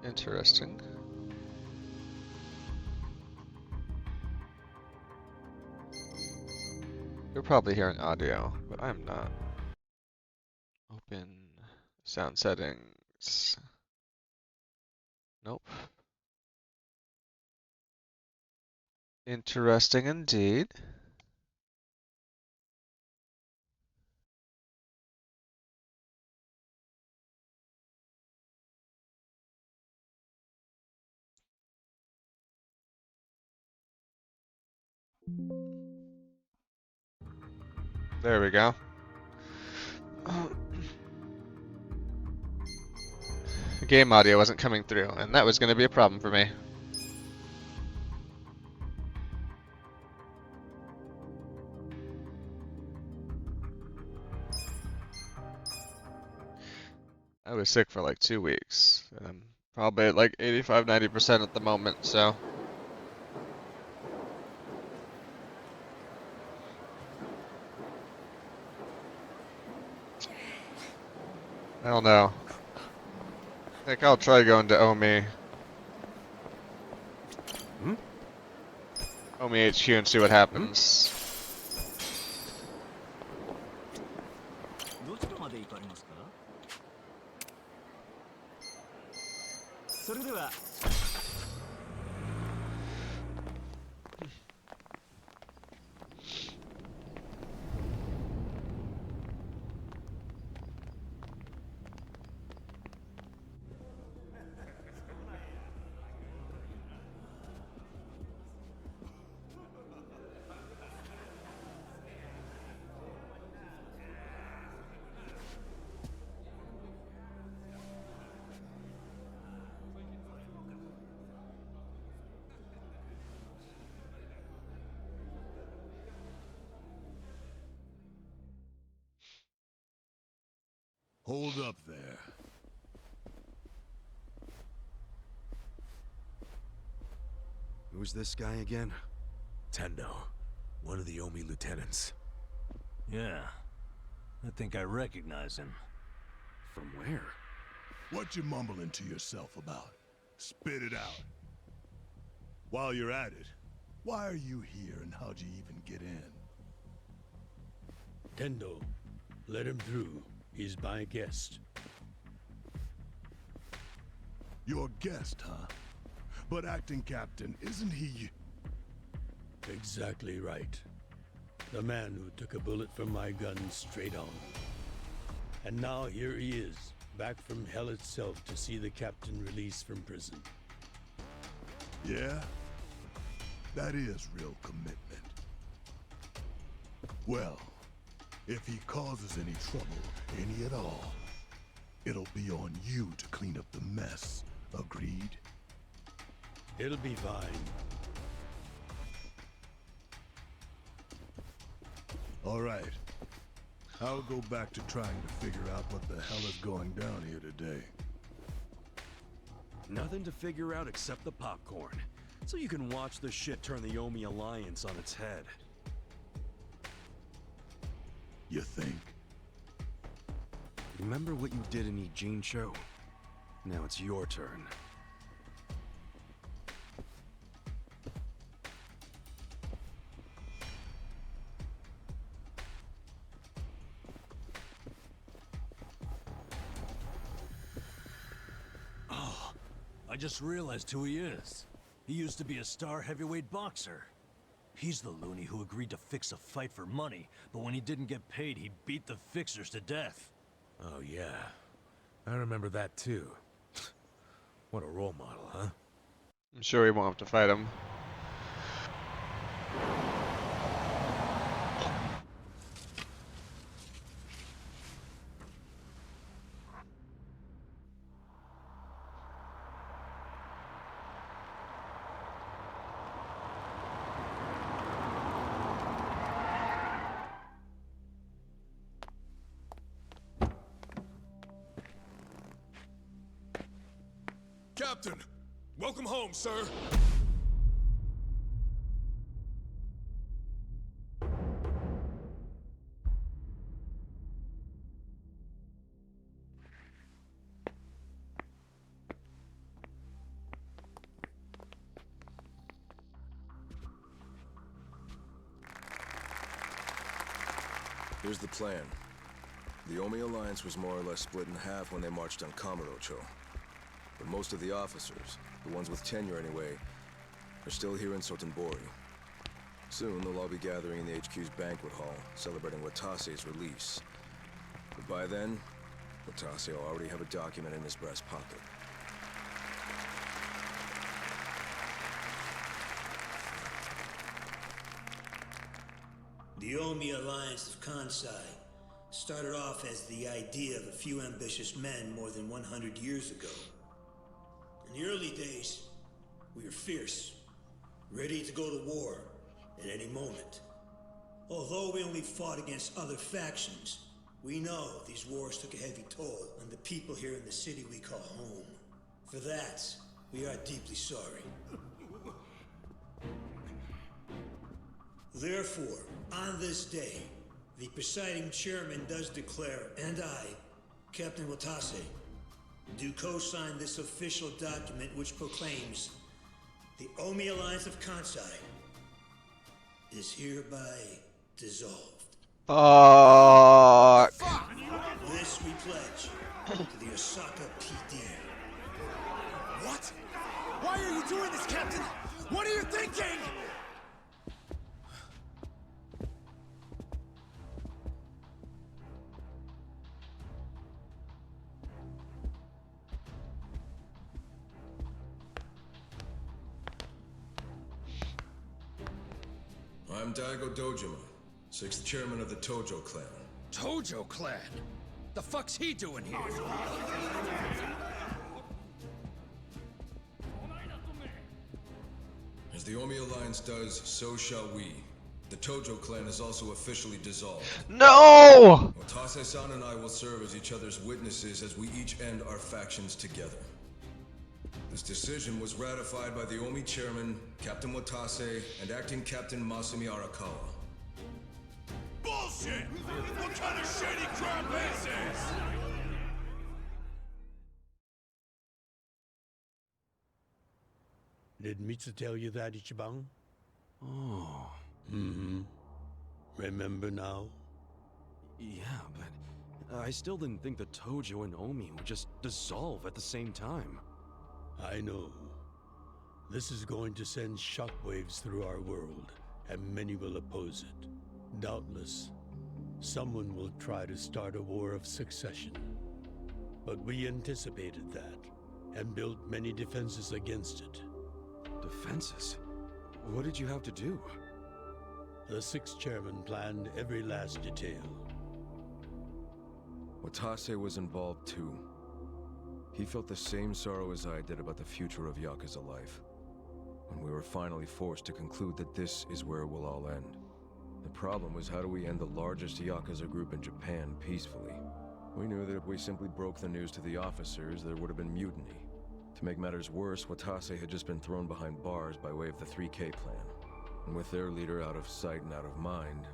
Interesting. You're probably hearing audio, but I'm not. Open sound settings. Nope. Interesting indeed. There we go. Game audio wasn't coming through, and that was going to be a problem for me. I was sick for like 2 weeks, and I'm probably at like 85-90% at the moment, so. I don't know. I think I'll try going to Omi. Omi HQ and see what happens. どちらまで行かれますか？それでは Hold up there. Who's this guy again? Tendo, one of the Omi lieutenants. Yeah, I think I recognize him. From where? What you mumbling to yourself about? Spit it out. While you're at it, why are you here and how'd you even get in? Tendo, let him through. He's my guest. Your guest, huh? But acting captain, isn't he? Exactly right. The man who took a bullet from my gun straight on. And now here he is, back from hell itself to see the captain released from prison. Yeah? That is real commitment. Well, if he causes any trouble, any at all, it'll be on you to clean up the mess. Agreed? It'll be fine. All right. I'll go back to trying to figure out what the hell is going down here today. Nothing to figure out except the popcorn. So you can watch the shit turn the Omi Alliance on its head. You think? Remember what you did in Ijincho? Now it's your turn. Oh, I just realized who he is. He used to be a star heavyweight boxer. He's the loony who agreed to fix a fight for money, but when he didn't get paid, he beat the fixers to death. Oh, yeah. I remember that, too. What a role model, huh? I'm sure we won't have to fight him. Captain! Welcome home, sir! Here's the plan. The Omi Alliance was more or less split in half when they marched on Kamurocho. But most of the officers, the ones with tenure anyway, are still here in Sotenbori. Soon they'll all be gathering in the HQ's banquet hall, celebrating Watase's release. But by then, Watase will already have a document in his breast pocket. The Omi Alliance of Kansai started off as the idea of a few ambitious men more than 100 years ago. In the early days, we were fierce, ready to go to war at any moment. Although we only fought against other factions, we know these wars took a heavy toll on the people here in the city we call home. For that, we are deeply sorry. Therefore, on this day, the presiding chairman does declare, and I, Captain Watase, do co-sign this official document which proclaims the Omi Alliance of Kansai is hereby dissolved. Fuck. This we pledge to the Osaka PD. What? Why are you doing this, Captain? What are you thinking? I'm Daigo Dojima, 6th chairman of the Tojo clan. Tojo clan? The fuck's he doing here? As the Omi Alliance does, so shall we. The Tojo clan is also officially dissolved. No! Watase-san and I will serve as each other's witnesses as we each end our factions together. This decision was ratified by the Omi chairman, Captain Watase, and acting Captain Masumi Arakawa. Bullshit! What kind of shady crap is this? Did Mitsu tell you that, Ichiban? Oh. Mm-hmm. Remember now? Yeah, but I still didn't think the Tojo and Omi would just dissolve at the same time. I know. This is going to send shockwaves through our world, and many will oppose it. Doubtless, someone will try to start a war of succession. But we anticipated that, and built many defenses against it. Defenses? What did you have to do? The 6th chairman planned every last detail. Watase was involved too. He felt the same sorrow as I did about the future of Yakuza life. When we were finally forced to conclude that this is where it will all end. The problem was, how do we end the largest Yakuza group in Japan peacefully? We knew that if we simply broke the news to the officers, there would have been mutiny. To make matters worse, Watase had just been thrown behind bars by way of the 3K plan. And with their leader out of sight and out of mind,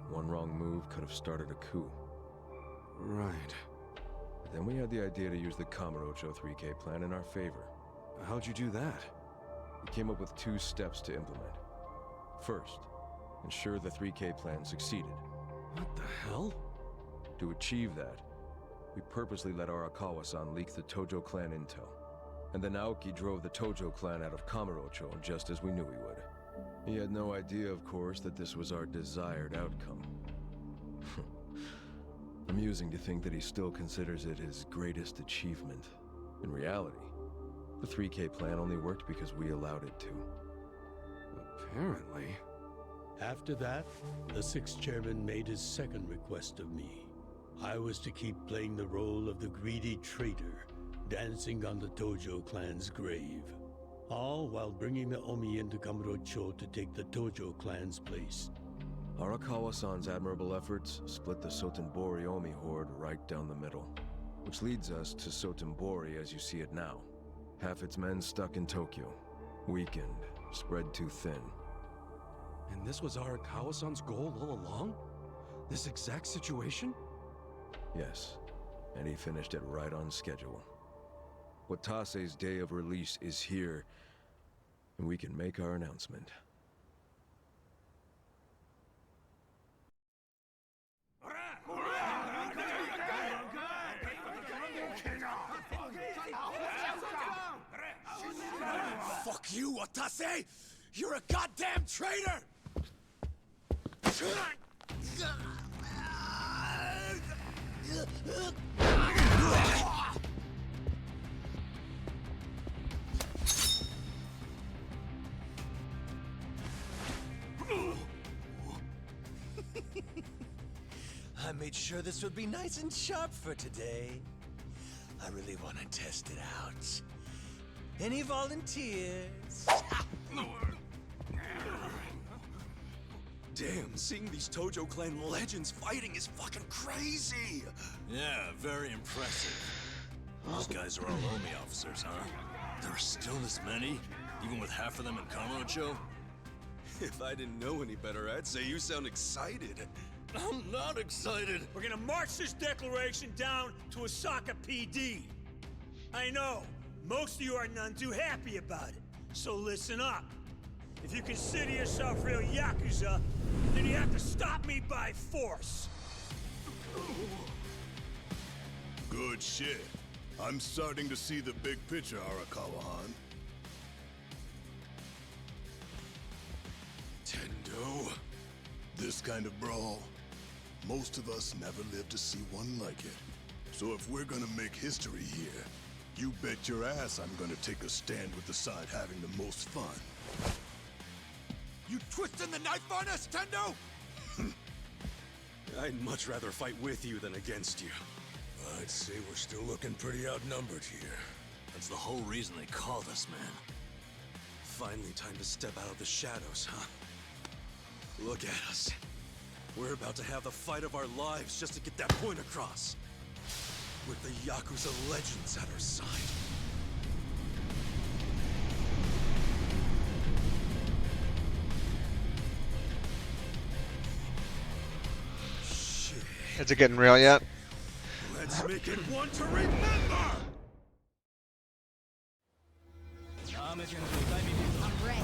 one wrong move could have started a coup. Right. But then we had the idea to use the Kamurocho 3K plan in our favor. How'd you do that? We came up with 2 steps to implement. First, ensure the 3K plan succeeded. What the hell? To achieve that, we purposely let Arakawa-san leak the Tojo clan intel. And then Aoki drove the Tojo clan out of Kamurocho just as we knew he would. He had no idea, of course, that this was our desired outcome. Amusing to think that he still considers it his greatest achievement. In reality, the 3K plan only worked because we allowed it to. Apparently. After that, the 6th chairman made his second request of me. I was to keep playing the role of the greedy traitor, dancing on the Tojo clan's grave. All while bringing the Omi into Kamurocho to take the Tojo clan's place. Arakawa-san's admirable efforts split the Sotenbori Omi horde right down the middle. Which leads us to Sotenbori as you see it now. Half its men stuck in Tokyo. Weakened, spread too thin. And this was Arakawa-san's goal all along? This exact situation? Yes, and he finished it right on schedule. Watase's day of release is here, and we can make our announcement. Fuck you, Watase! You're a goddamn traitor! I made sure this would be nice and sharp for today. I really want to test it out. Any volunteers? Damn, seeing these Tojo clan legends fighting is fucking crazy! Yeah, very impressive. Those guys are all Omi officers, huh? There are still this many? Even with half of them in Kamurocho? If I didn't know any better, I'd say you sound excited. I'm not excited. We're gonna march this declaration down to Osaka PD. I know, most of you are none too happy about it, so listen up. If you consider yourself real Yakuza, then you have to stop me by force. Good shit. I'm starting to see the big picture, Arakawa-han. Tendo? This kind of brawl, most of us never lived to see one like it. So if we're gonna make history here, you bet your ass I'm gonna take a stand with the side having the most fun. You twisting the knife on us, Tendo? I'd much rather fight with you than against you. I'd say we're still looking pretty outnumbered here. That's the whole reason they called us, man. Finally time to step out of the shadows, huh? Look at us. We're about to have the fight of our lives just to get that point across. With the Yakuza legends at our side. Shit. Is it getting real yet? Let's make it one to remember! I'm ready.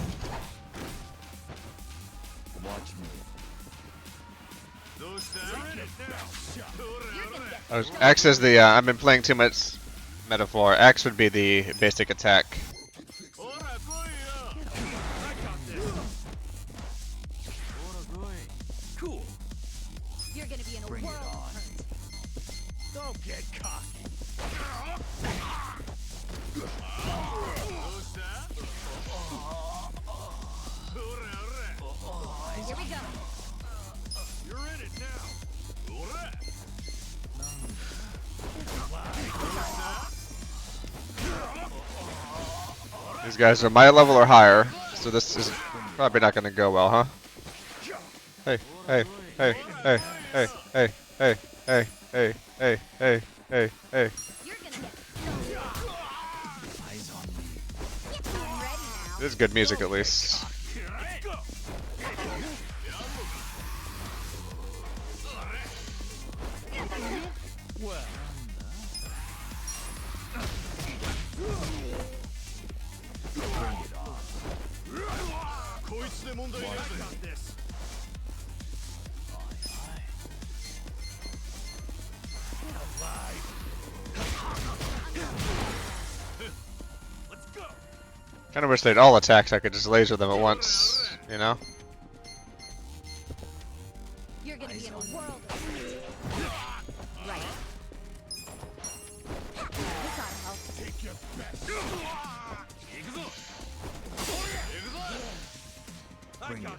Watch me. X is the, I've been playing too much metaphor. X would be the basic attack. Cool. You're gonna be in a Bring it world on. of hurt. Don't get cocky. Here we go. You're in it now. These guys are my level or higher, so this is probably not gonna go well, huh? Hey, hey, hey, hey, hey, hey, hey, hey, hey, hey, hey, hey, hey. You're gonna get Eyes on me. I'm ready now. This is good music at least. Let's go. Well. Bring it on. I got this. Get alive. Let's go. Kind of wish they'd all attack so I could just laser them at once, you know? You're gonna be in a world of hurt. Right. This ought to help. Take your best. Bring it on.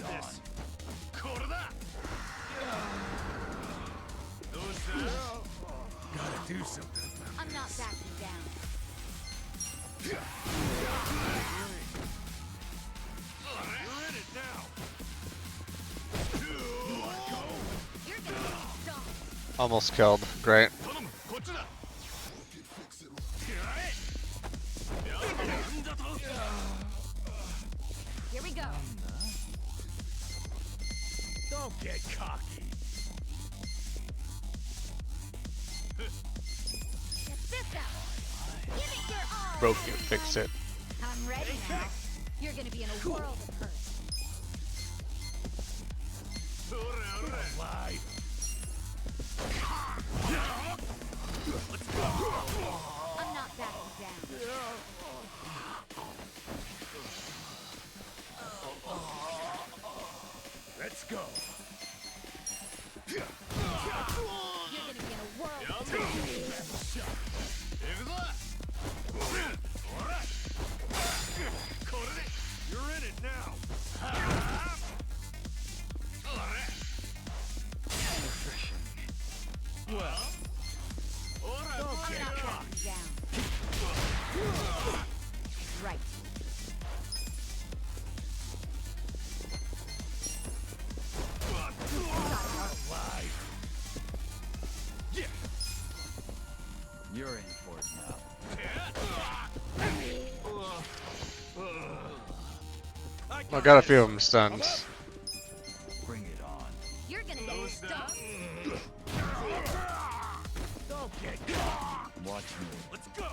Gotta do something. I'm not backing down. You're in it now. You wanna go? You're gonna get stomped. Almost killed. Great. Here we go. Don't get cocky. Get this out. Give it your all. Broke it, fix it. I'm ready now. You're gonna be in a world of hurt. Alive. I'm not backing down. go. You're gonna be in a world of hurt. You're in it now. Well, I'm not backing down. Right. you're in for it now. I got a few of them stunned. Bring it on. You're gonna get stuck. Watch me. Let's go.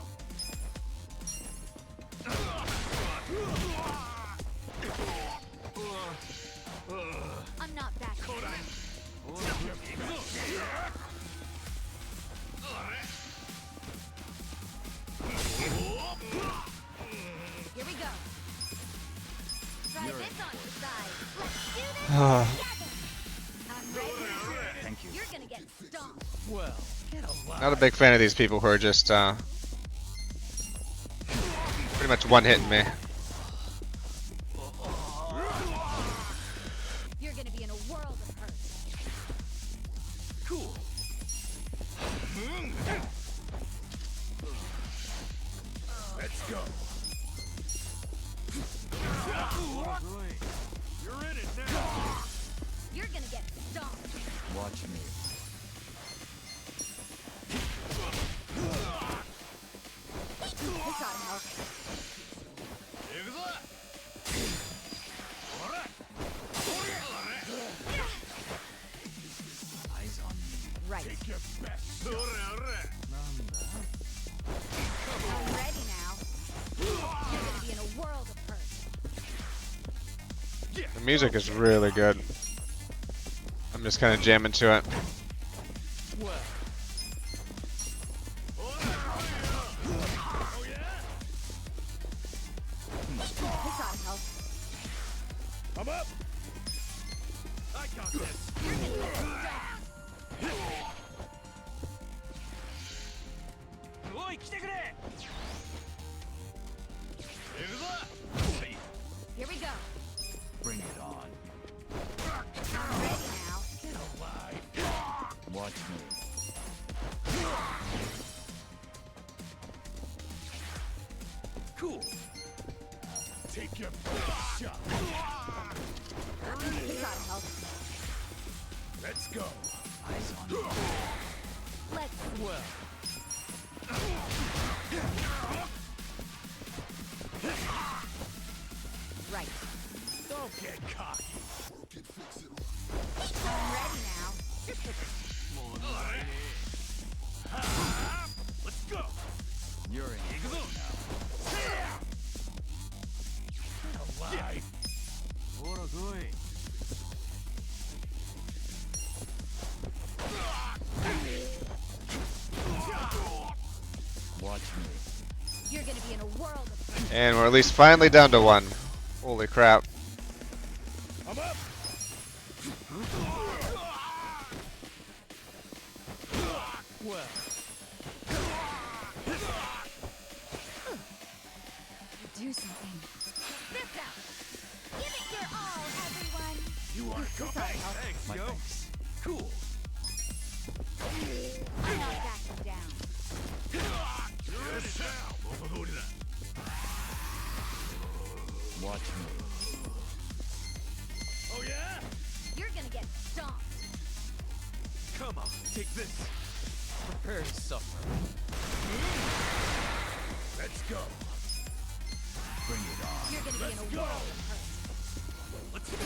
I'm not backing down. Here we go. Try this on your side. Let's do this together. I'm ready. Thank you. You're gonna get stomped. Well, get a lot. Not a big fan of these people who are just pretty much one-hitting me. You're gonna be in a world of hurt. Cool. Let's go. You're in it now. You're gonna get stomped. Watch me. This ought to help. Eyes on me. Right. Your best. I'm ready now. You're gonna be in a world of hurt. The music is really good. I'm just kind of jamming to it. Well, This ought to help. I'm up. I got this. You're gonna get stomped. Here we go. bring it on. I'm ready now. Watch me. Cool. Take your best shot. This ought to help. Let's go. Eyes on me. Let's Well, right. Don't get cocky. I'm ready now. Let's go. you're in it now. Alive. Watch me. You're gonna be in a world of hurt. And we're at least finally down to one. Holy crap. I'm up. Well, Do something. This out. Give it your all, everyone. You want to come This ought to help. Thanks, my yo. thanks. Cool. I'm not backing down. You're in it now. Watch me. Oh yeah? You're gonna get stomped. Come on, take this. Prepare to suffer. Let's go. Bring it on. You're gonna be in a world of hurt. Let's go.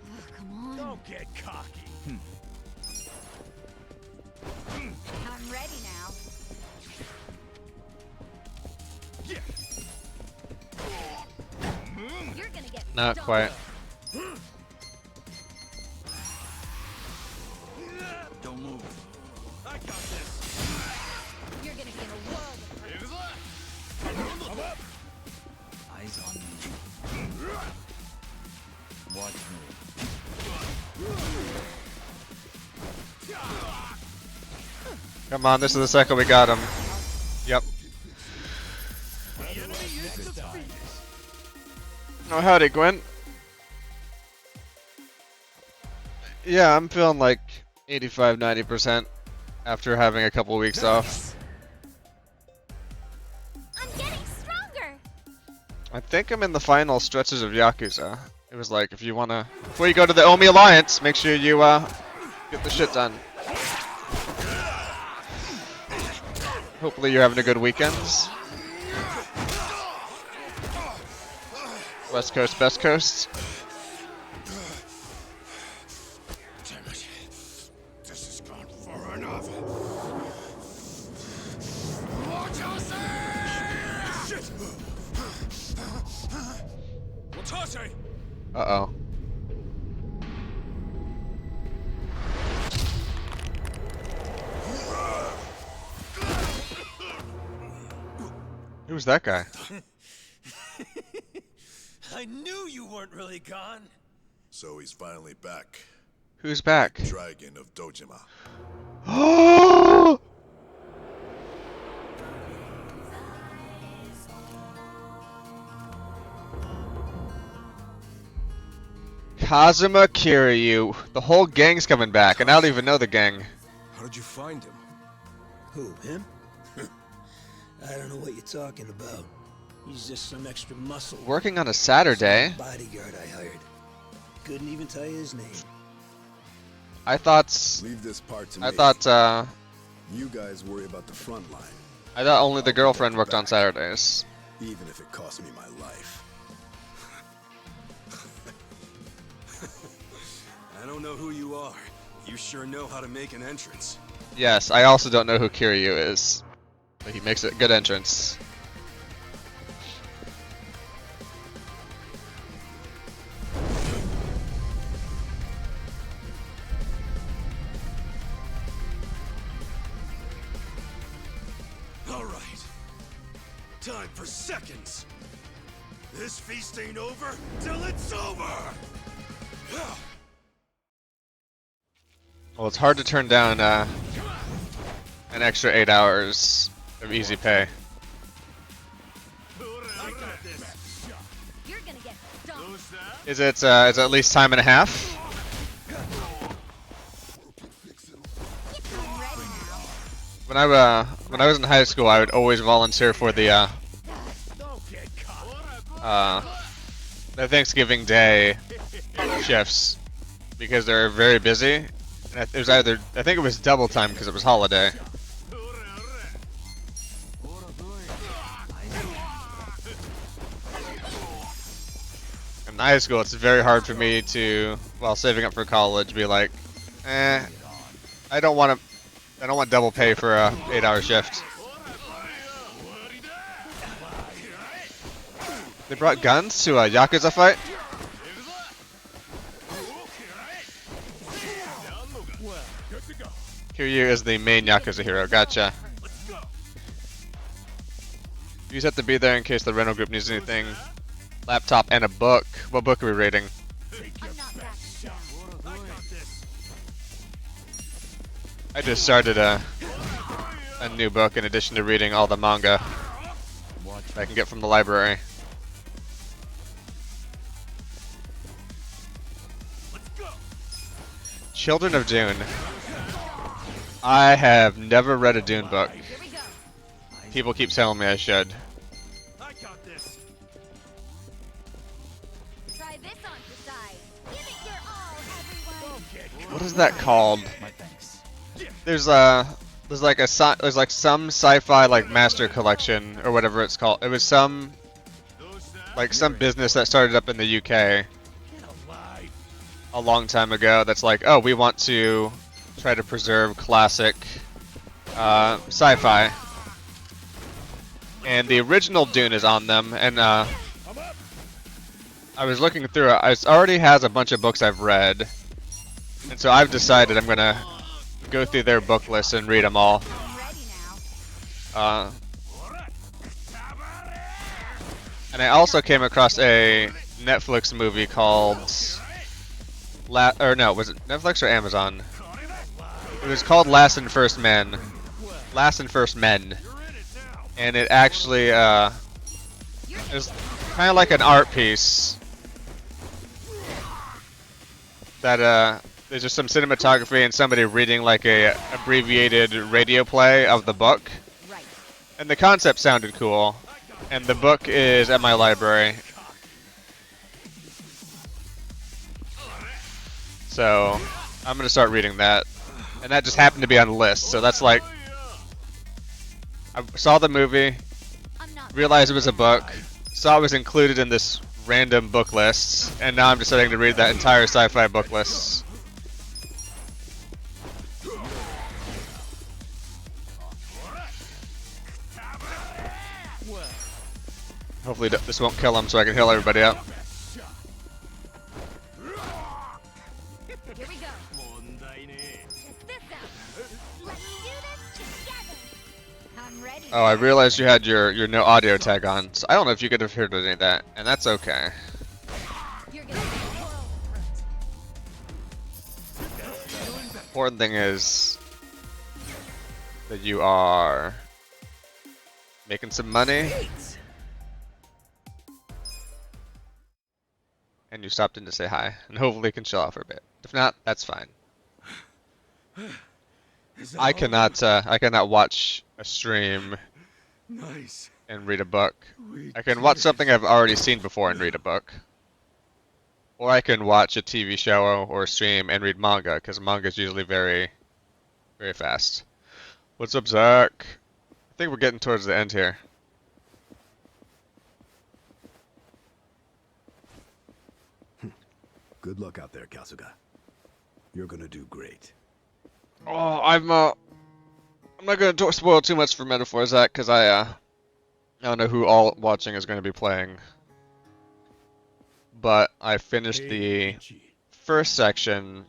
Oh, come on. Don't get cocky. I'm ready now. Yeah. You're gonna get Not stomped. quite. Don't move. I got this. You're gonna be in a world of hurt. I'm up. Eyes on me. Come on, this is the second we got him. Yep. Oh, howdy, Gwen. Yeah, I'm feeling like 85-90% after having a couple weeks off. I'm getting stronger. I think I'm in the final stretches of Yakuza. It was like, if you wanna, before you go to the Omi Alliance, make sure you get the shit done. Hopefully you're having a good weekend. West Coast, best coast. Damn it. This has gone far enough. Shit! Watase! Uh-oh. Who's that guy? I knew you weren't really gone. So he's finally back. Who's back? Dragon of Dojima. Oh! Kazuma Kiryu. The whole gang's coming back, and I don't even know the gang. How did you find him? Who, him? I don't know what you're talking about. He's just some extra muscle. Working on a Saturday? Some bodyguard I hired. Couldn't even tell you his name. I thought Leave this part to me. I thought You guys worry about the front line, I thought only the girlfriend worked on Saturdays. even if it cost me my life. I don't know who you are. You sure know how to make an entrance. Yes, I also don't know who Kiryu is, but he makes a good entrance. All right. Time for seconds. This feast ain't over till it's over. Well, it's hard to turn down an extra 8 hours of easy pay. You're gonna get stomped. Is it at least time and a half? Get going ready now. When I was in high school, I would always volunteer for the Thanksgiving Day shifts because they're very busy. And it was either, I think it was double time because it was holiday. In high school, it's very hard for me to, while saving up for college, be like, I don't want double pay for a 8-hour shift. They brought guns to a Yakuza fight? Kiryu is the main Yakuza hero, gotcha. You just have to be there in case the rental group needs anything. Laptop and a book. What book are we reading? I'm not that strong. I just started a new book in addition to reading all the manga that I can get from the library. Children of Dune. I have never read a Dune book. Here we go. People keep telling me I should. I got this. Try this on the side. Give it your all, everyone. What is that called? There's like some sci-fi like master collection or whatever it's called. It was some business that started up in the UK a long time ago. That's like, oh, we want to try to preserve classic sci-fi, and the original Dune is on them. And I was looking through it. It already has a bunch of books I've read, and so I've decided I'm gonna go through their book list and read them all. I'm ready now. And I also came across a Netflix movie called or no, was it Netflix or Amazon? It was called Last and First Men. Last and First Men. And it actually, is kind of like an art piece. That, there's just some cinematography and somebody reading like a abbreviated radio play of the book. And the concept sounded cool. And the book is at my library. So, I'm gonna start reading that. And that just happened to be on the list, so that's like... I saw the movie, realized it was a book, saw it was included in this random book list, and now I'm deciding to read that entire sci-fi book list. Hopefully this won't kill him so I can heal everybody up. Here we go. Check this out. Let's do this together. I'm ready. Oh, I realized you had your no audio tag on, so I don't know if you could have heard any of that, and that's okay. You're gonna be spoiled for it. Important thing is that you are making some money. And you stopped in to say hi, and hopefully can chill out for a bit. If not, that's fine. I cannot watch a stream Nice. and read a book. I can watch something I've already seen before and read a book. Or I can watch a TV show or a stream and read manga, because manga is usually very, very fast. What's up, Zach? I think we're getting towards the end here. Good luck out there, Kasuga. You're gonna do great. Oh, I'm not gonna spoil too much for Metaphor, Zach, because I don't know who all watching is going to be playing. But I finished the first section,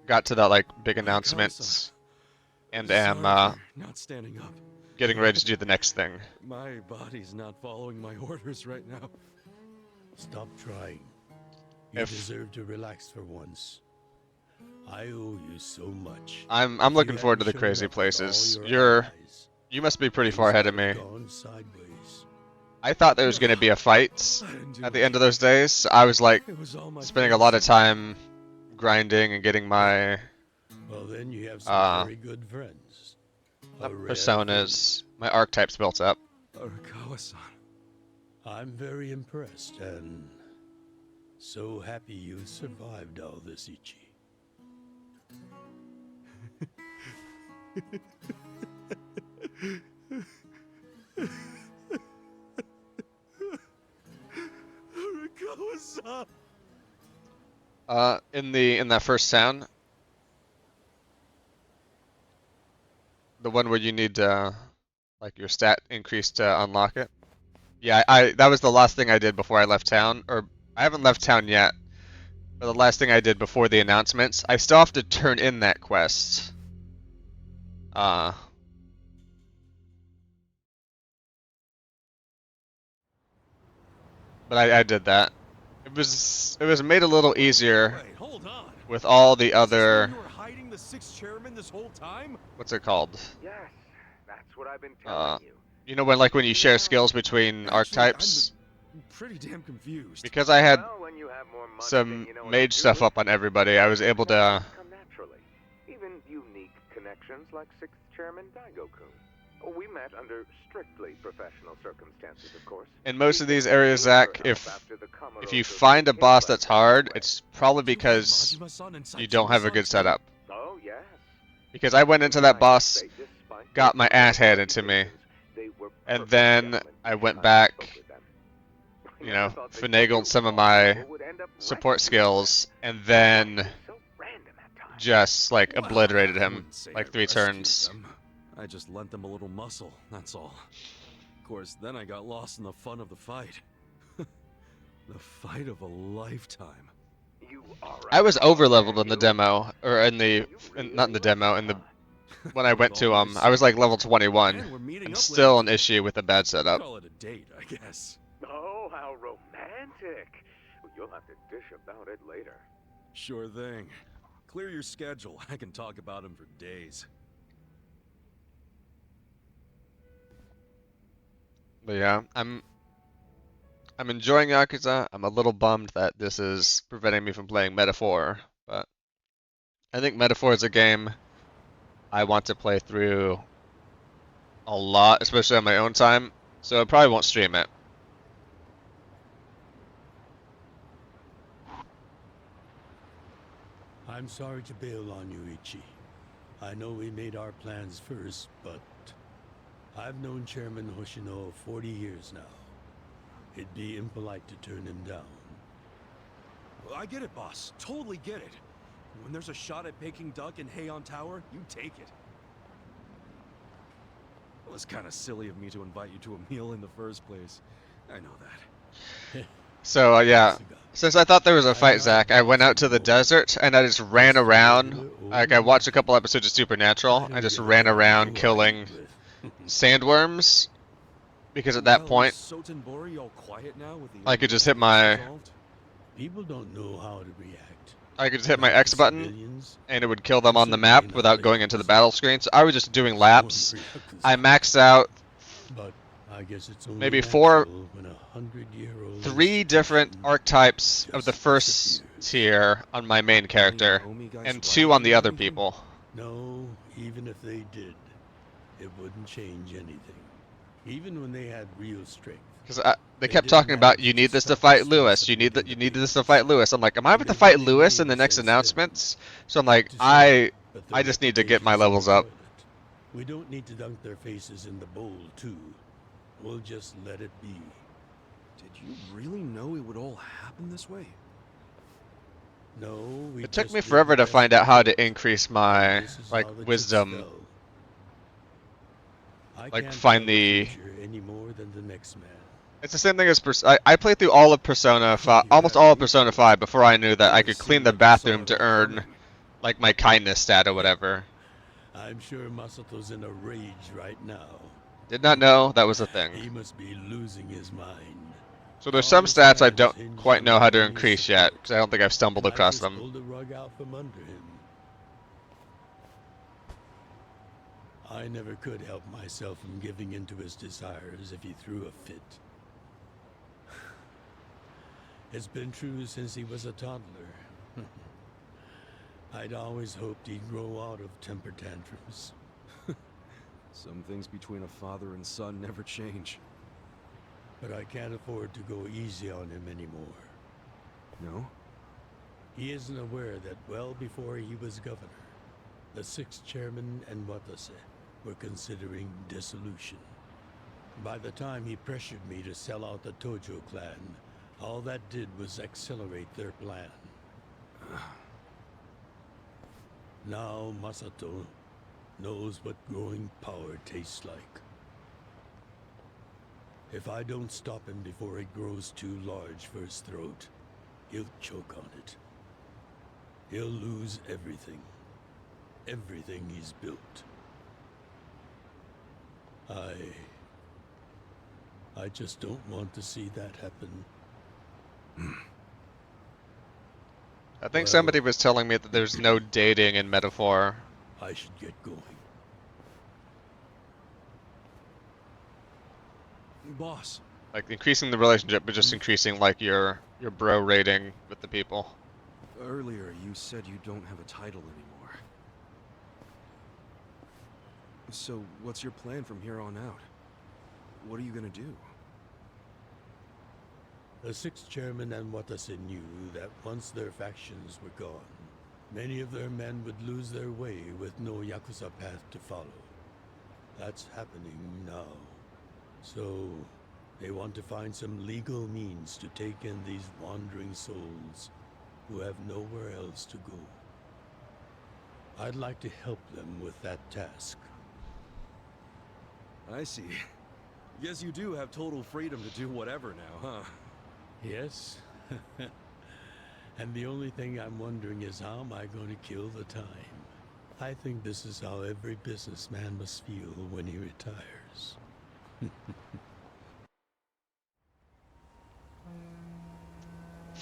got to that like big announcements, and am not standing up. getting ready to do the next thing. My body's not following my orders right now. Stop trying. You deserve to relax for once. I owe you so much. I'm looking forward to the crazy places. You must be pretty far ahead of me. I thought there was going to be a fight at the end of those days. So I was like spending a lot of time grinding and getting my well, then you have some very good friends. Personas, my archetypes built up. Arakawa-san. I'm very impressed and so happy you survived all this, Ichi. In that first sound, the one where you need like your stat increase to unlock it. Yeah, that was the last thing I did before I left town, or I haven't left town yet. But the last thing I did before the announcements, I still have to turn in that quest. But I did that. It was made a little easier with all the other. You were hiding the sixth chairman this whole time? What's it called? Yes, that's what I've been telling you. You know when you share skills between archetypes? I'm pretty damn confused. Because I had Well, when you have more money some than you know what mage to do stuff with, up on everybody, I was able to. come naturally. Even unique connections like Sixth Chairman Daigo-kun. We met under strictly professional circumstances, of course. In most of these areas, Zach, if you find a boss that's hard, it's probably because you don't have a good setup. Oh, yes. Because I went into that boss, got my ass handed to me, and then I went back, you know, finagled some of my support skills, and then just like obliterated him like 3 turns. I just lent them a little muscle, that's all. Of course, then I got lost in the fun of the fight. The fight of a lifetime. I was overleveled in the demo, or not in the demo, when I went to I was like level 21, and still an issue with a bad setup. Call it a date, I guess. Oh, how romantic. You'll have to dish about it later. Sure thing. Clear your schedule. I can talk about him for days. But yeah, I'm enjoying Yakuza. I'm a little bummed that this is preventing me from playing Metaphor, but I think Metaphor is a game I want to play through a lot, especially on my own time, so I probably won't stream it. I'm sorry to bail on you, Ichi. I know we made our plans first, but I've known Chairman Hoshino 40 years now. It'd be impolite to turn him down. Well, I get it, boss. Totally get it. When there's a shot at Peking Duck in Heian Tower, you take it. It was kind of silly of me to invite you to a meal in the first place. I know that. So yeah, since I thought there was a fight, Zach, I went out to the desert and I just ran around. Like I watched a couple episodes of Supernatural. I just ran around killing sandworms because at that point I could just hit my People don't know how to react. I could just hit my X button and it would kill them on the map without going into the battle screen. So I was just doing laps. I maxed out But I guess it's only maybe when 3 different archetypes of the first tier on my main character, and 2 on the other people. No, even if they did, it wouldn't change anything. Even when they had real strength. Because they kept talking about, you need this to fight Lewis, you need this to fight Lewis. I'm like, am I about to fight Lewis in the next announcements? So I'm like, I just need to get my levels up. We don't need to dunk their faces in the bowl, too. We'll just let it be. Did you really know it would all happen this way? No, we It took just me did forever the to best find we out how could. to increase my, This is like, how the chips wisdom. fell. I Like, can't find tell the... future any more than the next man. It's the same thing as I played through all of Persona 5, almost all of Persona 5 before I knew that I could clean the bathroom to earn, like, my kindness stat or whatever. I'm sure Masato's in a rage right now. Did not know that was a thing. He must be losing his mind. So there's All some his stats I plans don't hinge quite on know how to getting his increase yet, support. because I don't think I've stumbled And I across just them. pulled the rug out from under him. I never could help myself from giving in to his desires if he threw a fit. It's been true since he was a toddler. I'd always hoped he'd grow out of temper tantrums. Some things between a father and son never change. But I can't afford to go easy on him anymore. No? He isn't aware that well before he was governor, the 6th chairman and Watase were considering dissolution. By the time he pressured me to sell out the Tojo clan, all that did was accelerate their plan. Now Masato knows what growing power tastes like. If I don't stop him before it grows too large for his throat, he'll choke on it. He'll lose everything. Everything he's built. I just don't want to see that happen. I think somebody was telling me that there's no dating in Metaphor. I should get going. Boss. Like, increasing the relationship, but just increasing, like, your bro rating with the people. Earlier, you said you don't have a title anymore. So, what's your plan from here on out? What are you gonna do? The 6th chairman and Watase knew that once their factions were gone, many of their men would lose their way with no Yakuza path to follow. That's happening now. So, they want to find some legal means to take in these wandering souls who have nowhere else to go. I'd like to help them with that task. I see. Guess you do have total freedom to do whatever now, huh? Yes. And the only thing I'm wondering is how am I going to kill the time? I think this is how every businessman must feel when he retires.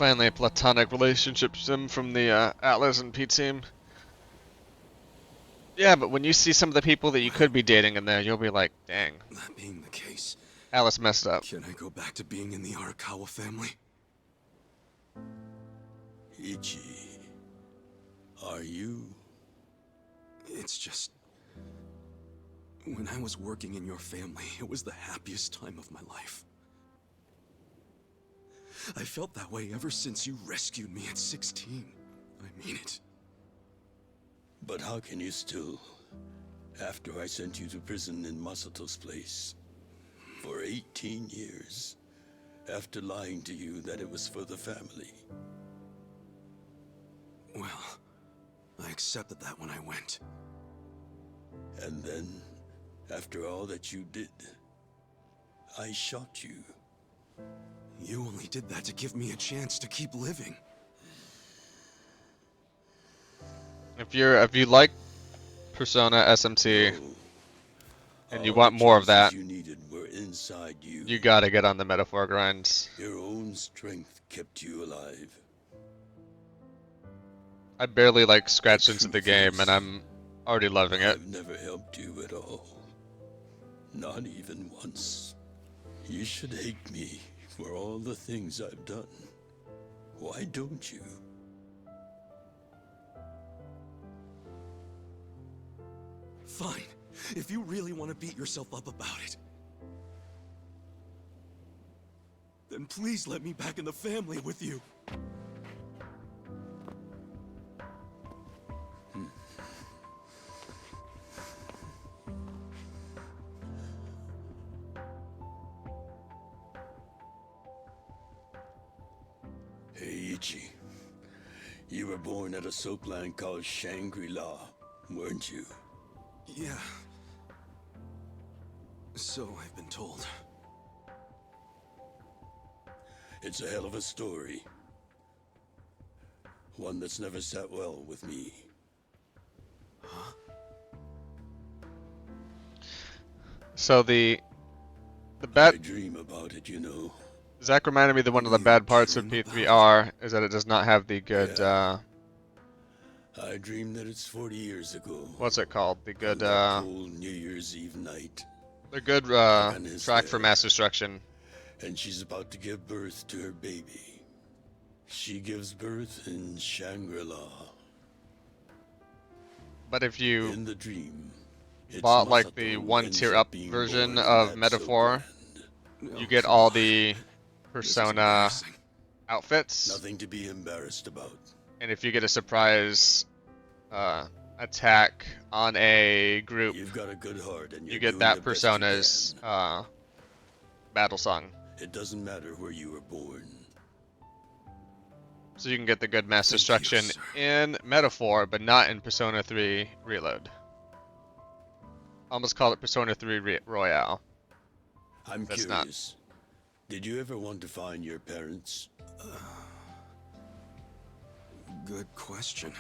Finally, a platonic relationship sim from the Atlas and Pete team. Yeah, but when you see some of the people that you could be dating in there, you'll be like, dang. That being the case, Atlas messed up. can I go back to being in the Arakawa family? Ichi, are you? It's just... when I was working in your family, it was the happiest time of my life. I felt that way ever since you rescued me at 16. I mean it. But how can you still, after I sent you to prison in Masato's place for 18 years, after lying to you that it was for the family? Well, I accepted that when I went. And then, after all that you did, I shot you. You only did that to give me a chance to keep living. If you like Persona SMT No, and you all want the more of that, choices you needed were inside you. you gotta get on the metaphor grinds. Your own strength kept you alive. I barely like scratched The into the truth game is, and I'm already loving it. I've never helped you at all. Not even once. You should hate me for all the things I've done. Why don't you? Fine. If you really want to beat yourself up about it, then please let me back in the family with you. Hey, Ichi. You were born at a soapland called Shangri-La, weren't you? Yeah. So I've been told. It's a hell of a story. One that's never sat well with me. So the I bad dream about it, you know. Zach reminded me that one of the You bad parts of dream about P3R is that it does not have the good Yeah. I dream that it's 40 years ago. what's it called? The On good that cold New Year's Eve night. the good Hagan is track for there. Mass Destruction. And she's about to give birth to her baby. She gives birth in Shangri-La. But if you In the dream, it's bought like the Masato who one ends tier up up being version born in of that Metaphor, soapland. you Oh, get come all on. the This is Persona embarrassing. outfits, Nothing to be embarrassed about. and if you get a surprise attack on a group, You've got a good heart and you're you get doing that the best you Persona's can. battle song. It doesn't matter where you were born. So you can get the good Mass Thank you, Destruction sir. in Metaphor, but not in Persona 3 Reload. Almost call it Persona 3 Royale. I'm That's not. curious. Did you ever want to find your parents? Good question.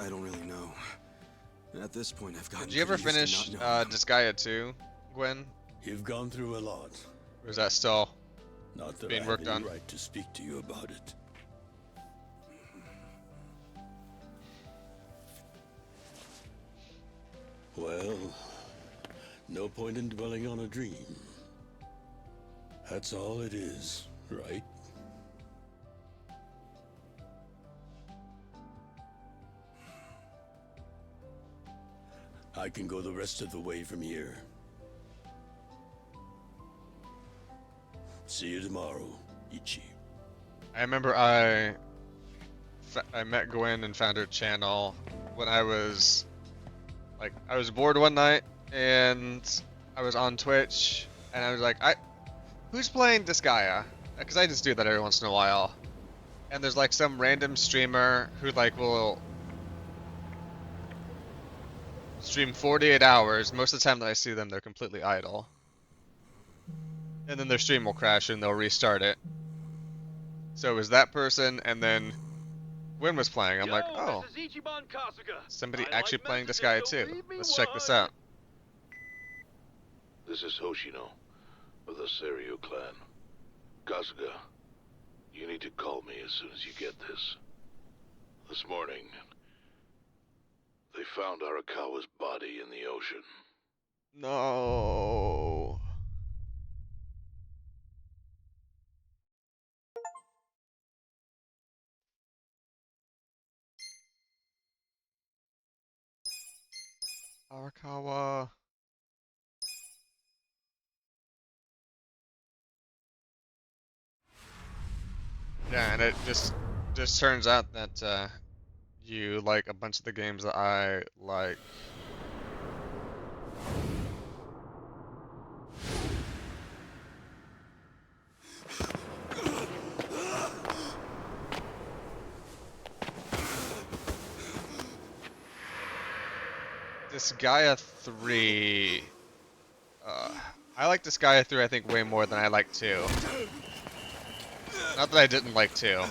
I don't really know. At this point, I've gotten Did you ever pretty used to finish not knowing them. Disgaea 2, Gwen? You've gone through a lot. Or is that still Not that being I worked have any on? right to speak to you about it. Well, no point in dwelling on a dream. That's all it is, right? I can go the rest of the way from here. See you tomorrow, Ichi. I remember I met Gwen and found her channel when I was bored one night and I was on Twitch and I was like, who's playing Disgaea? Because I just do that every once in a while. And there's like some random streamer who like will stream 48 hours. Most of the time that I see them, they're completely idle. And then their stream will crash and they'll restart it. So it was that person, and then Gwen was playing. I'm like, oh, somebody actually playing Disgaea too. Let's check this out. This is Hoshino of the Seiryu clan. Kasuga, You need to call me as soon as you get this. This morning, they found Arakawa's body in the ocean. No. Arakawa. Yeah, and it just turns out that you like a bunch of the games that I like. This Gaia 3. I like this Gaia 3, I think, way more than I like 2. Not that I didn't like 2.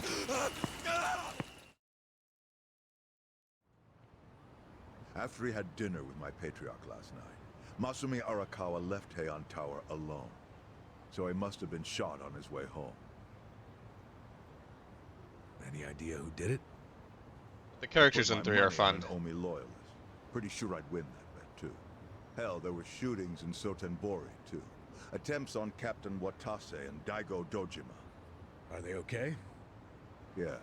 After he had dinner with my patriarch last night, Masumi Arakawa left Heian Tower alone. So he must have been shot on his way home. Any idea who did it? The characters in Put 3 my are money fun. on an Omi loyalist. Pretty sure I'd win that bet, too. Hell, there were shootings in Sotenbori, too. Attempts on Captain Watase and Daigo Dojima. Are they okay? Yeah.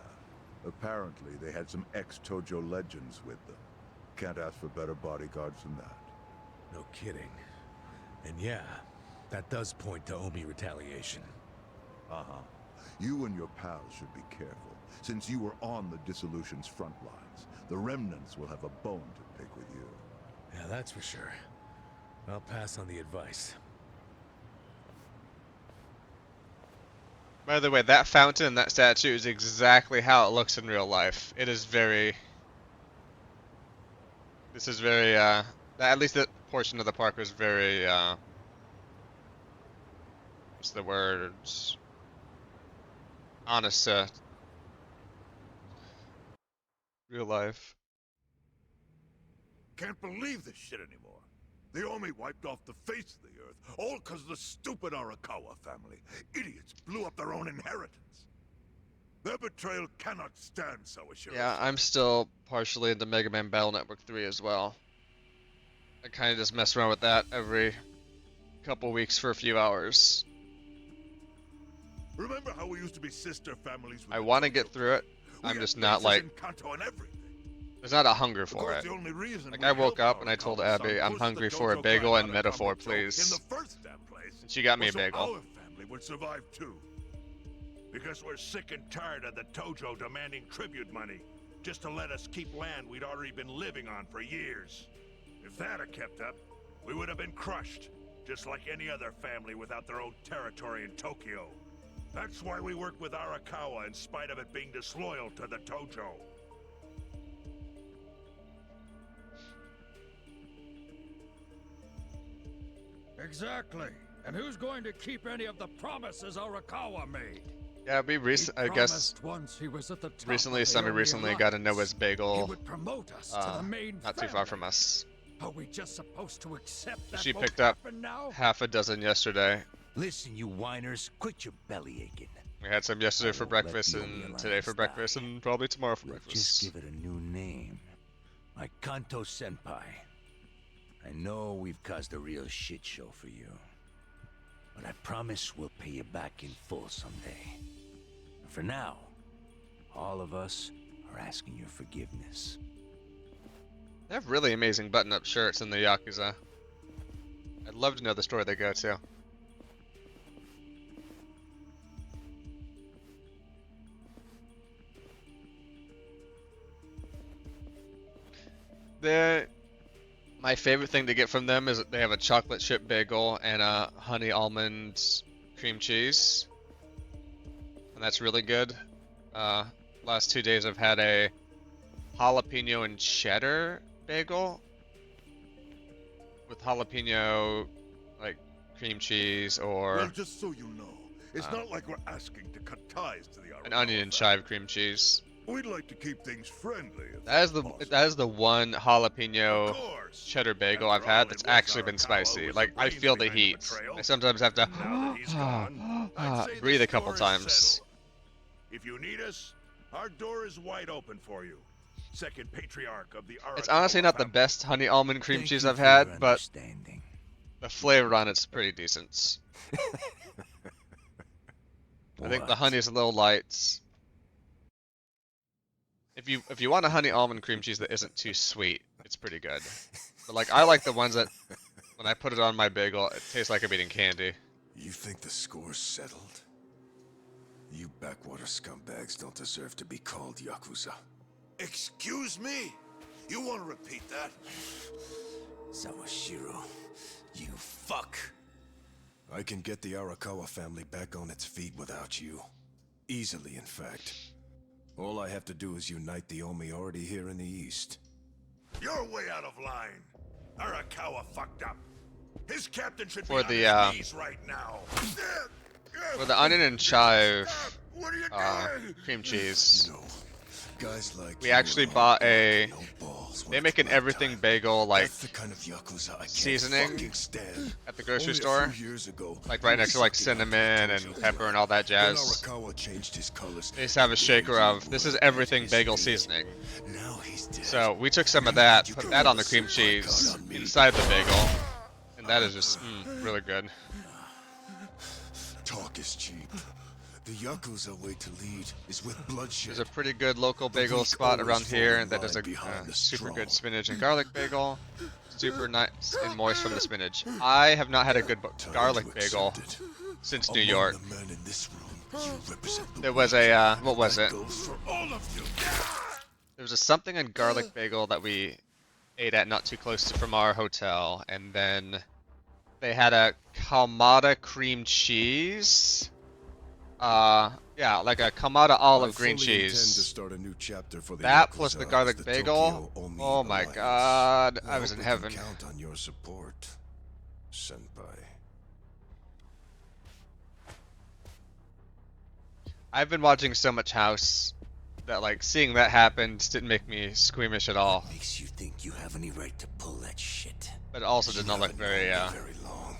Apparently, they had some ex-Tojo legends with them. Can't ask for better bodyguards than that. No kidding. And yeah, that does point to Omi retaliation. Uh-huh. You and your pals should be careful, since you were on the dissolution's front lines. The remnants will have a bone to pick with you. Yeah, that's for sure. I'll pass on the advice. By the way, that fountain and that statue is exactly how it looks in real life. It is very... This is very, at least that portion of the park was very, what's the words? Honest to real life. Can't believe this shit anymore. The Omi wiped off the face of the earth, all because of the stupid Arakawa family. Idiots blew up their own inheritance. Their betrayal cannot stand, Sawashiro. Yeah, I'm still partially into Mega Man Battle Network 3 as well. I kind of just mess around with that every couple weeks for a few hours. Remember how we used to be sister families with I the want to Tojo get through it. We I'm had just not bases like... in Kanto and everything. There's not a hunger Of for course, it. the only reason Like we I woke helped up and I told Arakawa-san Abby, I'm push hungry the for a Tojo bagel clan and out of metaphor, Kabuto please. In the first damn place. And she got me a So bagel. our family would survive too. Because we're sick and tired of the Tojo demanding tribute money just to let us keep land we'd already been living on for years. If that had kept up, we would have been crushed, just like any other family without their own territory in Tokyo. That's why we work with Arakawa in spite of it being disloyal to the Tojo. Exactly. And who's going to keep any of the promises Arakawa made? Yeah, we I guess Once he was at the top recently, of the semi-recently, Omi got a Noah's Alliance, he bagel. would promote us to the main Not too far from us. Are we just supposed to accept that She won't picked up happen now? half a dozen yesterday. Listen, you whiners, quit your belly aching. We had some yesterday for won't let breakfast the and Omi today for Alliance breakfast die. and probably tomorrow for We'll breakfast. just give it a new name. Like Kanto Senpai. I know we've caused a real shit show for you. But I promise we'll pay you back in full someday. And for now, all of us are asking your forgiveness. They have really amazing button-up shirts in the Yakuza. I'd love to know the store they go to. My favorite thing to get from them is that they have a chocolate chip bagel and a honey almond cream cheese. And that's really good. Last 2 days I've had a jalapeno and cheddar bagel with jalapeno like cream cheese or Well, just so you know, it's not like we're asking to cut ties to the Arakawa an onion and chive cream cheese. We'd like to keep things friendly. If That is the one jalapeno Of course. cheddar bagel After I've had all, that's it was actually been Arakawa spicy. who was Like the I brains feel the behind the heat. betrayal. I sometimes have to Now that he's gone, I'd say the breathe a couple score is times. settled. If you need us, our door is wide open for you. Second patriarch of the Arakawa It's honestly not the family. best honey almond cream Thank cheese you I've for your had, but understanding. the flavor on it's pretty decent. I think the What? honey is a little light. If you want a honey almond cream cheese that isn't too sweet, it's pretty good. But like I like the ones that when I put it on my bagel, it tastes like I'm eating candy. You think the score's settled? You backwater scumbags don't deserve to be called Yakuza. Excuse me? You want to repeat that? Sawashiro, you fuck. I can get the Arakawa family back on its feet without you. Easily, in fact. All I have to do is unite the Omi already here in the east. You're way out of line. Arakawa fucked up. His captain should For be the, on his knees right now. For the onion and chive What are you doing? cream cheese, Guys like we you actually are bought all a. no balls when They it's make an my everything time. bagel like That's the kind of Yakuza I can't seasoning fucking stand. at the grocery Only a store, few years ago, like he right was next to like sucking up to cinnamon the and Tojo pepper blood. and all that Then jazz. Arakawa changed his colors. They just have a shaker of this is everything bagel seasoning. Now he's dead. So we took some of that, put that on the cream cheese inside the bagel, and that is just really good. Talk is cheap. The Yakuza way to lead is with bloodshed. There's a pretty good local bagel weak spot always around here fall that does a in line behind the super good strong. spinach and garlic bagel. Super nice and moist from the spinach. I have not had a good garlic bagel since New York. Among the men in this room, you represent the There was a, what was That it? goes for all of you. There was a something and garlic bagel that we ate at not too close to from our hotel, and then they had a Kalmata cream cheese. Yeah, like a Kamada olive I green fully intend to cheese. start a new chapter for the That Yakuza plus the as garlic the bagel. Tokyo Omi Oh my Alliance. god, I was hope in we heaven. can count on your support, senpai. I've been watching so much House that like seeing that happen just didn't make me squeamish at all. Makes you think you have any right to pull that shit? But it also did not look very Very long,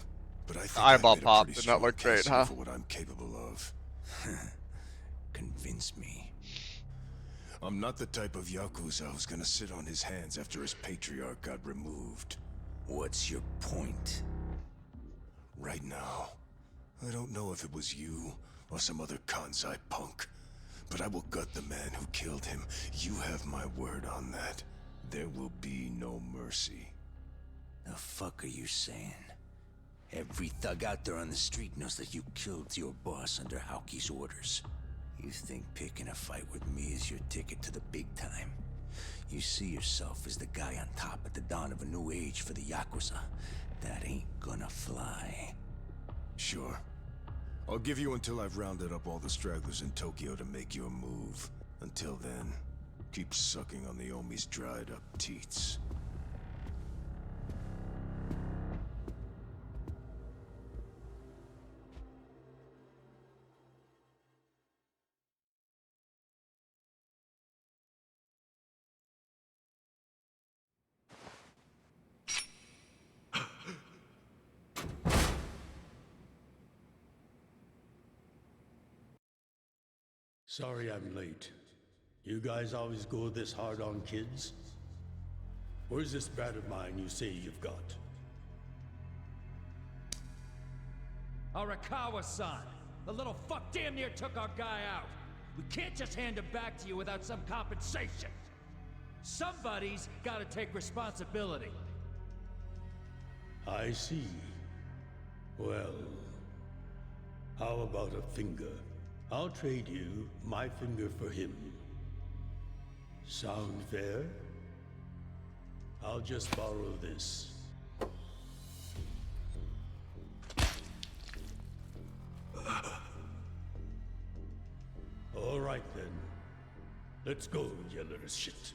but I the think I eyeball made a pop pretty did not strong look great, case huh? for what I'm capable of. Convince me. I'm not the type of Yakuza who's gonna sit on his hands after his patriarch got removed. What's your point? Right now, I don't know if it was you or some other Kansai punk, but I will gut the man who killed him. You have my word on that. There will be no mercy. The fuck are you saying? Every thug out there on the street knows that you killed your boss under Haoki's orders. You think picking a fight with me is your ticket to the big time? You see yourself as the guy on top at the dawn of a new age for the Yakuza. That ain't gonna fly. Sure. I'll give you until I've rounded up all the stragglers in Tokyo to make your move. Until then, keep sucking on the Omi's dried up teats. Sorry I'm late. You guys always go this hard on kids? Where's this brat of mine you say you've got? Arakawa-san! The little fuck damn near took our guy out! We can't just hand him back to you without some compensation! Somebody's gotta take responsibility. I see. Well, how about a finger? I'll trade you my finger for him. Sound fair? I'll just borrow this. All right then. Let's go, you little shit.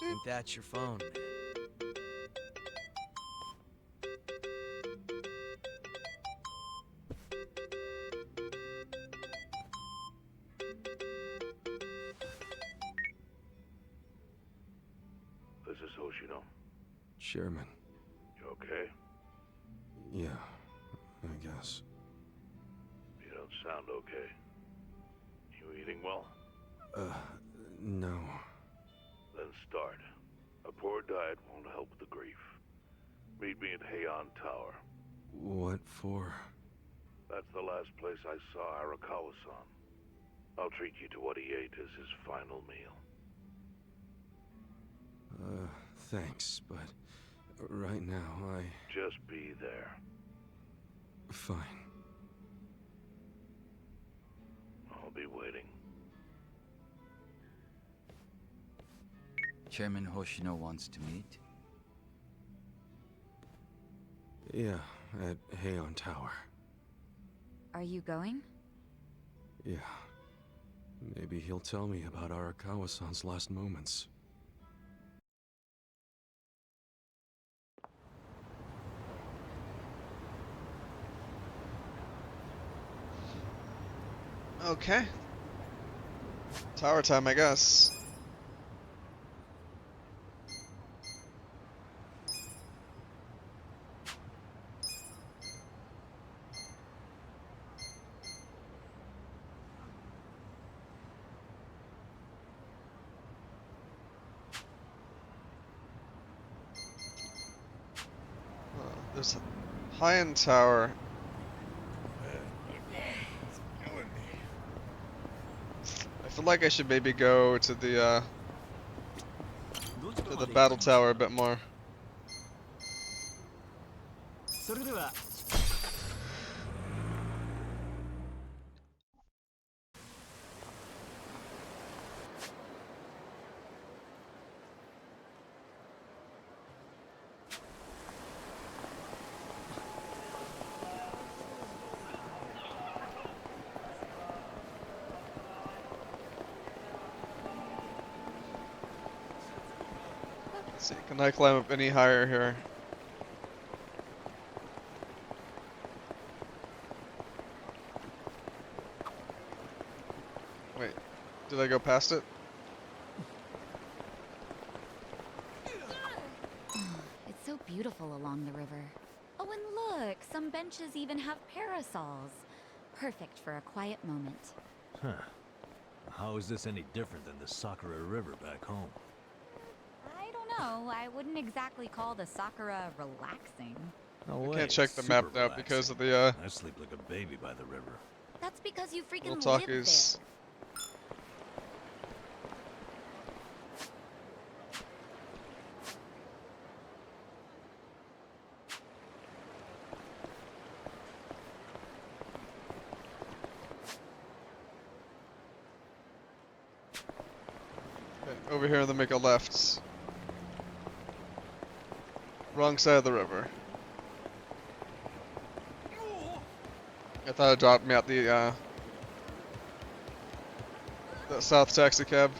Think that's your phone, man. Hoshino? Chairman. You okay? Yeah, I guess. You don't sound okay. You eating well? No. Then start. A poor diet won't help the grief. Meet me at Heian Tower. What for? That's the last place I saw Arakawa-san. I'll treat you to what he ate as his final meal. Thanks, but right now Just be there. Fine. I'll be waiting. Chairman Hoshino wants to meet. Yeah, at Heian Tower. Are you going? Yeah. Maybe he'll tell me about Arakawa-san's last moments. Okay. Tower time, I guess. There's a high-end tower. I feel like I should maybe go to the battle tower a bit more. Let's see, can I climb up any higher here? Wait, did I go past it? It's so beautiful along the river. Oh, and look, some benches even have parasols. Perfect for a quiet moment. Huh. How is this any different than the Sakura River back home? I don't know. I wouldn't exactly call the Sakura relaxing. No I way, can't check it's the super map now relaxing. because of the I sleep like a baby by the river. That's because you freaking little live talkies. there. Okay, over here, then make a left. Wrong side of the river. I thought it dropped me out the south taxi cab.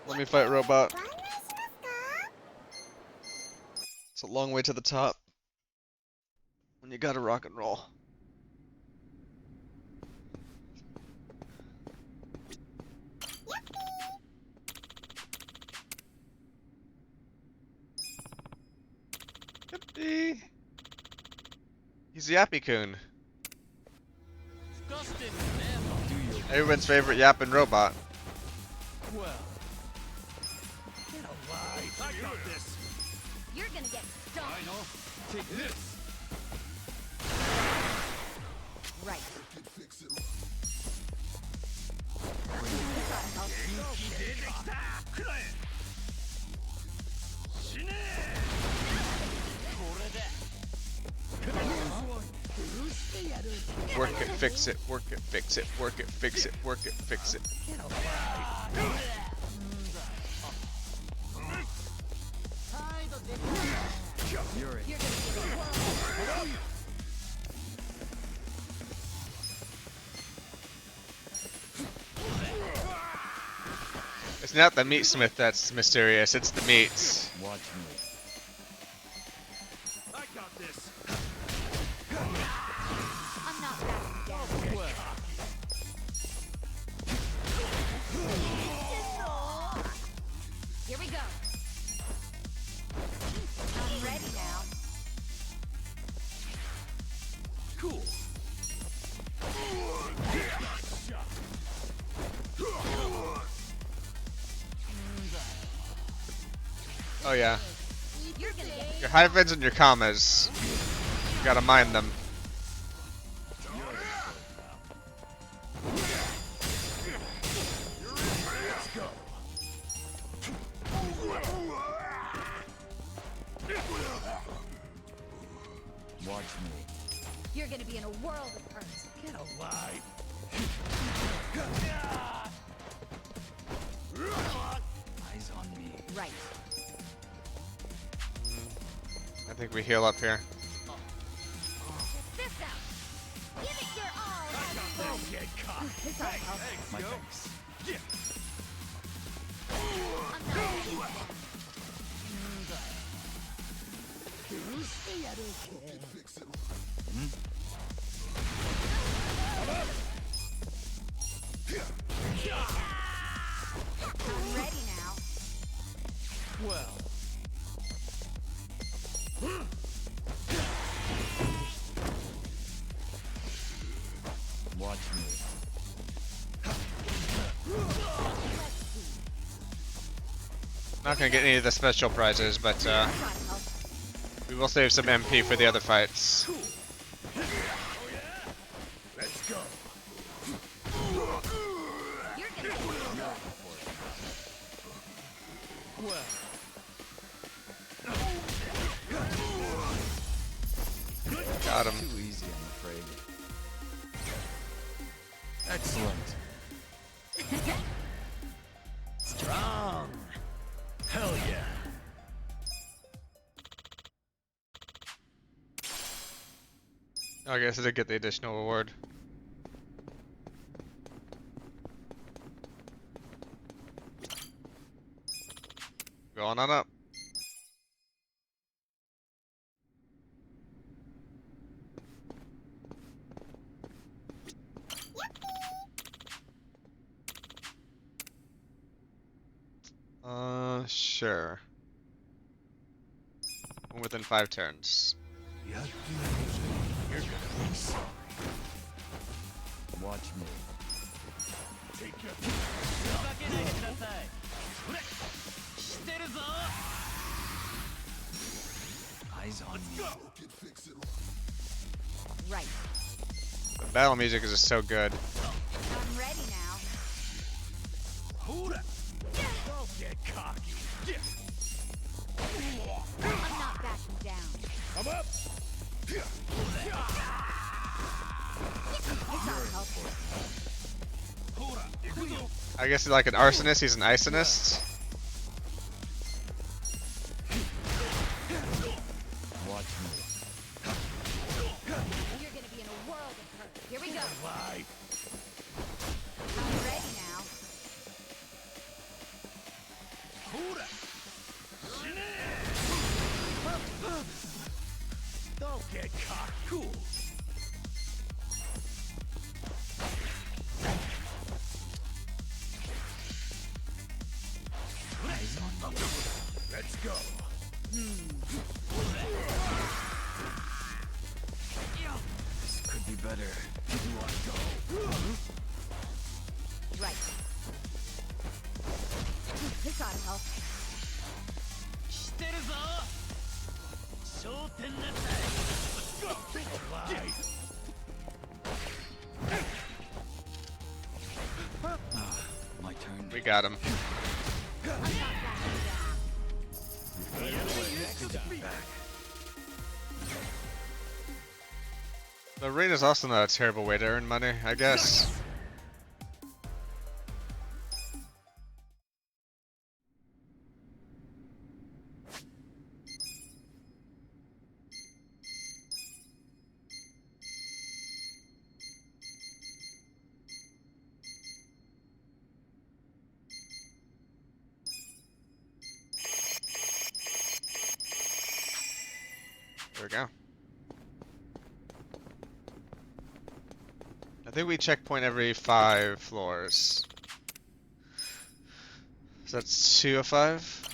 Let me fight robot. It's a long way to the top when you gotta rock and roll. Yippee! He's Yappy-kun. Everyone's favorite yapping robot. Well, get alive. I got this. You're gonna get stung. I know. Take this. Right. Work it, fix it, work it, fix it, work it, fix it, work it, fix it. You're in. It's not the meat smith that's mysterious, it's the meats. Watch me. I got this. I'm not backing down. Well. Oh yeah. You're gonna get Your hyphens and your commas. You gotta mind them. Watch me. You're gonna be in a world of hurt. Get alive! Eyes on me. Right. I think we heal up here. Check this out. Give it your all. Don't get caught! It's all help. My thanks. I'm ready now. Well, Watch me. Not gonna get any of the special prizes, but we will save some MP for the other fights. let's go. You're gonna get Well, Got him. Too easy, I'm afraid. Excellent. strong. Hell yeah. I guess I did get the additional reward. Going on up. Sure. Within 5 turns. Yakuza, you're gonna be sorry. Watch me. Take your Eyes on me. right. The battle music is just so good. I'm ready now. Hold up. Don't get cocky. I'm not backing down. Come up. It's all help. Hold up. I guess he's like an arsonist, he's an isonist. Watch me. You're gonna be in a world of hurt. Here we go. Alive. I'm ready now. Hold up. Don't get cocky. Cool. Eyes on me. Let's go. This could be better. You want to go? Right. This ought to help. Alive. My turn. We got him. I'm not backing down. The arena's also not a terrible way to earn money, I guess. There we go. I think we checkpoint every 5 floors. So that's 2 of 5.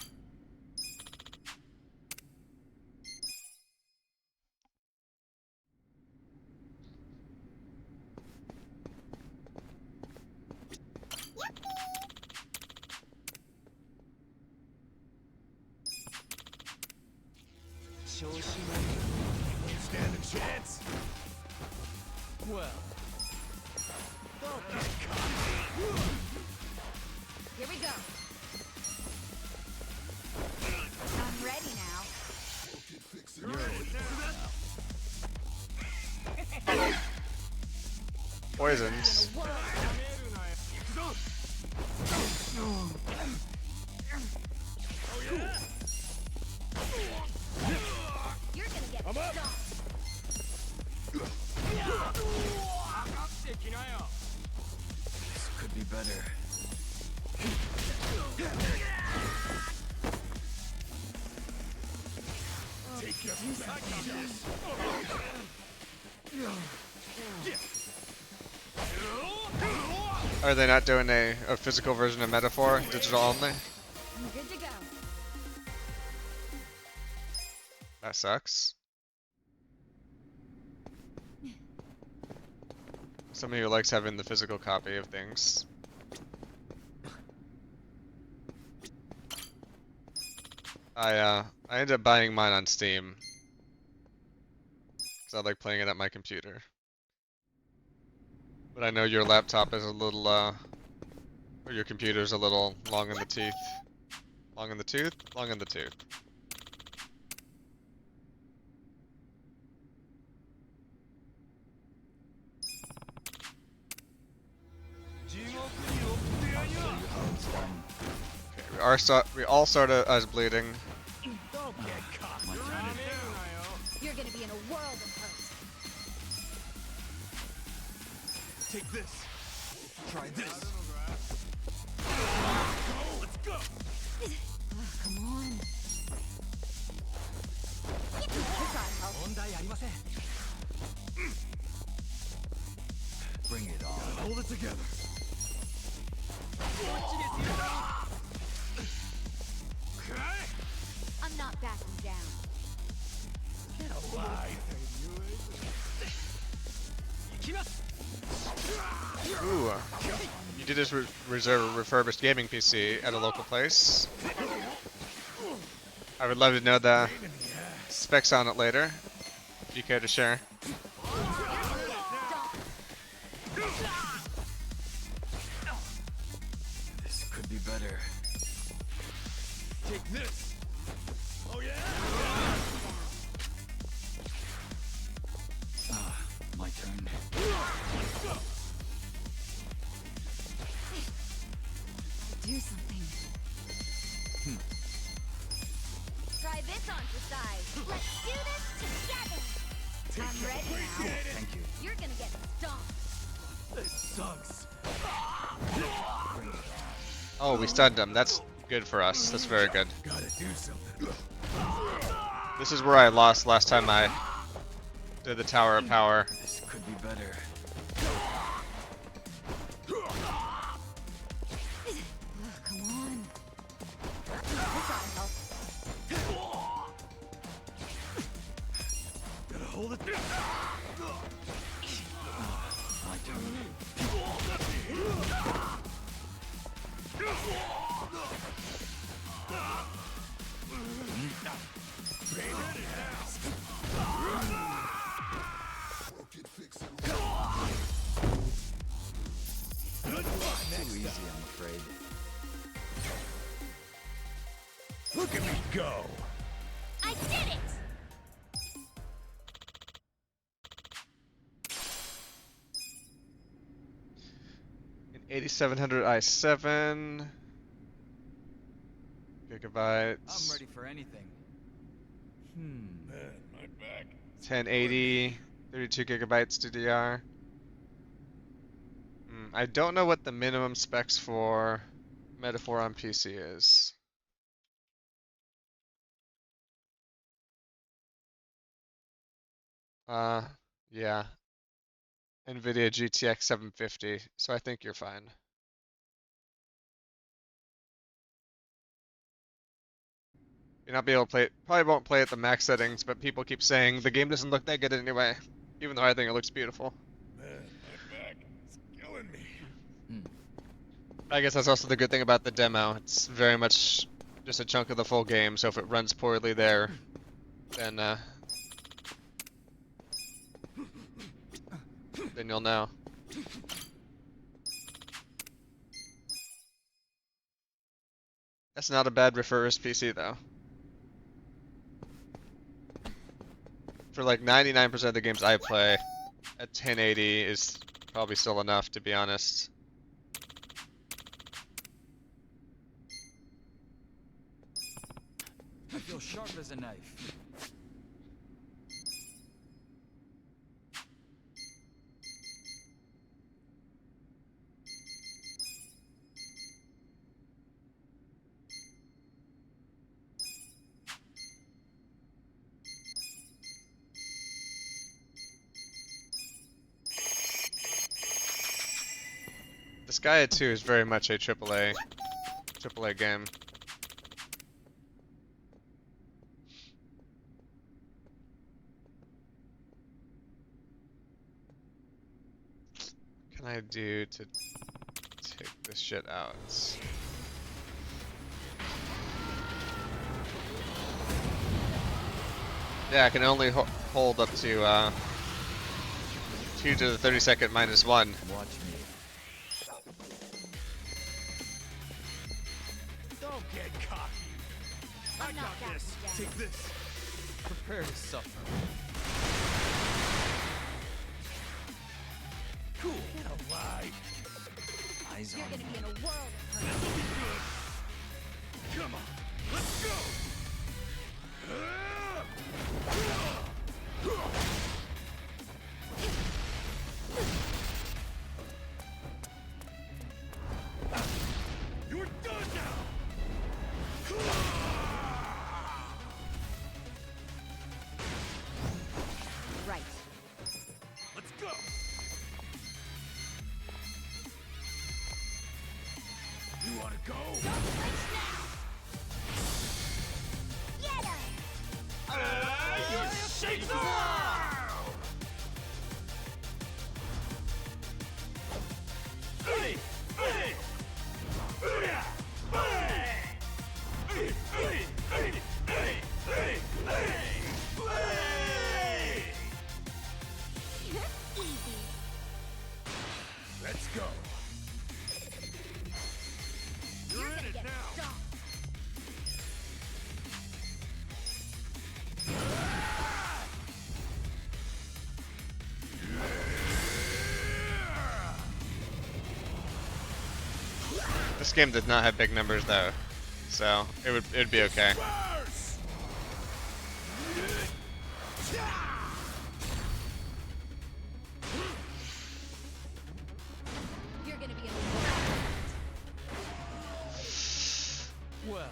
stand a chance. Well, don't get caught. Here we go. I'm ready now. Poisons. You're gonna get stomped. This could be better. Take your Are they not doing a physical version of Metaphor, digital only? I'm good to go. That sucks. Somebody who likes having the physical copy of things. I ended up buying mine on Steam because I like playing it at my computer. But I know your laptop is a little or your computer's a little long in the teeth. Long in the tooth? Long in the tooth. We all started as bleeding. Don't get caught. You're gonna be in a world of hurt. Take this. Try this. Let's go. Oh, come on. This ought to help. Bring it on. Hold it together. I'm not backing down. Get alive. Ooh. You did just reserve a refurbished gaming PC at a local place. I would love to know the specs on it later, if you care to share. This could be better. Take this. Oh yeah. My turn. Do something. Try this on for size. Let's do this together. I'm ready now. Thank you. You're gonna get stomped. This sucks. Oh, we stunned him. That's good for us. That's very good. Gotta do something. This is where I lost last time I did the Tower of Power. This could be better. Oh, come on. This ought to help. Gotta hold it. My turn. Too easy, I'm afraid. Look at me go! I did it! An 8700 i7 gigabytes. I'm ready for anything. Man, my back. 1080, 32 gigabytes DDR. I don't know what the minimum specs for Metaphor on PC is. Yeah. NVIDIA GTX 750, so I think you're fine. You'll not be able to play it, probably won't play at the max settings, but people keep saying the game doesn't look that good anyway, even though I think it looks beautiful. Man, my back is killing me. I guess that's also the good thing about the demo. It's very much just a chunk of the full game, so if it runs poorly there, then you'll know. That's not a bad refurbished PC though. For like 99% of the games I play, at 1080 is probably still enough, to be honest. I feel sharp as a knife. This Gaia 2 is very much a AAA game. What can I do to take this shit out? Yeah, I can only hold up to 2 to the 32nd minus 1. Watch me. Don't get cocky. I got this. Take this. Prepare to suffer. Cool. Get alive. Eyes You're on gonna me. be in a world of This'll hurt. be good. Come on. Let's go. You're done now. Right. Let's go. You wanna go? Get him! You're shaking. Hey! Hey! Easy. Let's go. You're in it now. Stomped. This game does not have big numbers though, so it'd be okay. You're gonna be in a world. Well,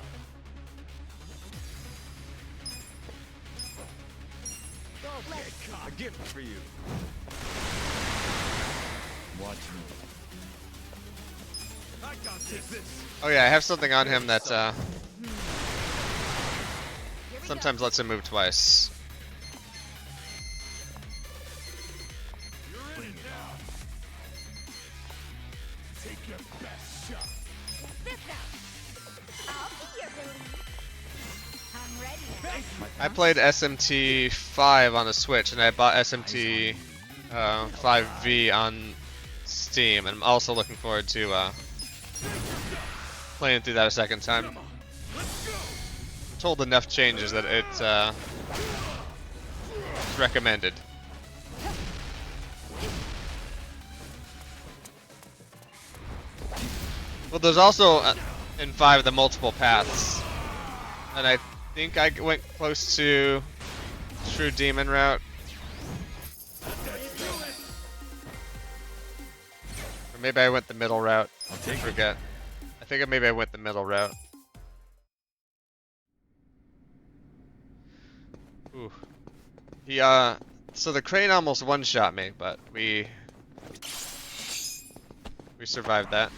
A gift for you. watch me. I got this. Oh yeah, I have something on him that Here we sometimes lets him move twice. You're in it now. Take your best shot. go. This out. I'll be your relief. I'm ready now. I played SMT 5 on the Switch, and I bought SMT 5V on Steam, and I'm also looking forward to playing through that a second time. Come on. Let's go. I'm told enough changes that it's recommended. Well, there's also in 5 the multiple paths, and I think I went close to True Demon route. Or maybe I went the middle route. I forget. I think maybe I went the middle route. Ooh. He so the crane almost one-shot me, but we survived that.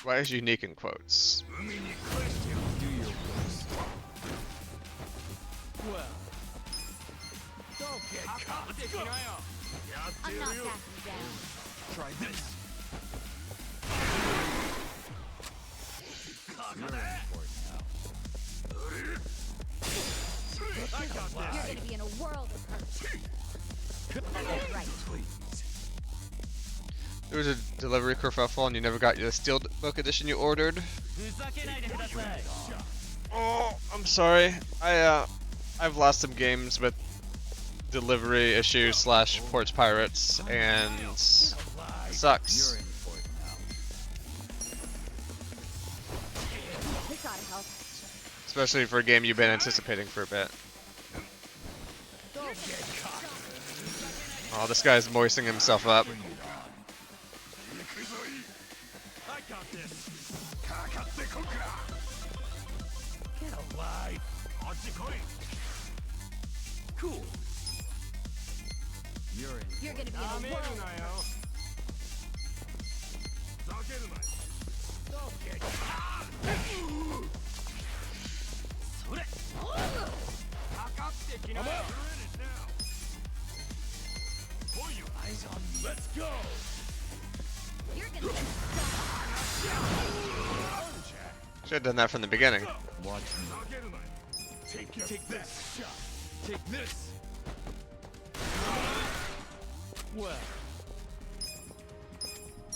Why is unique in quotes? Do your worst. Well, don't get caught. I'm not backing down. Try this. You're gonna be in a world of hurt. Right. There was a delivery kerfuffle and you never got the Steelbook edition you ordered. Oh, I'm sorry. I've lost some games with delivery issues / ports pirates, and it sucks. This ought to help. Especially for a game you've been anticipating for a bit. Oh, this guy's moistening himself up. I got this. Get alive. Cool. You're gonna be in a world of hurt. Don't get caught. Eyes on me. Let's go. You're gonna get Should have done that from the beginning. Watch me. Take this shot. Take this. Well.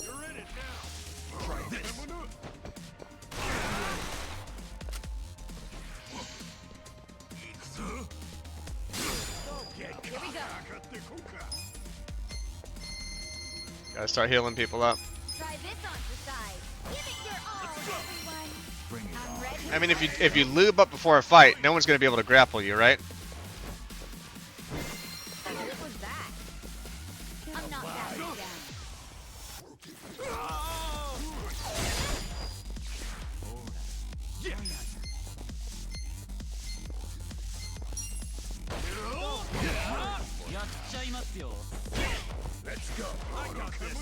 You're in it now. Try this. Here we go. Gotta start healing people up. Try this on for size. Give it your all, everyone. Bring it I'm on. ready. I mean, if you lube up before a fight, no one's gonna be able to grapple you, right? What was that? I'm not backing down. Let's go. I got this.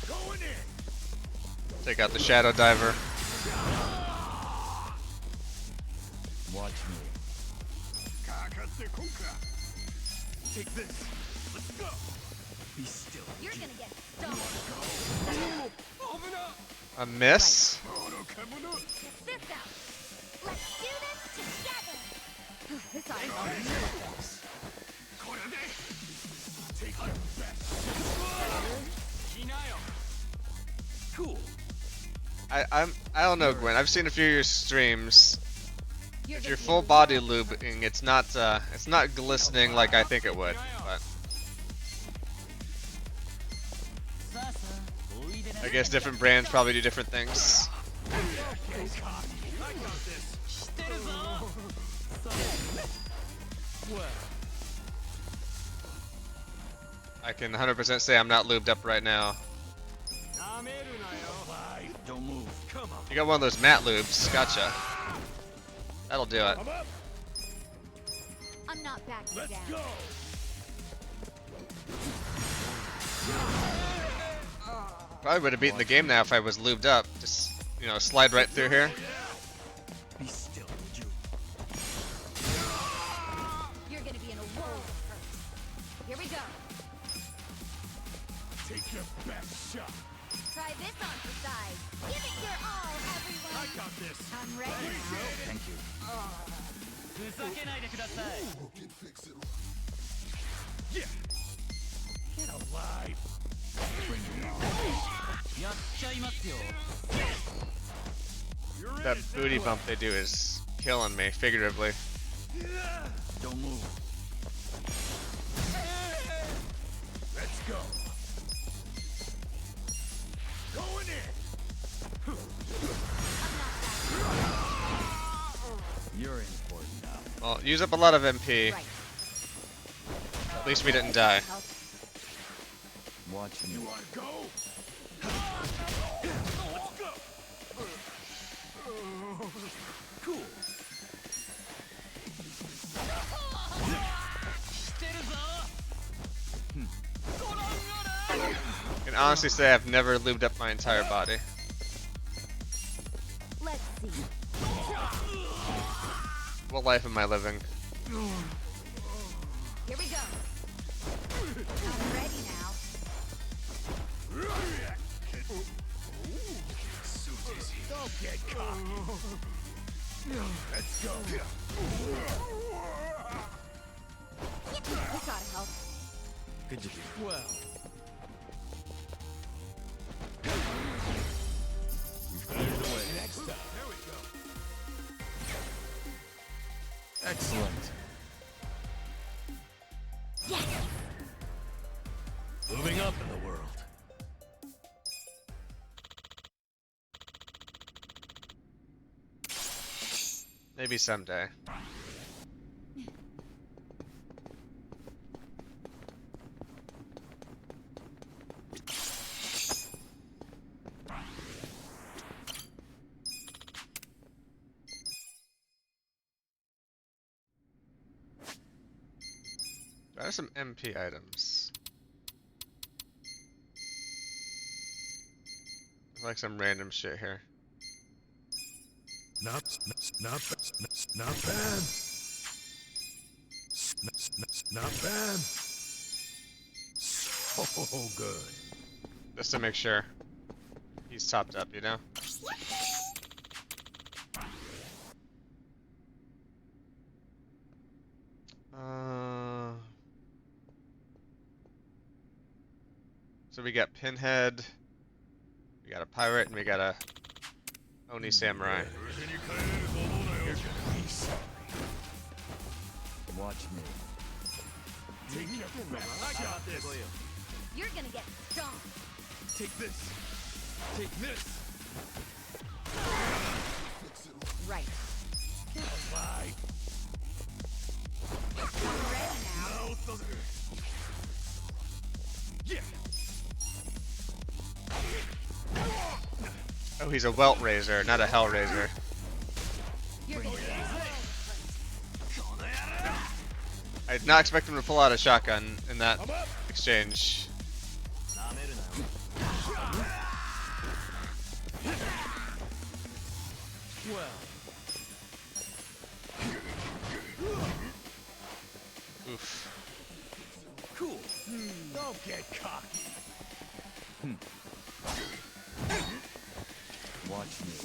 Going in. Take out the Shadow Diver. Watch me. Take this. Let's go. Be still. You're gonna get stung. Open up. A miss. Check this out. Let's do this together. This ought to help. Take your best. Cool. I don't know, Gwen. I've seen a few of your streams. You're If gonna you're be full in a body world of lubing, it's not glistening like I think it would. But I guess different brands probably do different things. I can 100% say I'm not lubed up right now. Don't move. Come on. You got one of those matte lubes. Gotcha. That'll do it. I'm not backing Let's down. go. Probably would have beaten the game now if I was lubed up. Just, you know, slide right through here. Be still, would you? You're gonna be in a world of hurt. Here we go. Take your best shot. Try this on for size. Give it your all, everyone. I got this. I'm ready now. Thank you. Yeah. Get alive. Bring it on. You're in That it booty now. bump they do is killing me, figuratively. Don't move. Let's go. Going in. You're important now. Well, use up a lot of MP. Right. At least we didn't die. Help. Watch me. You wanna go? Let's go. Cool. I can honestly say I've never lubed up my entire body. Let's see. What life am I living? Here we go. I'm ready now. Don't get cocky. Let's go. This ought to help. Good to do. Well, next up. There we go. Excellent. Yes. Moving up in the world. Maybe someday. There are some MP items. Like some random shit here. Not bad. Not bad. So good. Just to make sure he's topped up, you know? So we got Pinhead, we got a pirate, and we got a Oni samurai. Watch me. Take your I got this. You're gonna get stomped. Take this. Take this. Right. All right. I'm ready now. Yeah. Oh, he's a welt raiser, not a hell raiser. You're gonna get I did not expect him to pull out a shotgun in that exchange. Well. Oof. Cool. Don't get cocky. Watch me.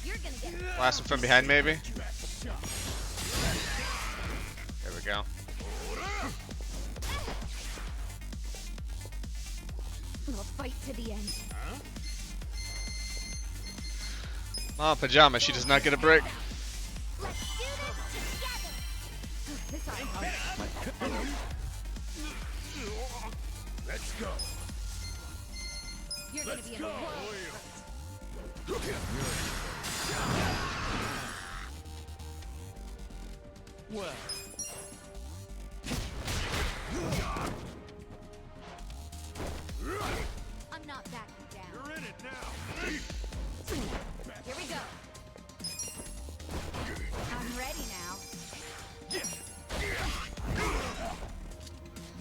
You're gonna get Blast him from behind, maybe? There we go. We'll fight to the end. Oh, Pajama, she does not get a break. Let's do this together. This ought to help. Let's go. You're gonna be in a world. Well. I'm not backing down. You're in it now. Here we go. I'm ready now.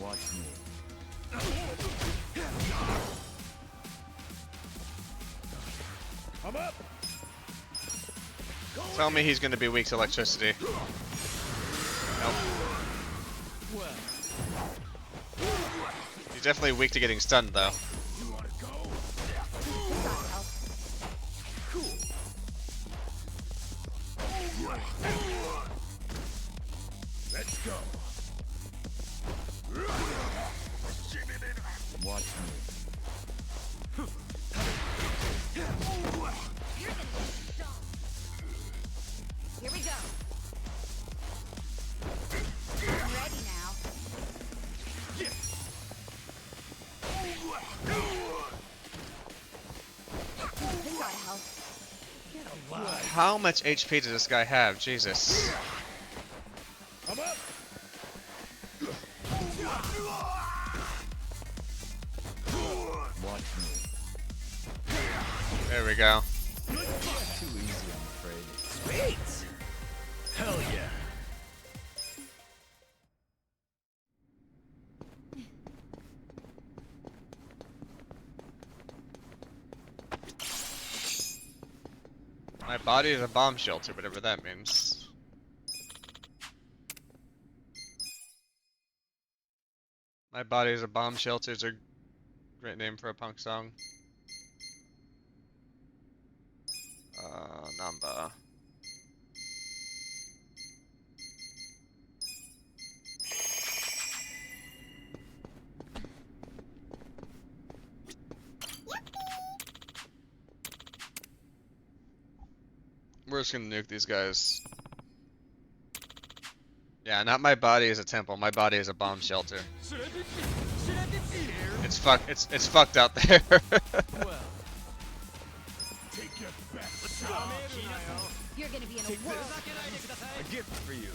Watch me. I'm up. Tell me he's going to be weak to electricity. Nope. Well. He's definitely weak to getting stunned, though. You wanna go? This ought to help. Cool. Let's go. Watch me. You're gonna get stomped. Here we go. I'm ready now. This ought to help. How much HP does this guy have? Jesus. I'm up. Watch me. There we go. Too easy, I'm afraid. Sweet! Hell yeah. My body is a bomb shelter, whatever that means. My body is a bomb shelter is a great name for a punk song. Namba. We're just gonna nuke these guys. Yeah, not my body is a temple. My body is a bomb shelter. It's fucked out there. You're gonna be in a world. A gift for you.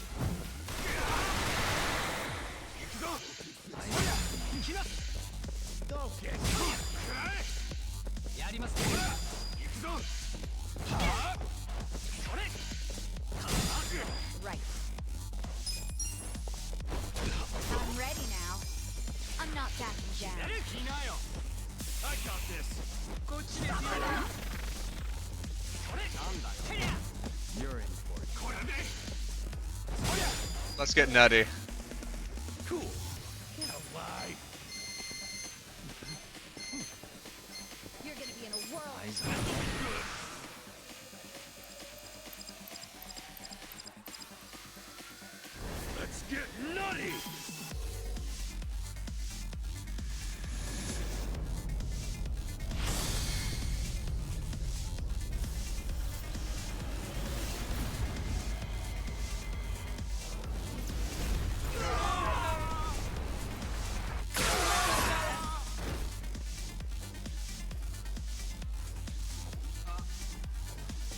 Right. I'm ready now. I'm not backing down. I got this. You're in for it. Let's get nutty. Cool. Get alive. You're gonna be in a world. Let's get nutty.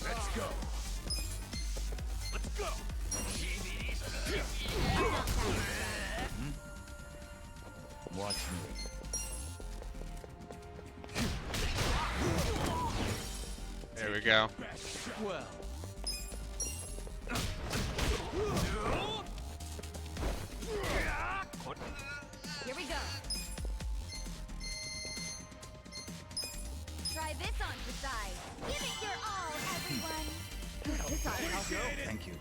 Let's go. Let's go. Watch me. There we go. Well. Here we go. Try this on for size. Give it your all, everyone. This ought to help you. Thank you.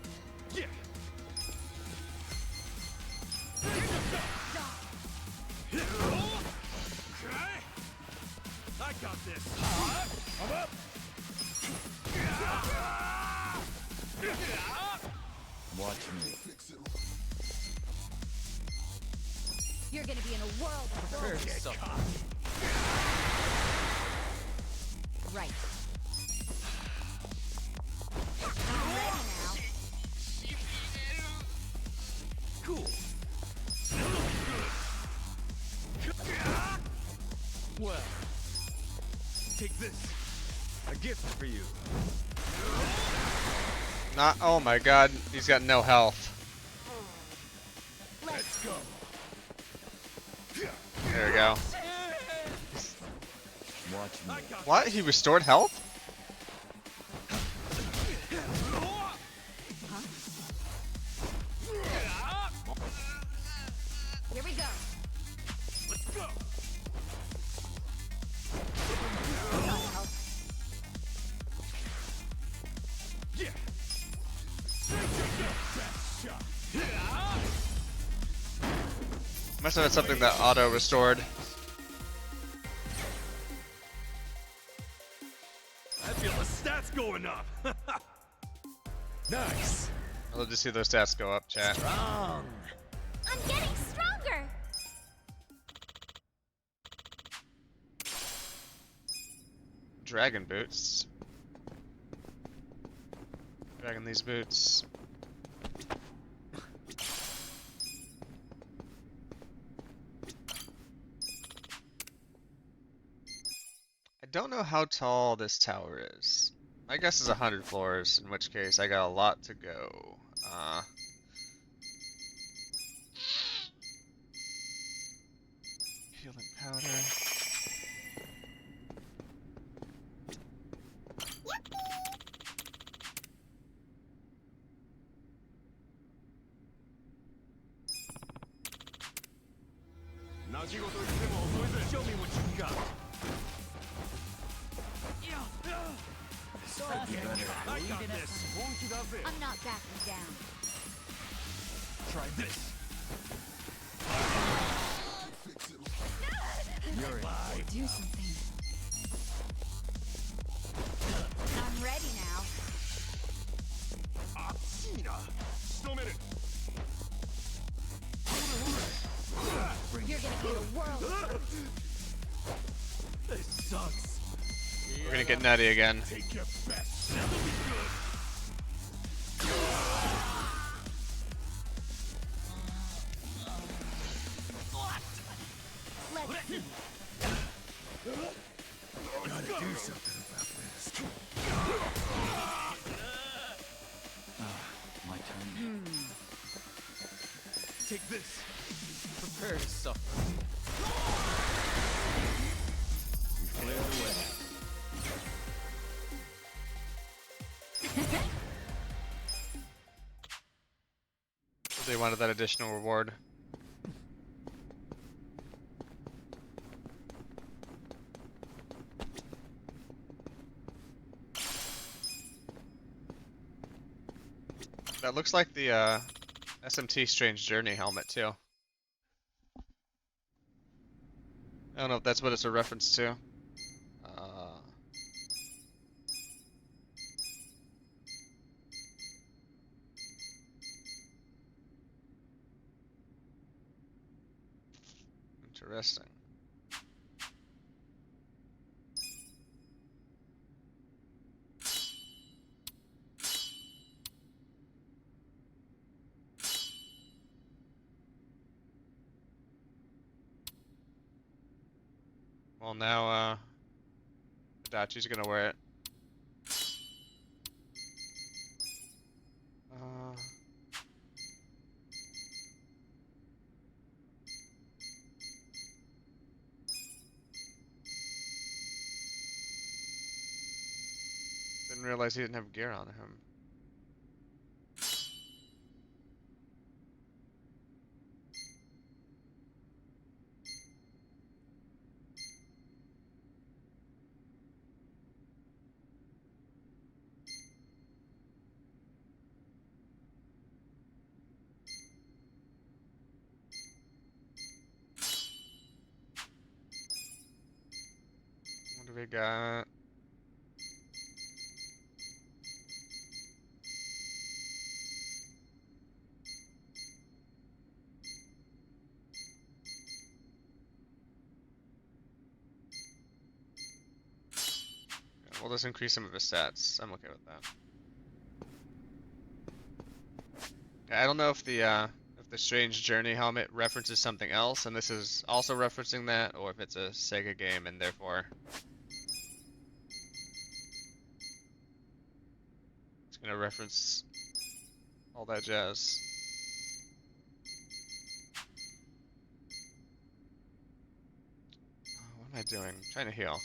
I got this. I'm up. Watch me. You're gonna be in a world of souls. Right. I'm ready now. Cool. Well, take this. A gift for you. Not. Oh my God. He's got no health. Let's go. There we go. Watch me. What? He restored health? Here we go. Let's go. Yeah. Must have had something that auto restored. I feel the stats going up. Nice. I'd love to see those stats go up, chat. Strong. I'm getting stronger. Dragon boots. Dragon these boots. I don't know how tall this tower is. My guess is 100 floors, in which case I got a lot to go. Healing powder. Show me what you got. This could be better. I got this. I'm not backing down. Try this. You're in. Do something. I'm ready now. You're gonna get a world. This sucks. We're gonna get nutty again. Take your best. That'll be good. Let's see. Gotta do something about this. My turn. Take this. Prepare to suffer. Clear the way. They wanted that additional reward. That looks like the SMT Strange Journey helmet too. I don't know if that's what it's a reference to. Interesting. Well, now, Dachi's gonna wear it. Didn't realize he didn't have gear on him. What do we got? We'll just increase some of his stats. I'm okay with that. I don't know if the Strange Journey helmet references something else, and this is also referencing that, or if it's a Sega game and therefore it's gonna reference all that jazz. What am I doing? I'm trying to heal.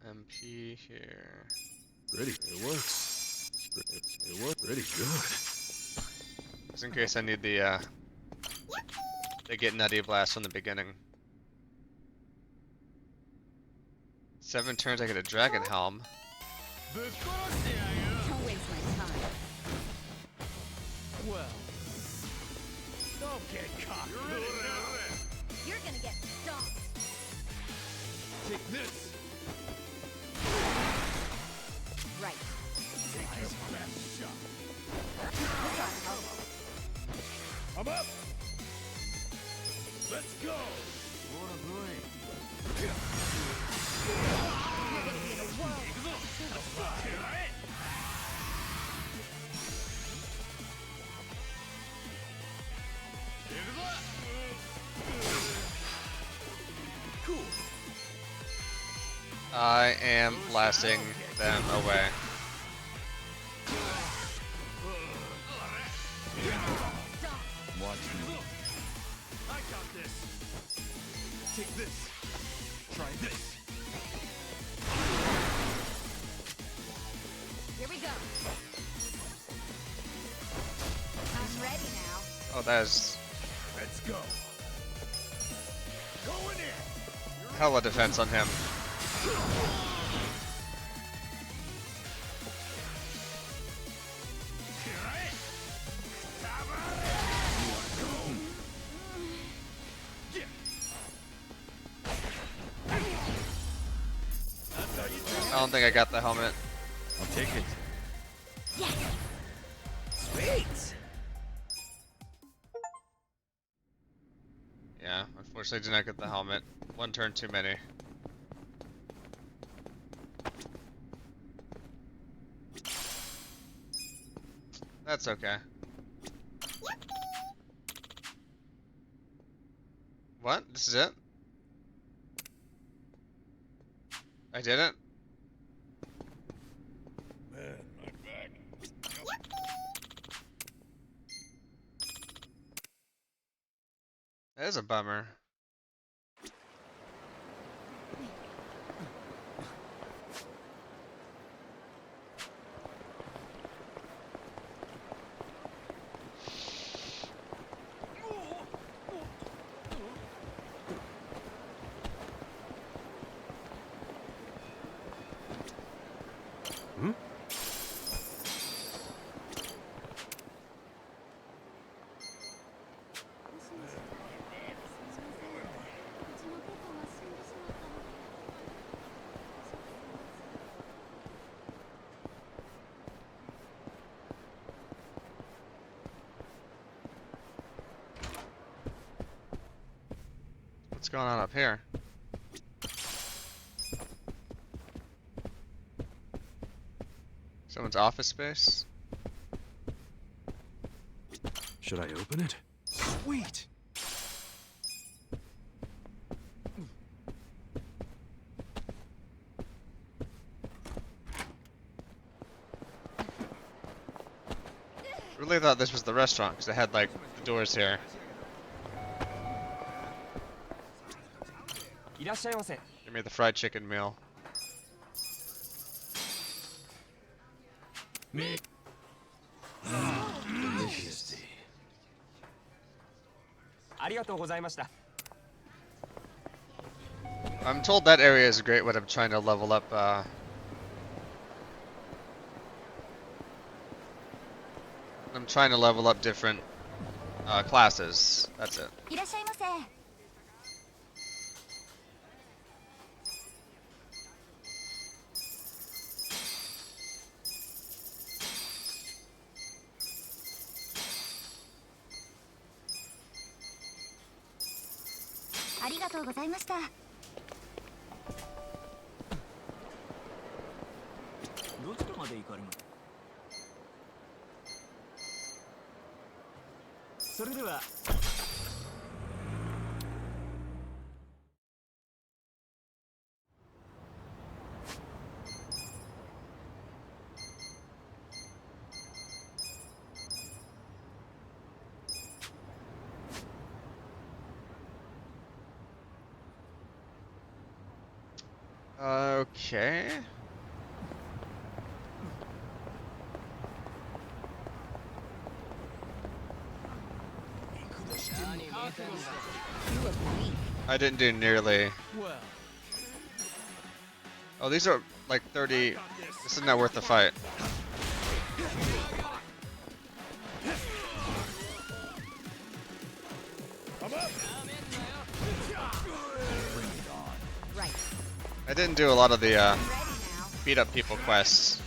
MP here. Ready. It works. It worked pretty good. Just in case I need the Get Nutty Blast from the beginning. 7 turns I get a Dragon Helm. Don't waste my time. Well, don't get caught. You're gonna get stomped. Take this. Right. Take your best shot. We're trying to help. I'm up. Let's go. You're gonna be in a whirl. Cool. I am blasting them away. Watch me. I got this. Take this. Try this. Here we go. Oh, that is Let's go. Going in. hella defense on him. I don't think I got the helmet. I'll take it. Yes. Sweet. Yeah, unfortunately did not get the helmet. One turn too many. That's okay. What? This is it? I did it? Man, my back. That is a bummer. What's going on up here? Someone's office space? Should I open it? Sweet. Really thought this was the restaurant because it had like the doors here. Give me the fried chicken meal. Me. Delicious. I'm told that area is great when I'm trying to level up I'm trying to level up different classes. That's it. Okay. I didn't do nearly. Oh, these are like 30. This is not worth the fight. I didn't do a lot of the beat up people quests.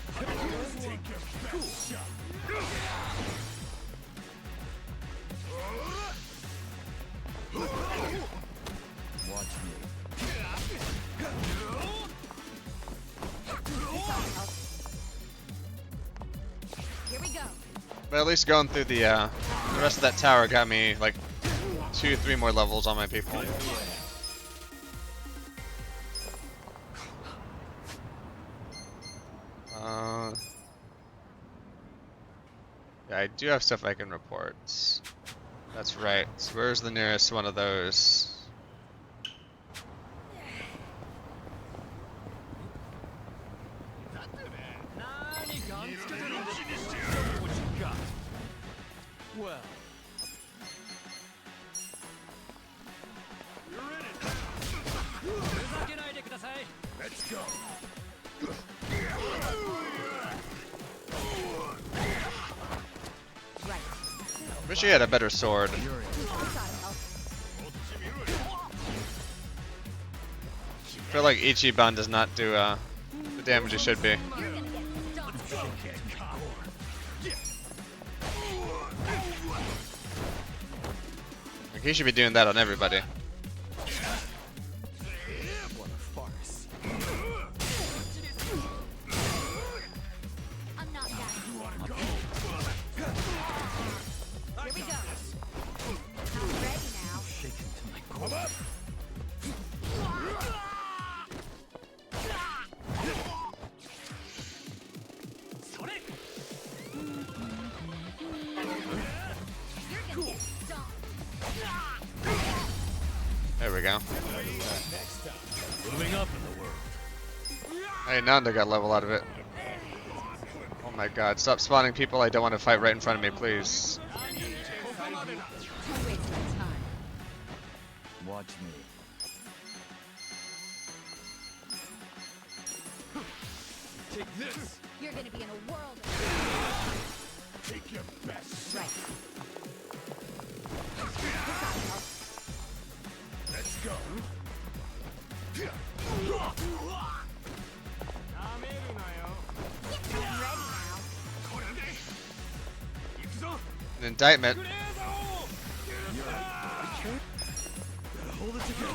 But at least going through the rest of that tower got me like 2-3 more levels on my people. Yeah, I do have stuff I can report. That's right. So where's the nearest one of those? Let's go. Wish he had a better sword. I feel like Ichiban does not do the damage he should be. Like, he should be doing that on everybody. What a farce. I'm not that. Here we go. I'm ready now. Shaken to my core. There we go. Moving up in the world. Hey, Nanda got level out of it. Oh my god, stop spawning people I don't want to fight right in front of me, please. Watch me. Take this. You're gonna be in a world of Take your best. right. Let's go. I'm ready now. An indictment. Hold it together.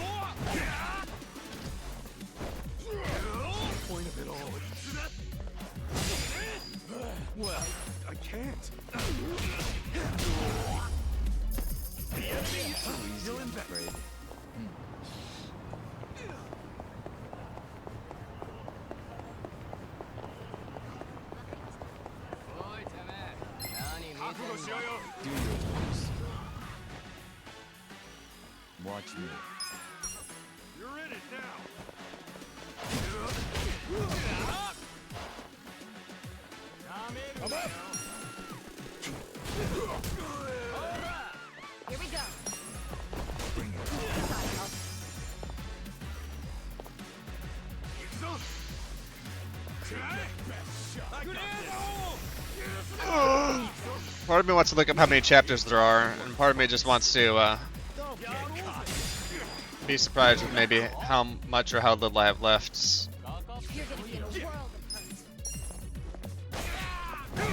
Point of it all. Well, I can't. Still in bed. Do your best. Watch me. You're in it now. I'm up. Here we go. Bring it Part of me wants to look up how many chapters there are, and part of me just wants to be surprised with maybe how much or how little I have left. You're gonna be in a world of hurt.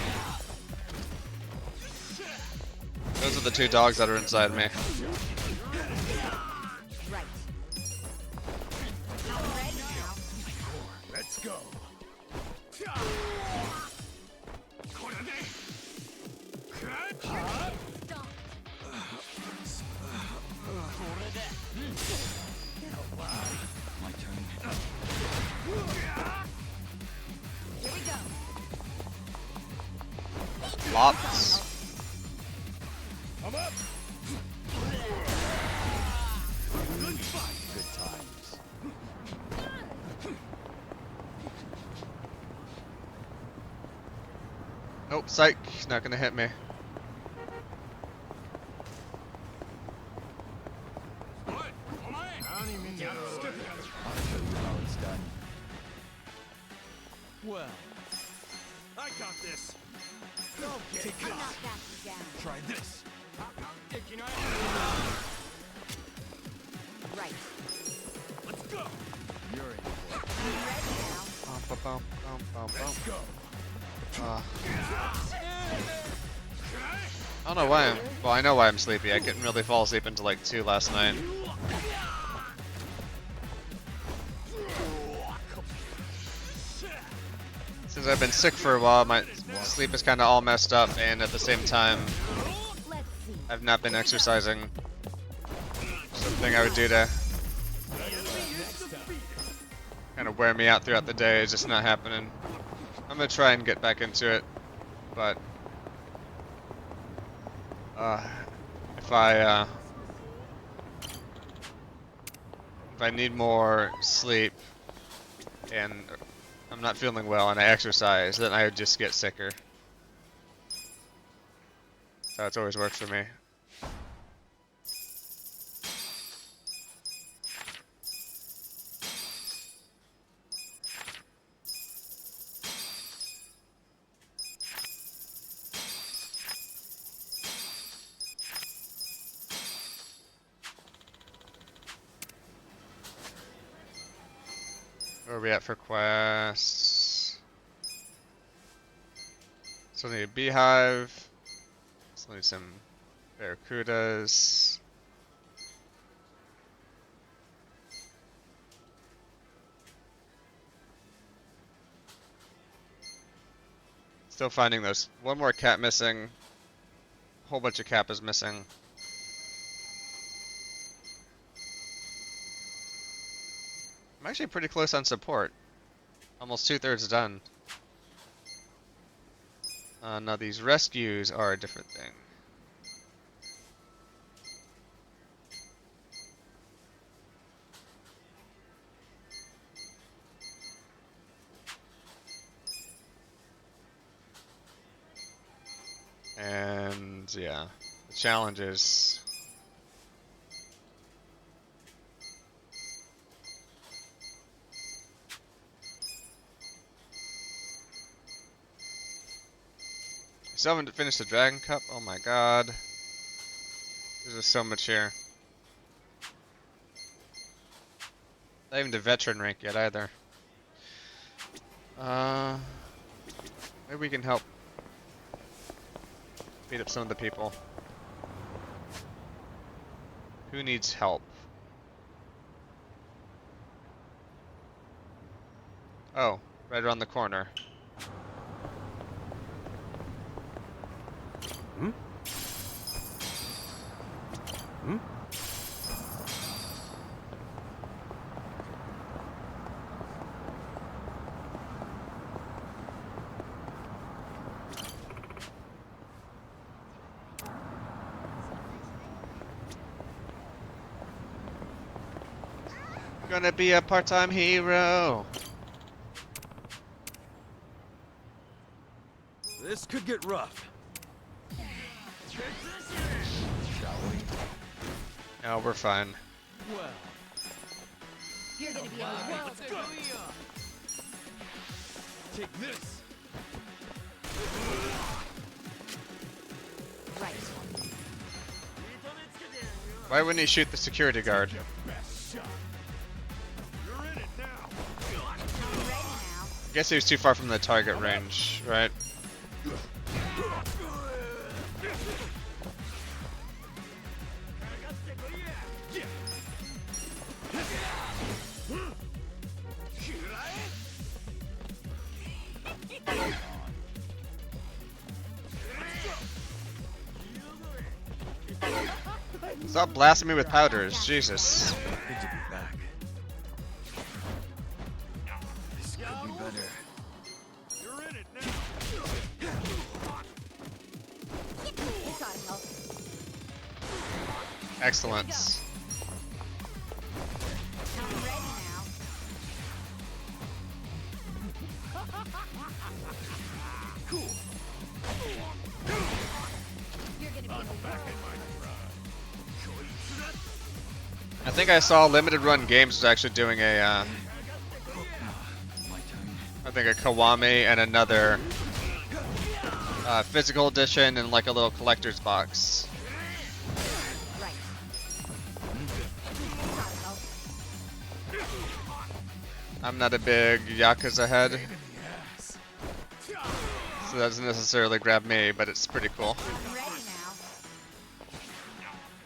Those are the two dogs that are inside me. Right. I'm ready now. Let's go. Stop. my turn. Here we go. Lots. I'm up. Good times. Nope, psych. He's not gonna hit me. I'll show you how it's done. Well, I got this. Don't get I'm not backing down. Try this. Right. Let's go. You're in. I'm ready now. Let's go. I don't know why well, I know why I'm sleepy. I couldn't really fall asleep until like 2 last night. Since I've been sick for a while, my sleep is kind of all messed up, and at the same time, Let's see. I've not been exercising. Something I would do to kind of wear me out throughout the day is just not happening. I'm gonna try and get back into it, but if I need more sleep and I'm not feeling well and I exercise, then I would just get sicker. So it's always worked for me. Where are we at for quests? Still need a beehive. Still need some barracudas. Still finding those. One more cat missing. A whole bunch of kappas missing. I'm actually pretty close on support. Almost 2/3 done. Now these rescues are a different thing. And yeah, the challenges. Still haven't finished the Dragon Cup. Oh my god. There's just so much here. Not even the veteran rank yet either. Maybe we can help beat up some of the people. Who needs help? Oh, right around the corner. Hmm? Hmm? Gonna be a part-time hero. This could get rough. Shall we? No, we're fine. Well, You're gonna be a world. Take this. Right. Why wouldn't he shoot the security guard? I guess he was too far from the target range, right? Stop blasting me with powders, Jesus. Good to be back. This could be better. You're in it now. You gotta help. Excellence. I'm ready now. Cool. You're gonna be a world. I think I saw Limited Run Games was actually doing a, My turn. I think a Kiwami and another physical edition and like a little collector's box. Right. I'm not a big Yakuza head, so that doesn't necessarily grab me, but it's pretty cool. I'm ready now.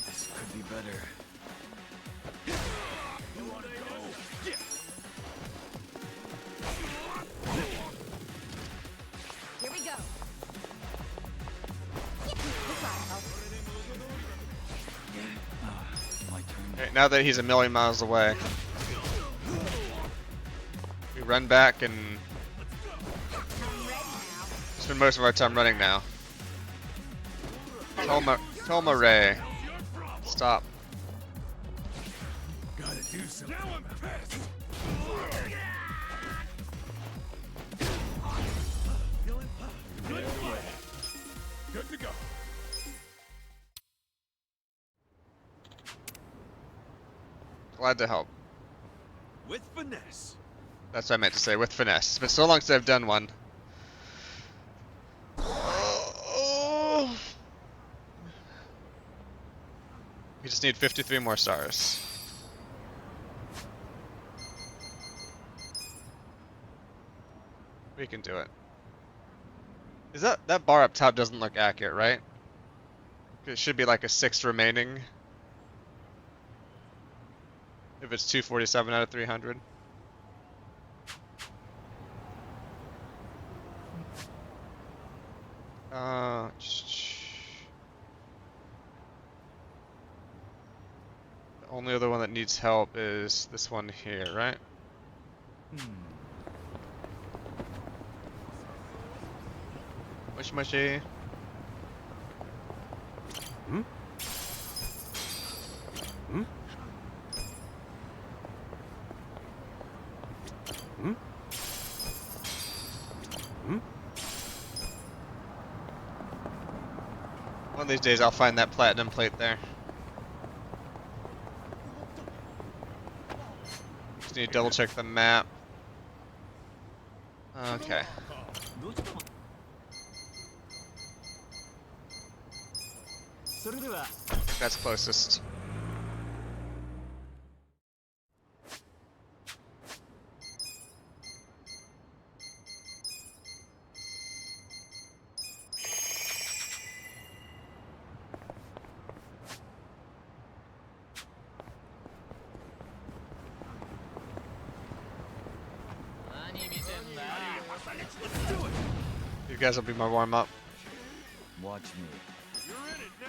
This could be better. Here we go. You gotta help. My turn. Okay, now that he's a million miles away, we run back and I'm ready now. spend most of our time running now. Toma Ray. Stop. Gotta do something. Now I'm pissed. Good to go. Glad to help. With finesse. That's what I meant to say, with finesse. It's been so long since I've done one. We just need 53 more stars. We can do it. Is that bar up top doesn't look accurate, right? It should be like a 6 remaining. If it's 247 out of 300. The only other one that needs help is this one here, right? Mushy mushy. Hmm? Hmm? Hmm? Hmm? One of these days I'll find that platinum plate there. Just need to double check the map. Okay. That's closest. You guys will be my warm up. Watch me. You're in it now.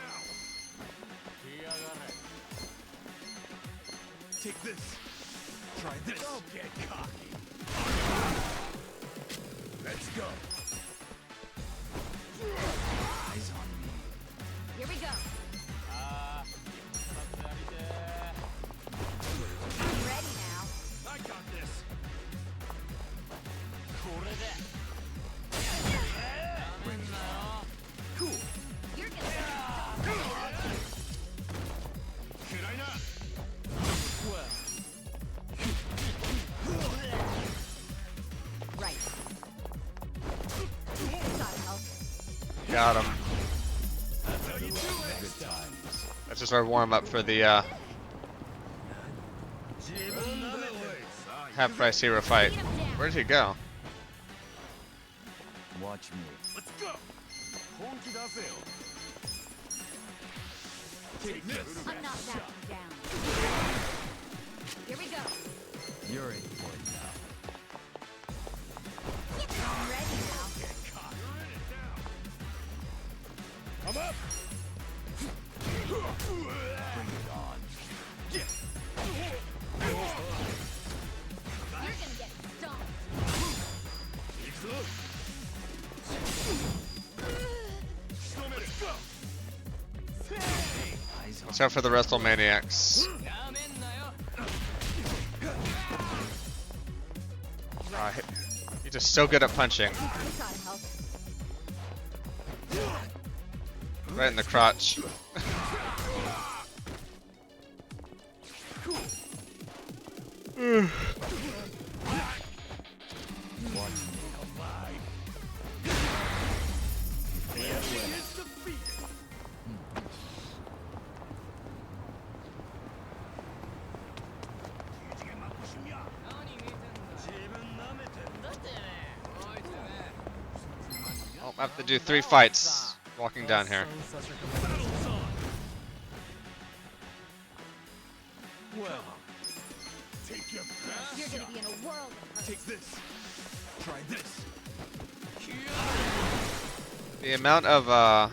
Take this. Try this. Don't get cocky. Let's go. Eyes on me. Here we go. Ready now. I got this. Cool. You're gonna Should I not? right. Gotta help. Got him. That's how you do it. Good times. That's just our warm up for the half price hero fight. Where did he go? Watch me. Let's go. Take this. I'm not backing down. Here we go. You're in for it now. I'm ready now. I'm up. Bring it on. You're gonna get stomped. Let's go. Eyes on Watch out for the WrestleManiacs. He's just so good at punching. Gotta help. Right in the crotch. Watch me. I'll have to do 3 fights walking down here. Well, take your best. You're gonna be in a world of hurt. Take this. Try this. The amount of I'm up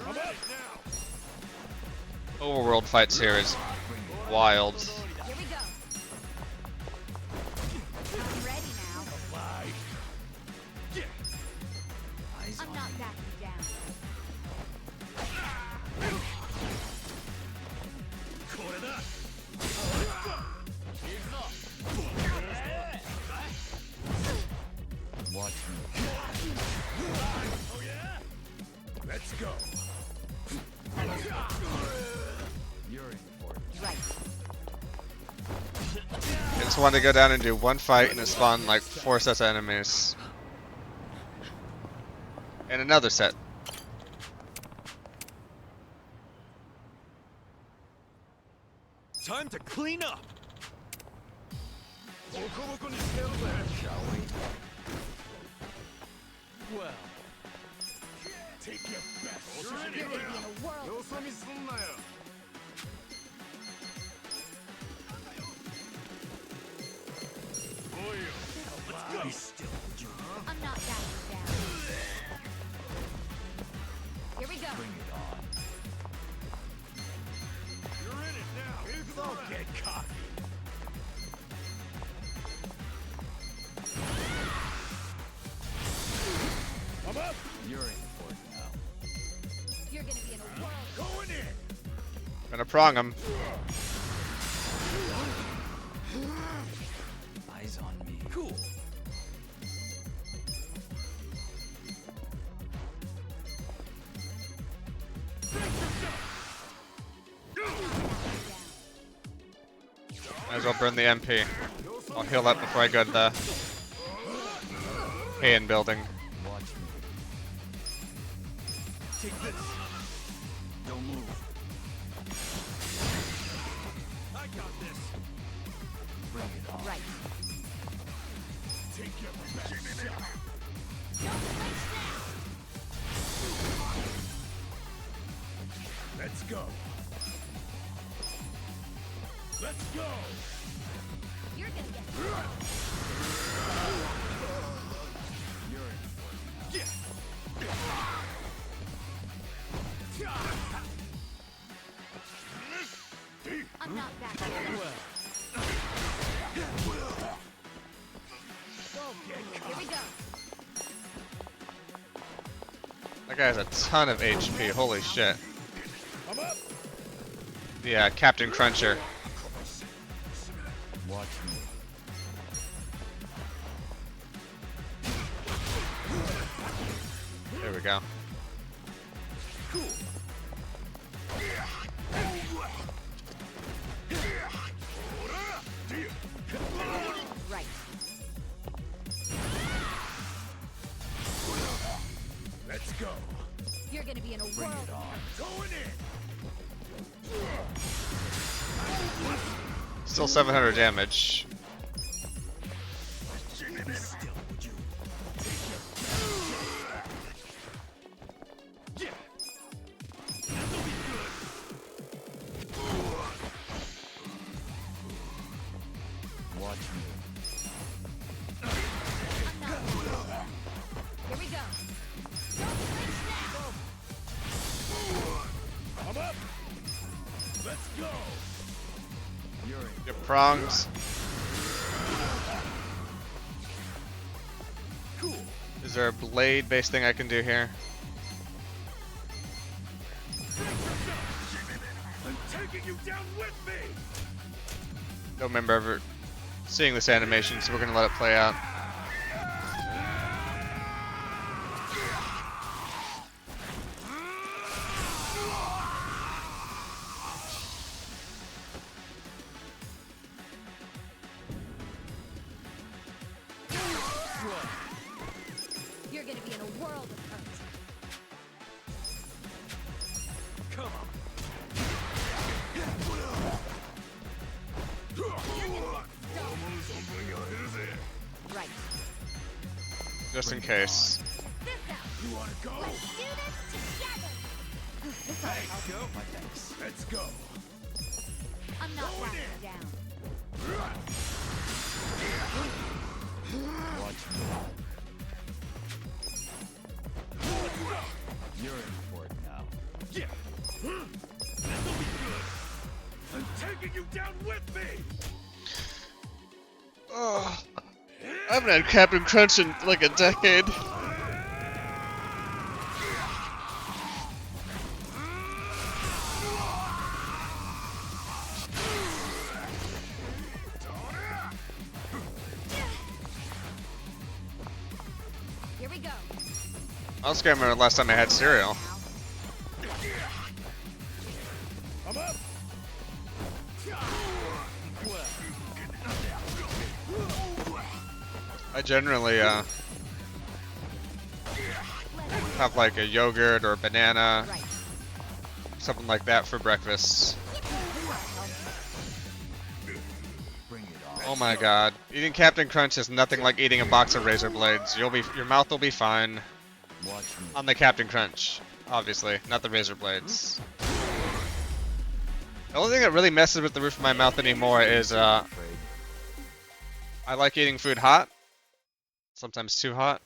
now. overworld fights here is wild. Here we go. I'm ready now. Eyes I'm on not me. backing down. Watch me. Oh yeah? Let's go. You're in for it. Right. I just wanted to go down and do 1 fight and it spawned like 4 sets of enemies. And another set. Time to clean up. Shall we? You're gonna be in a world of hurt. Be still, would you? I'm not backing down. Here we go. Bring it on. You're in it now. Don't get cocky. I'm up. You're in for it now. You're gonna be in a world. Going in. Gonna prong him. Eyes on me. Cool. Might as well burn the MP. I'll heal up before I go to the hand building. Watch me. Take this. Don't move. I got this. Bring it on. Right. Take your best shot. Don't flinch now. Let's go. Let's go. You're gonna get. You're in for it now. I'm not backing down. Here we go. That guy has a ton of HP. Holy shit. I'm up. Yeah, Captain Cruncher. Watch me. There we go. Cool. Right. Let's go. You're gonna be in a Bring world. it on. Going in. Still 700 damage. Be still, would you? Yeah. This'll be good. Watch me. Here we go. Don't flinch now. I'm up. Let's go. You're in. Get prongs. Cool. Is there a blade-based thing I can do here? I'm taking you down with me. Don't remember ever seeing this animation, so we're gonna let it play out. You're gonna be in a world of hurt. Come on. Right. Just in case. This out. You wanna go? Let's do this together. This all helps. Go. My thanks. Let's go. I'm not Going backing in. down. Watch me. You're in for it now. Yeah. This'll be good. I'm taking you down with me. Oh, I haven't had Captain Crunch in like a decade. Here we go. I was scared last time I had cereal. I'm up. I generally have like a yogurt or a banana, Right. something like that for breakfast. Bring it on. Oh my god. Eating Captain Crunch is nothing like eating a box of razor blades. Your mouth will be fine Watch me. on the Captain Crunch. obviously, not the razor blades. The only thing that really messes with the roof of my mouth anymore is I like eating food hot, sometimes too hot.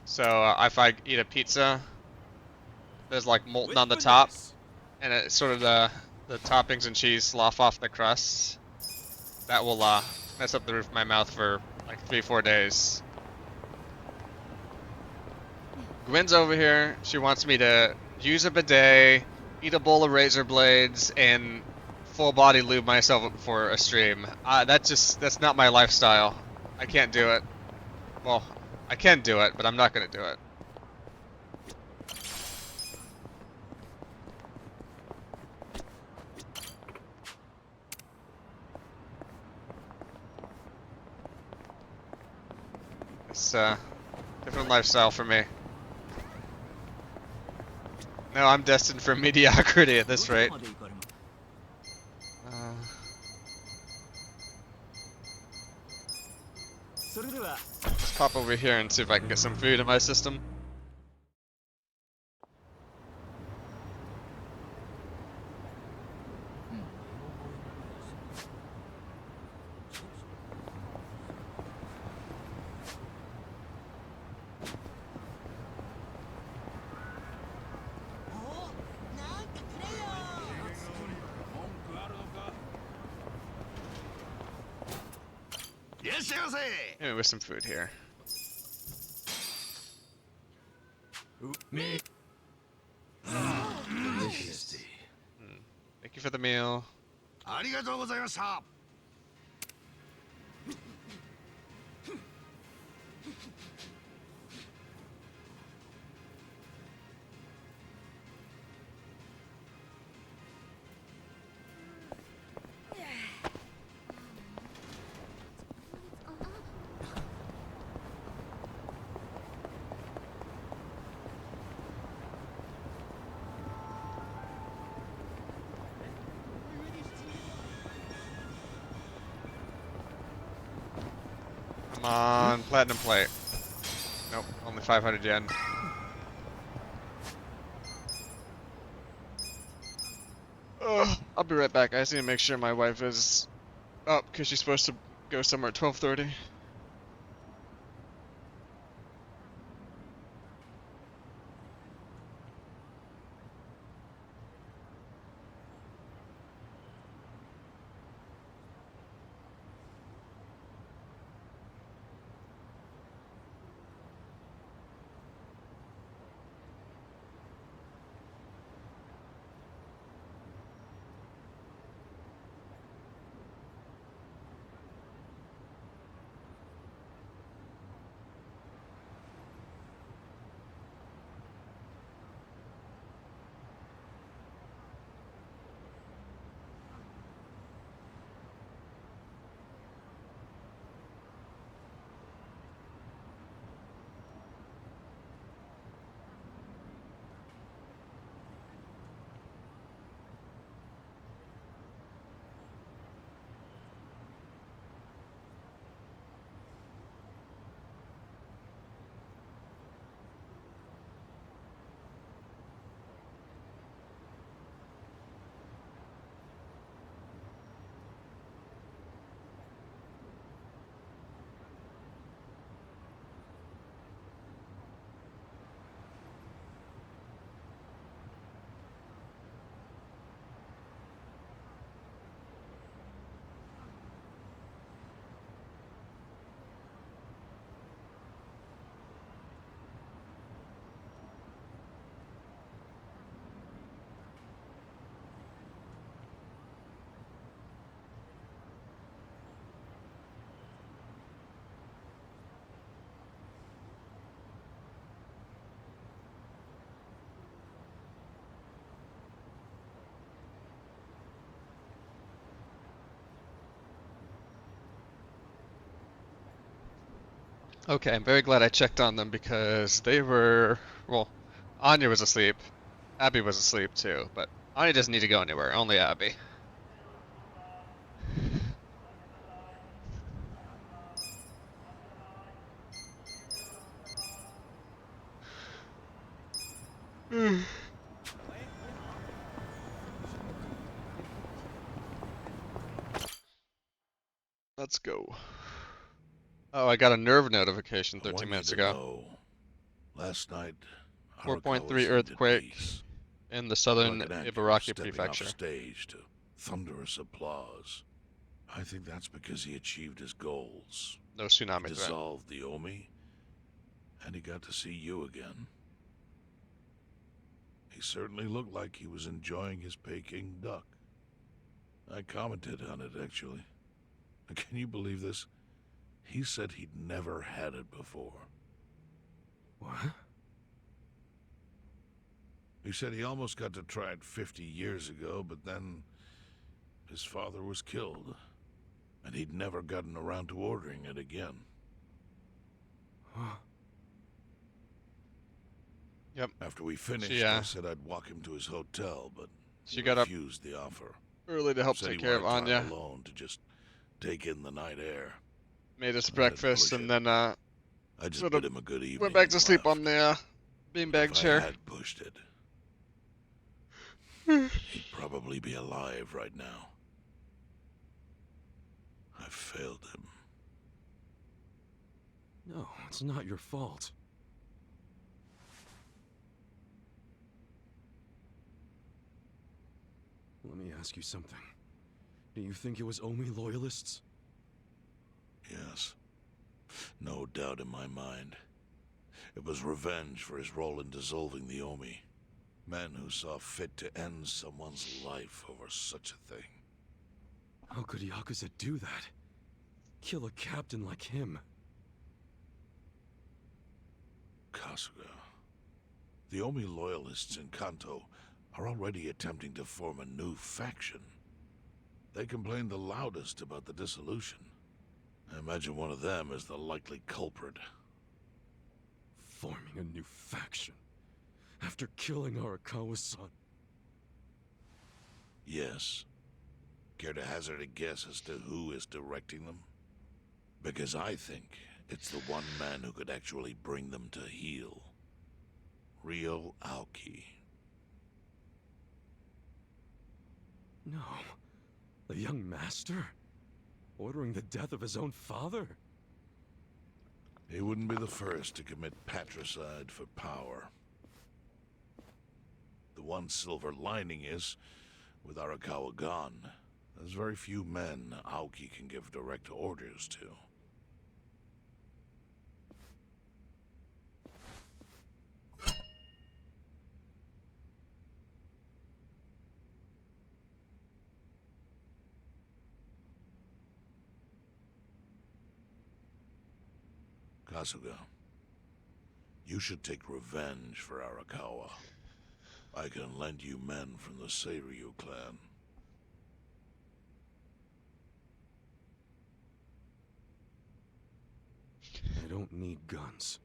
So if I eat a pizza, there's like molten on the top, and it sort of the toppings and cheese slough off the crust. That will mess up the roof of my mouth for like 3-4 days. Gwen's over here. She wants me to use a bidet, eat a bowl of razor blades, and full body lube myself up before a stream. That's not my lifestyle. I can't do it. Well, I can do it, but I'm not gonna do it. It's different lifestyle for me. No, I'm destined for mediocrity at this rate. Let's pop over here and see if I can get some food in my system. Maybe with some food here. Delicious. Thank you for the meal. Come on, platinum plate. Nope, only 500 yen. I'll be right back. I just need to make sure my wife is up because she's supposed to go somewhere at 12:30. Okay, I'm very glad I checked on them because they were, well, Anya was asleep, Abby was asleep too, but Anya doesn't need to go anywhere, only Abby. Let's go. Oh, I got a nerve notification I 13 want you minutes to ago. know, last night, 4.3 Arakawa seemed at earthquake peace. in the southern Like an actor Ibaraki stepping off prefecture. stage to thunderous applause. I think that's because he achieved his goals. No He tsunami threat. dissolved the Omi, and he got to see you again. He certainly looked like he was enjoying his Peking duck. I commented on it, actually. Can you believe this? He said he'd never had it before. What? He said he almost got to try it 50 years ago, but then his father was killed, and he'd never gotten around to ordering it again. Yep. After we finished, She, I said I'd walk him to his hotel, but she he got up refused the offer. early to help Said take he care of wanted time Anya. alone to just take in the night air. Made us I breakfast didn't and push then I just sort bid of him a good evening. went back to and sleep left. on the beanbag If chair. I had pushed it, he'd probably be alive right now. I failed him. No, it's not your fault. Let me ask you something. Do you think it was Omi loyalists? Yes. No doubt in my mind. It was revenge for his role in dissolving the Omi. Men who saw fit to end someone's life over such a thing. How could Yakuza do that? Kill a captain like him? Kasuga. The Omi loyalists in Kanto are already attempting to form a new faction. They complain the loudest about the dissolution. I imagine one of them is the likely culprit. Forming a new faction? After killing Arakawa-san? Yes. Care to hazard a guess as to who is directing them? Because I think it's the one man who could actually bring them to heel. Ryo Aoki. No. The young master? Ordering the death of his own father? He wouldn't be the first to commit patricide for power. The one silver lining is, with Arakawa gone, there's very few men Aoki can give direct orders to. Kasuga, you should take revenge for Arakawa. I can lend you men from the Seiryu clan. I don't need guns.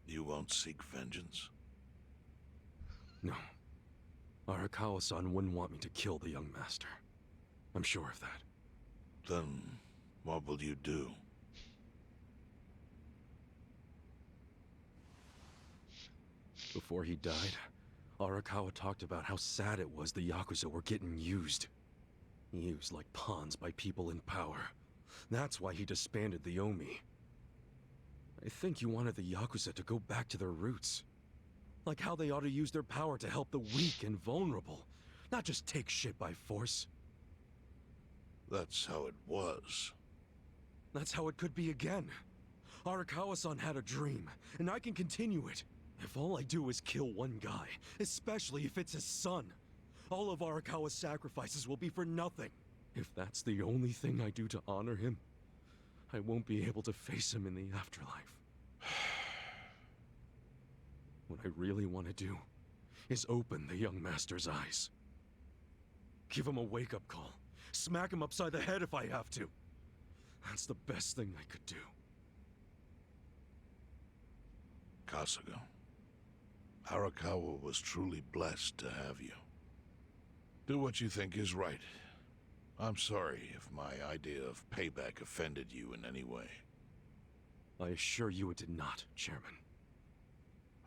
You won't seek vengeance? No. Arakawa-san wouldn't want me to kill the young master. I'm sure of that. Then, what will you do? Before he died, Arakawa talked about how sad it was the Yakuza were getting used. Used like pawns by people in power. That's why he disbanded the Omi. I think he wanted the Yakuza to go back to their roots. Like how they ought to use their power to help the weak and vulnerable, not just take shit by force. That's how it was. That's how it could be again. Arakawa-san had a dream, and I can continue it. If all I do is kill one guy, especially if it's his son, all of Arakawa's sacrifices will be for nothing. If that's the only thing I do to honor him, I won't be able to face him in the afterlife. What I really want to do is open the young master's eyes. Give him a wake-up call. Smack him upside the head if I have to. That's the best thing I could do. Kasuga, Arakawa was truly blessed to have you. Do what you think is right. I'm sorry if my idea of payback offended you in any way. I assure you it did not, Chairman.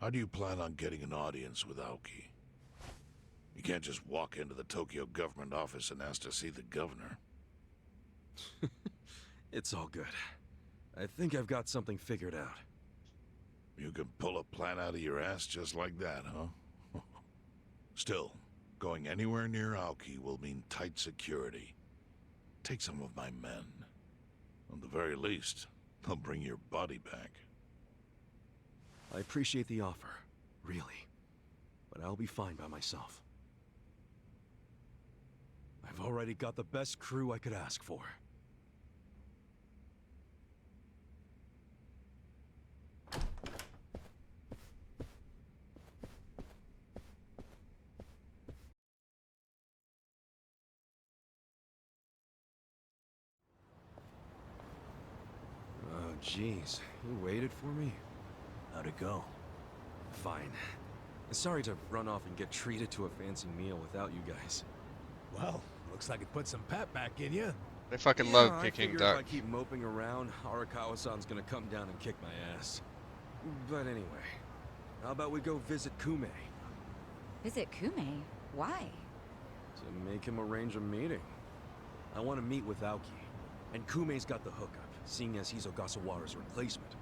How do you plan on getting an audience with Aoki? You can't just walk into the Tokyo government office and ask to see the governor. It's all good. I think I've got something figured out. You can pull a plan out of your ass just like that, huh? Still, going anywhere near Aoki will mean tight security. Take some of my men. At the very least, they'll bring your body back. I appreciate the offer, really. But I'll be fine by myself. I've already got the best crew I could ask for. Oh, jeez. You waited for me? How'd it go? Fine. Sorry to run off and get treated to a fancy meal without you guys. Well, looks like it put some pep back in you. They fucking Yeah, love I Peking figure duck. if I keep moping around, Arakawa-san's gonna come down and kick my ass. But anyway, how about we go visit Kume? Visit Kume? Why? To make him arrange a meeting. I want to meet with Aoki. And Kume's got the hookup, seeing as he's Ogasawara's replacement.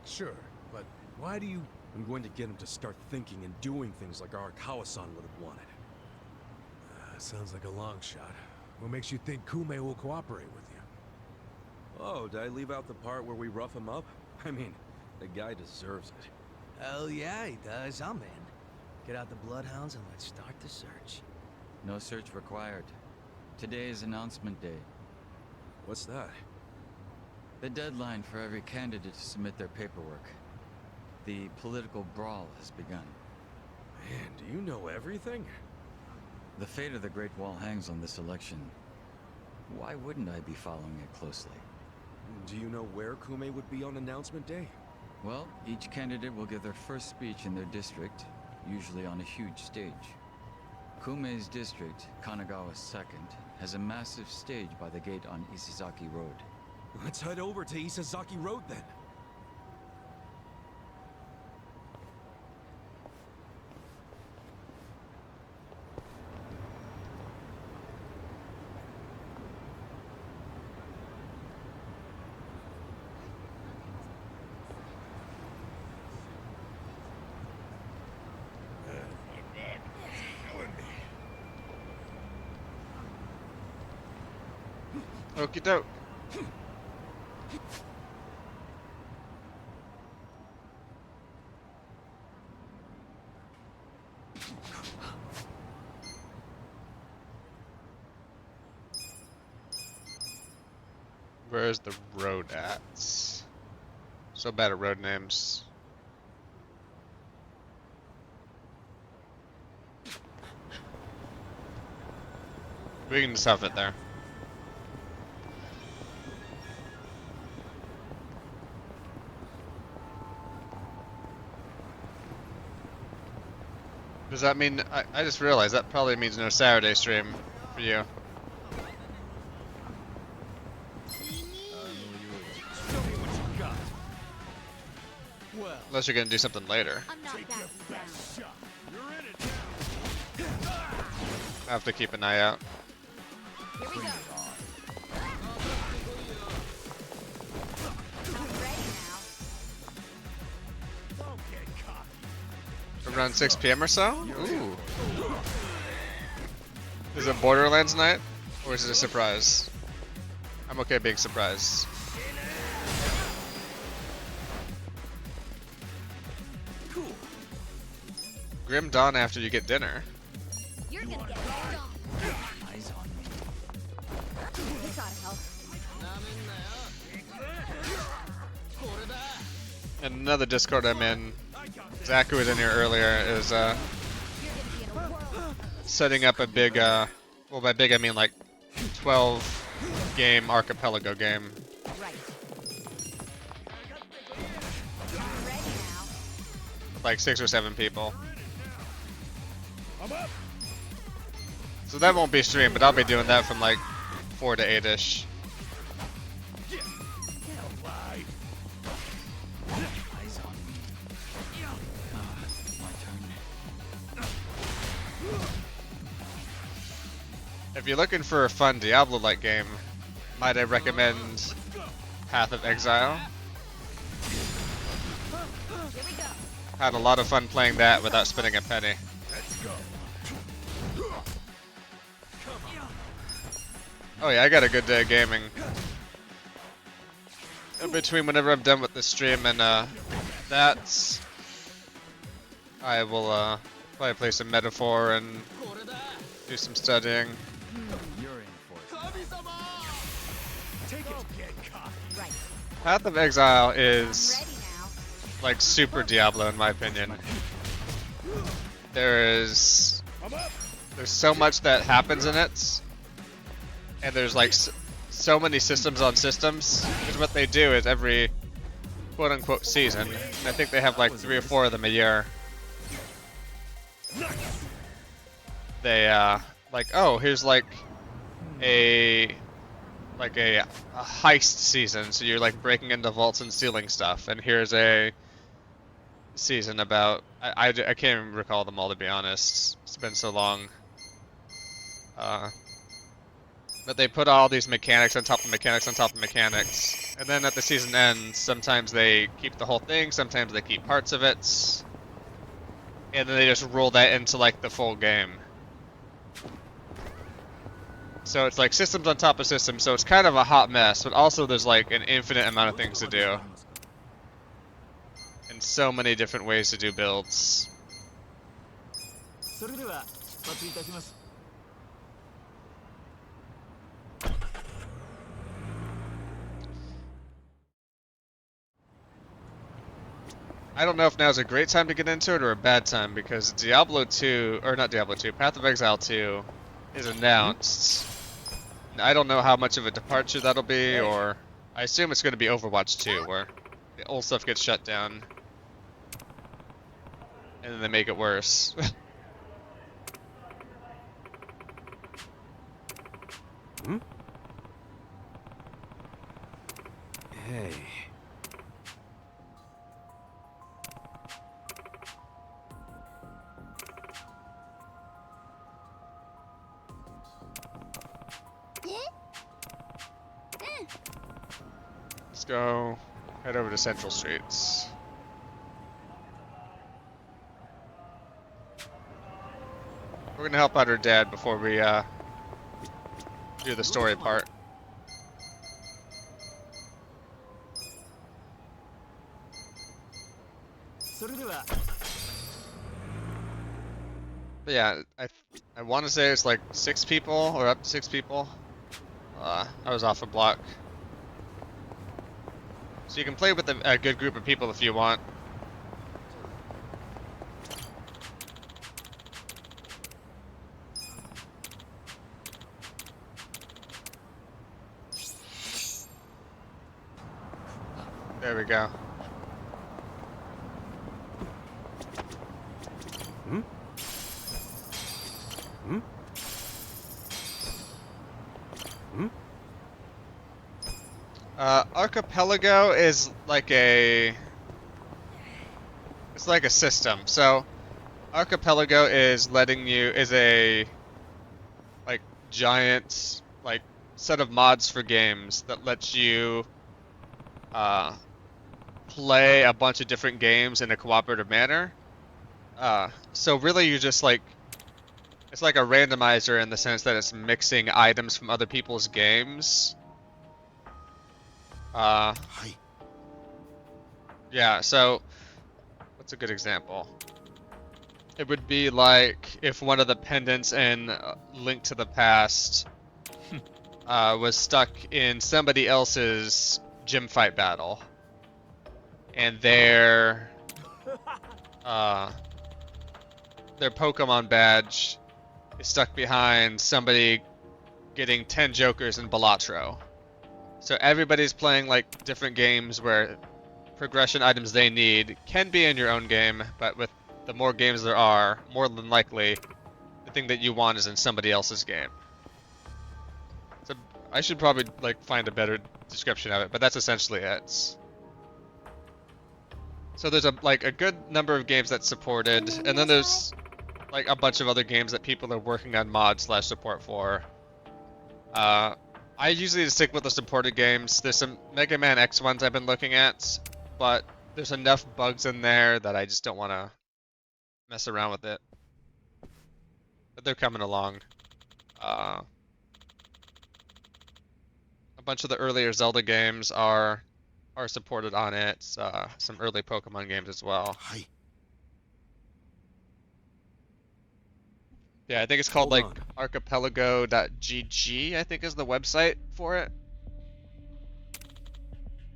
Sure, but why do you... I'm going to get him to start thinking and doing things like Arakawa-san would have wanted. sounds like a long shot. What makes you think Kume will cooperate with you? Oh, did I leave out the part where we rough him up? I mean, the guy deserves it. Hell yeah, he does. I'm in. Get out the bloodhounds and let's start the search. No search required. Today is announcement day. What's that? The deadline for every candidate to submit their paperwork. The political brawl has begun. Man, do you know everything? The fate of the Great Wall hangs on this election. Why wouldn't I be following it closely? Do you know where Kume would be on announcement day? Well, each candidate will give their first speech in their district, usually on a huge stage. Kume's district, Kanagawa's second, has a massive stage by the gate on Isizaki Road. Let's head over to Isizaki Road then. Okie doke. Where's the road at? So bad at road names. We can just have it there. Does that mean, I just realized that probably means no Saturday stream for you. Unless you're gonna do something later. I have to keep an eye out. Here we go. Around 6 p.m. or so? Ooh. Is it Borderlands night? Or is it a surprise? I'm okay being surprised. Cool. Grim Dawn after you get dinner. You're gonna get rolled off. Eyes on me. This ought to help. And another Discord I'm in, Zach, who was in here earlier, is setting up a big, well by big I mean like 12 game archipelago game. Right. Like 6 or 7 people. So that won't be streamed, but I'll be doing that from like 4 to 8-ish. If you're looking for a fun Diablo-like game, might I recommend Path of Exile? Had a lot of fun playing that without spending a penny. Oh yeah, I got a good day of gaming. In between whenever I'm done with the stream and that, I will probably play some Metaphor and do some studying. Path of Exile is like super Diablo in my opinion. There's so much that happens in it, and there's like so many systems on systems. Because what they do is every quote unquote season, and I think they have like 3 or 4 of them a year. They like, oh, here's like a heist season, so you're like breaking into vaults and stealing stuff, and here's a season about I can't even recall them all, to be honest. It's been so long. But they put all these mechanics on top of mechanics on top of mechanics, and then at the season ends, sometimes they keep the whole thing, sometimes they keep parts of it, and then they just roll that into like the full game. So it's like systems on top of systems, so it's kind of a hot mess, but also there's like an infinite amount of things to do. And so many different ways to do builds. I don't know if now's a great time to get into it or a bad time, because Diablo 2, or not Diablo 2, Path of Exile 2 is announced. I don't know how much of a departure that'll be, or I assume it's going to be Overwatch 2, where the old stuff gets shut down, and then they make it worse. Hey. Let's go head over to Central Streets. We're gonna help out her dad before we do the story part. But yeah, I want to say it's like 6 people or up to 6 people. I was off a block. So you can play with a good group of people if you want. There we go. Archipelago is like it's like a system. So Archipelago is a like giant like set of mods for games that lets you play a bunch of different games in a cooperative manner. So really you just like, it's like a randomizer in the sense that it's mixing items from other people's games. Yeah, so what's a good example? It would be like if one of the pendants in Link to the Past was stuck in somebody else's gym fight battle, and their Pokemon badge is stuck behind somebody getting 10 Jokers in Balatro. So everybody's playing like different games where progression items they need can be in your own game, but with the more games there are, more than likely the thing that you want is in somebody else's game. So I should probably like find a better description of it, but that's essentially it. So there's a good number of games that's supported, and then there's like a bunch of other games that people are working on mod/support for. I usually stick with the supported games. There's some Mega Man X ones I've been looking at, but there's enough bugs in there that I just don't want to mess around with it. But they're coming along. A bunch of the earlier Zelda games are supported on it. Some early Pokemon games as well. Yeah, I think it's called like archipelago.gg, I think is the website for it.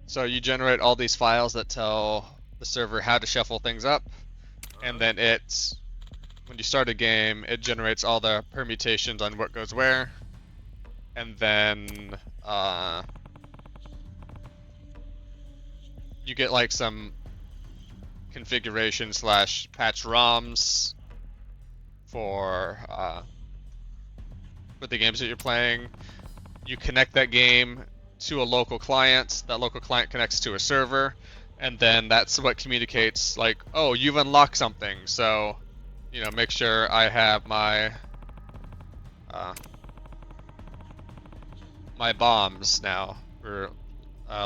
So you generate all these files that tell the server how to shuffle things up, and then when you start a game, it generates all the permutations on what goes where, and then you get like some configuration / patch ROMs for the games that you're playing. You connect that game to a local client. That local client connects to a server, and then that's what communicates like, oh, you've unlocked something. So, make sure I have my my bombs now for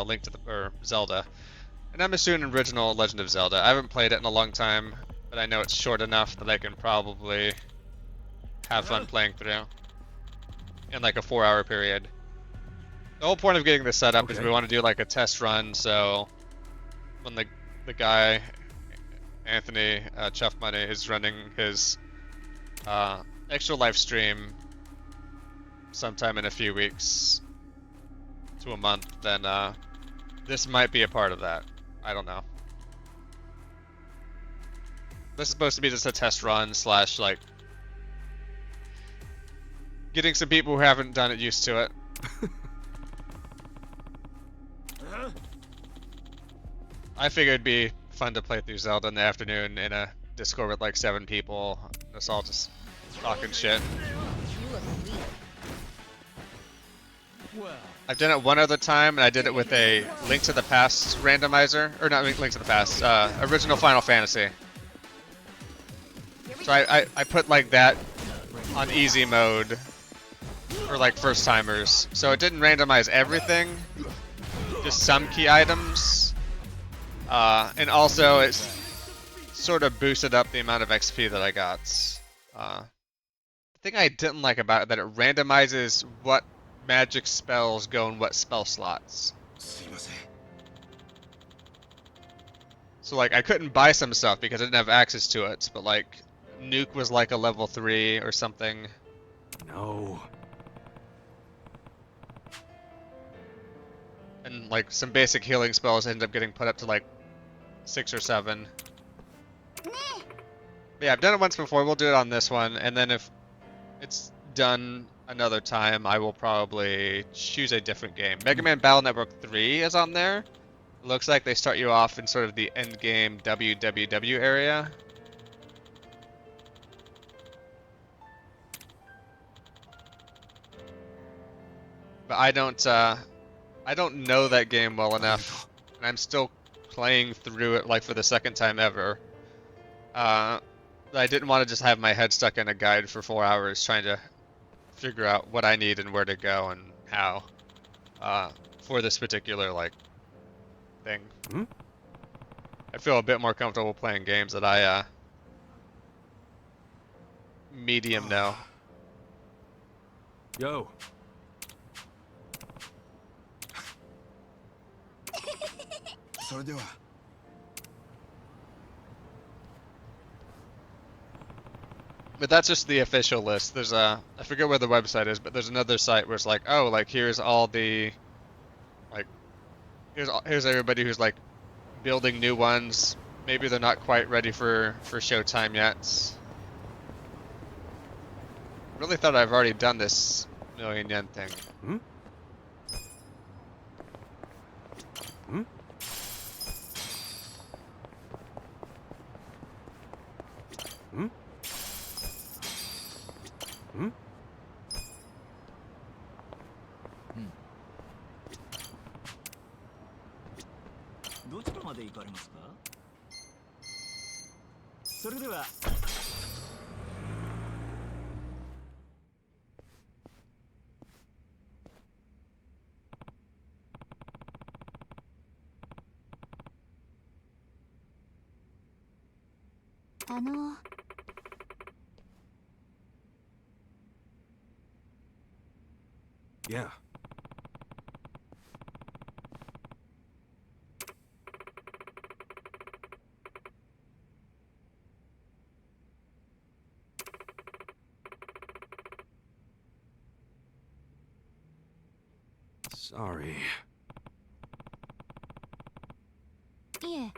Link to the or Zelda. And I'm assuming original Legend of Zelda. I haven't played it in a long time, but I know it's short enough that I can probably have fun playing through in like a 4-hour period. The whole point of getting this set up is we want to do like a test run, so when the guy, Anthony Chuff Money, is running his extra live stream sometime in a few weeks to a month, then this might be a part of that. I don't know. This is supposed to be just a test run / like getting some people who haven't done it used to it. I figured it'd be fun to play through Zelda in the afternoon in a Discord with like 7 people. Us all just talking shit. I've done it one other time, and I did it with a Link to the Past randomizer, or not Link to the Past, original Final Fantasy. So I put like that on easy mode for like first timers. So it didn't randomize everything, just some key items. And also it sort of boosted up the amount of XP that I got. The thing I didn't like about it, that it randomizes what magic spells go in what spell slots. So like I couldn't buy some stuff because I didn't have access to it, but like Nuke was like a level 3 or something. No. And like some basic healing spells ended up getting put up to like 6 or 7. But yeah, I've done it once before. We'll do it on this one, and then if it's done another time, I will probably choose a different game. Mega Man Battle Network 3 is on there. It looks like they start you off in sort of the end game WWW area. But I don't know that game well enough, and I'm still playing through it like for the second time ever. I didn't want to just have my head stuck in a guide for 4 hours trying to figure out what I need and where to go and how for this particular like thing. I feel a bit more comfortable playing games that I medium know. Yo. But that's just the official list. There's I forget where the website is, but there's another site where it's like, oh, like here's all the, like, here's everybody who's like building new ones. Maybe they're not quite ready for showtime yet. Really thought I've already done this million yen thing. Yeah. Sorry. いえ。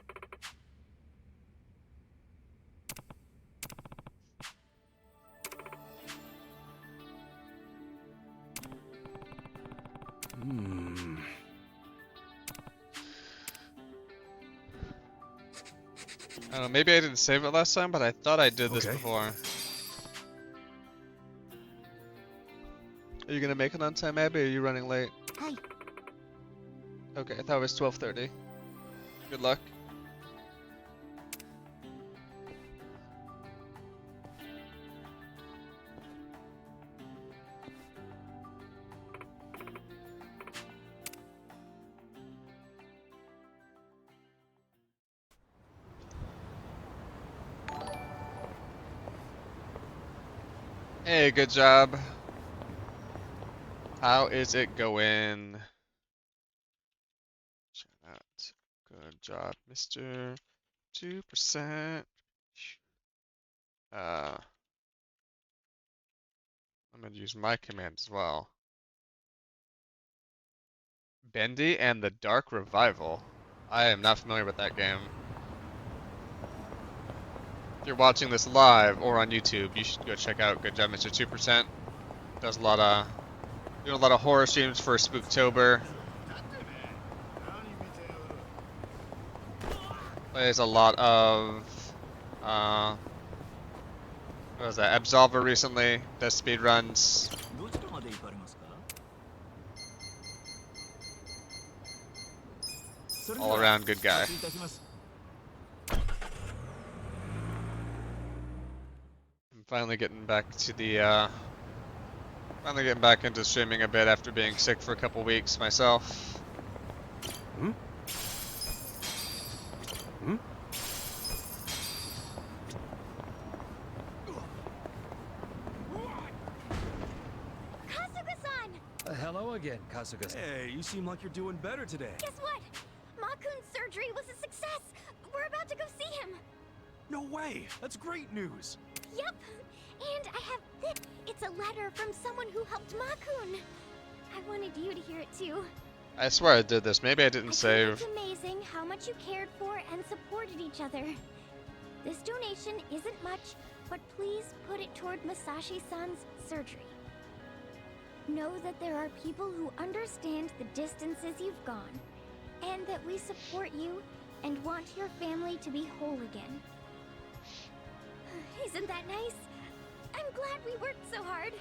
I don't know, maybe I didn't save it last time, but I thought I did this before. Are you gonna make it on time, Abby, or are you running late? Hi. Okay, I thought it was 12:30. Good luck. Hey, good job. How is it going? Shout out. Good job, Mr. 2%. I'm gonna use my command as well. Bendy and the Dark Revival. I am not familiar with that game. If you're watching this live or on YouTube, you should go check out Good Job, Mr. 2%. Does a lot of doing a lot of horror streams for Spooktober. Plays a lot of what was that? Absolver recently. Does speed runs. All around good guy. I'm finally getting back to the finally getting back into streaming a bit after being sick for a couple weeks myself. Hello again, Kasuga. Hey, you seem like you're doing better today. Guess what? Makun's surgery was a success. We're about to go see him. No way! That's great news. Yep. And I have this. It's a letter from someone who helped Makun. I wanted you to hear it too. I swear I did this. Maybe I didn't It's save. amazing how much you cared for and supported each other. This donation isn't much, but please put it toward Masashi-san's surgery. Know that there are people who understand the distances you've gone, and that we support you and want your family to be whole again. Isn't that nice? I'm glad we worked so hard.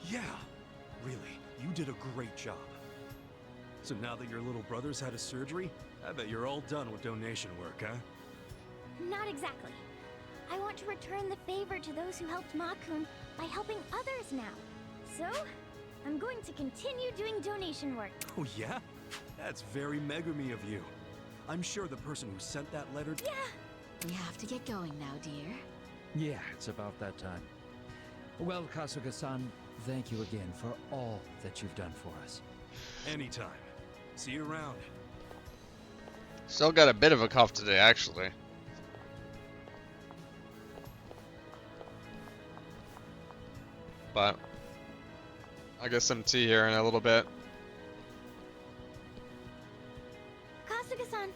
Yeah, really, you did a great job. So now that your little brother's had a surgery, I bet you're all done with donation work, huh? Not exactly. I want to return the favor to those who helped Makun by helping others now. So, I'm going to continue doing donation work. Oh yeah? That's very Megumi of you. I'm sure the person who sent that letter... Yeah! We have to get going now, dear. Yeah, it's about that time. Well, Kasuga-san, thank you again for all that you've done for us. Anytime. See you around. Still got a bit of a cough today, actually. But I'll get some tea here in a little bit. Kasuga-san,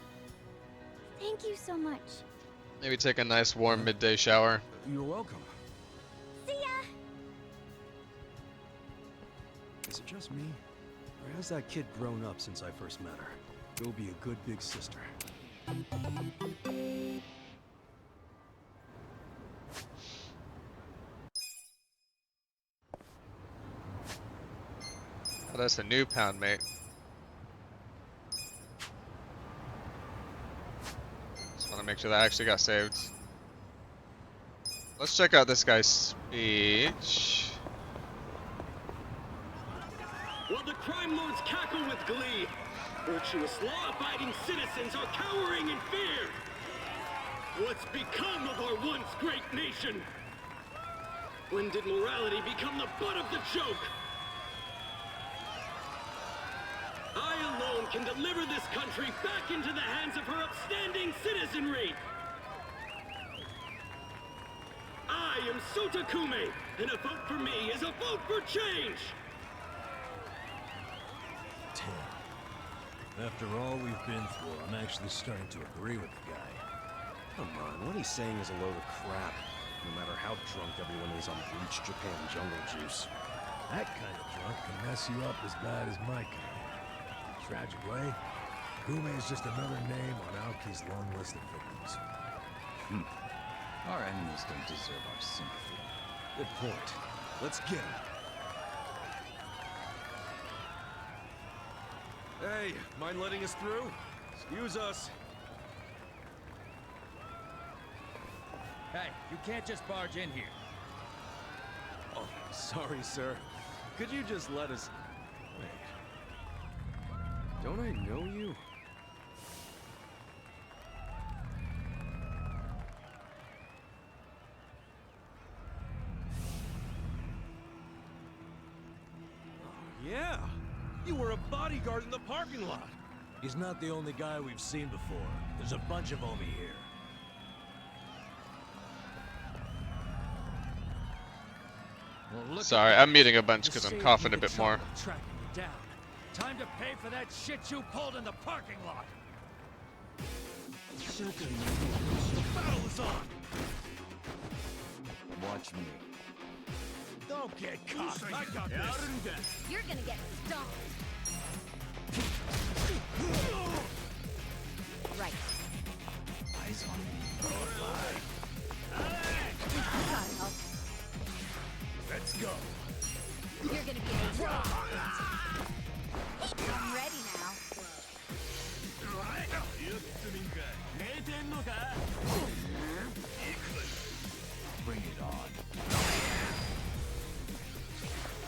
thank you so much. Maybe take a nice warm midday shower. You're welcome. See ya! Is it just me? Or has that kid grown up since I first met her? Go be a good big sister. Oh, that's a new pound, mate. Just want to make sure that actually got saved. Let's check out this guy's speech. While the crime lords cackle with glee, virtuous law-abiding citizens are cowering in fear. What's become of our once great nation? When did morality become the butt of the joke? I alone can deliver this country back into the hands of her upstanding citizenry. I am Sotakume, and a vote for me is a vote for change! Damn. After all we've been through, I'm actually starting to agree with the guy. Come on, what he's saying is a load of crap. No matter how drunk everyone is on bleached Japan jungle juice. That kind of drunk can mess you up as bad as my kind. Tragic way, Kume is just another name on Aoki's long list of victims. Our enemies don't deserve our sympathy. Good point. Let's get him. Hey, mind letting us through? Excuse us. Hey, you can't just barge in here. Oh, sorry, sir. Could you just let us... Wait. Don't I know you? Oh, yeah! You were a bodyguard in the parking lot! He's not the only guy we've seen before. There's a bunch of them here. Well, Sorry, I'm muting a bunch because I'm coughing a bit more. Tracking you down. Time to pay for that shit you pulled in the parking lot. The battle is on! Watch me. Don't get caught. I got this. You're gonna get stomped. Right. Eyes on me. Gotta help. Let's go. You're gonna be a I'm ready now. Bring it on.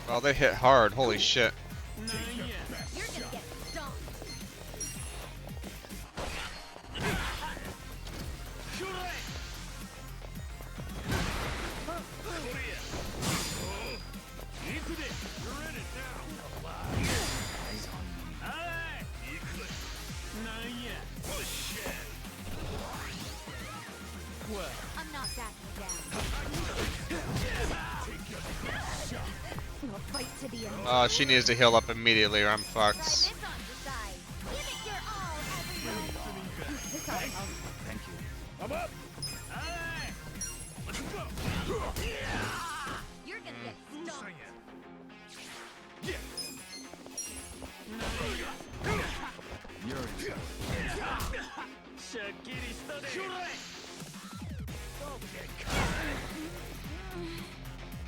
Well, they hit hard. Holy shit. You're gonna get stomped. I'm not backing down. We'll fight to the end. Oh, she needs to heal up immediately or I'm fucked. This on the side. Give it your all, everyone. This on help. Thank you. I'm up. You're gonna get stomped. Yuri.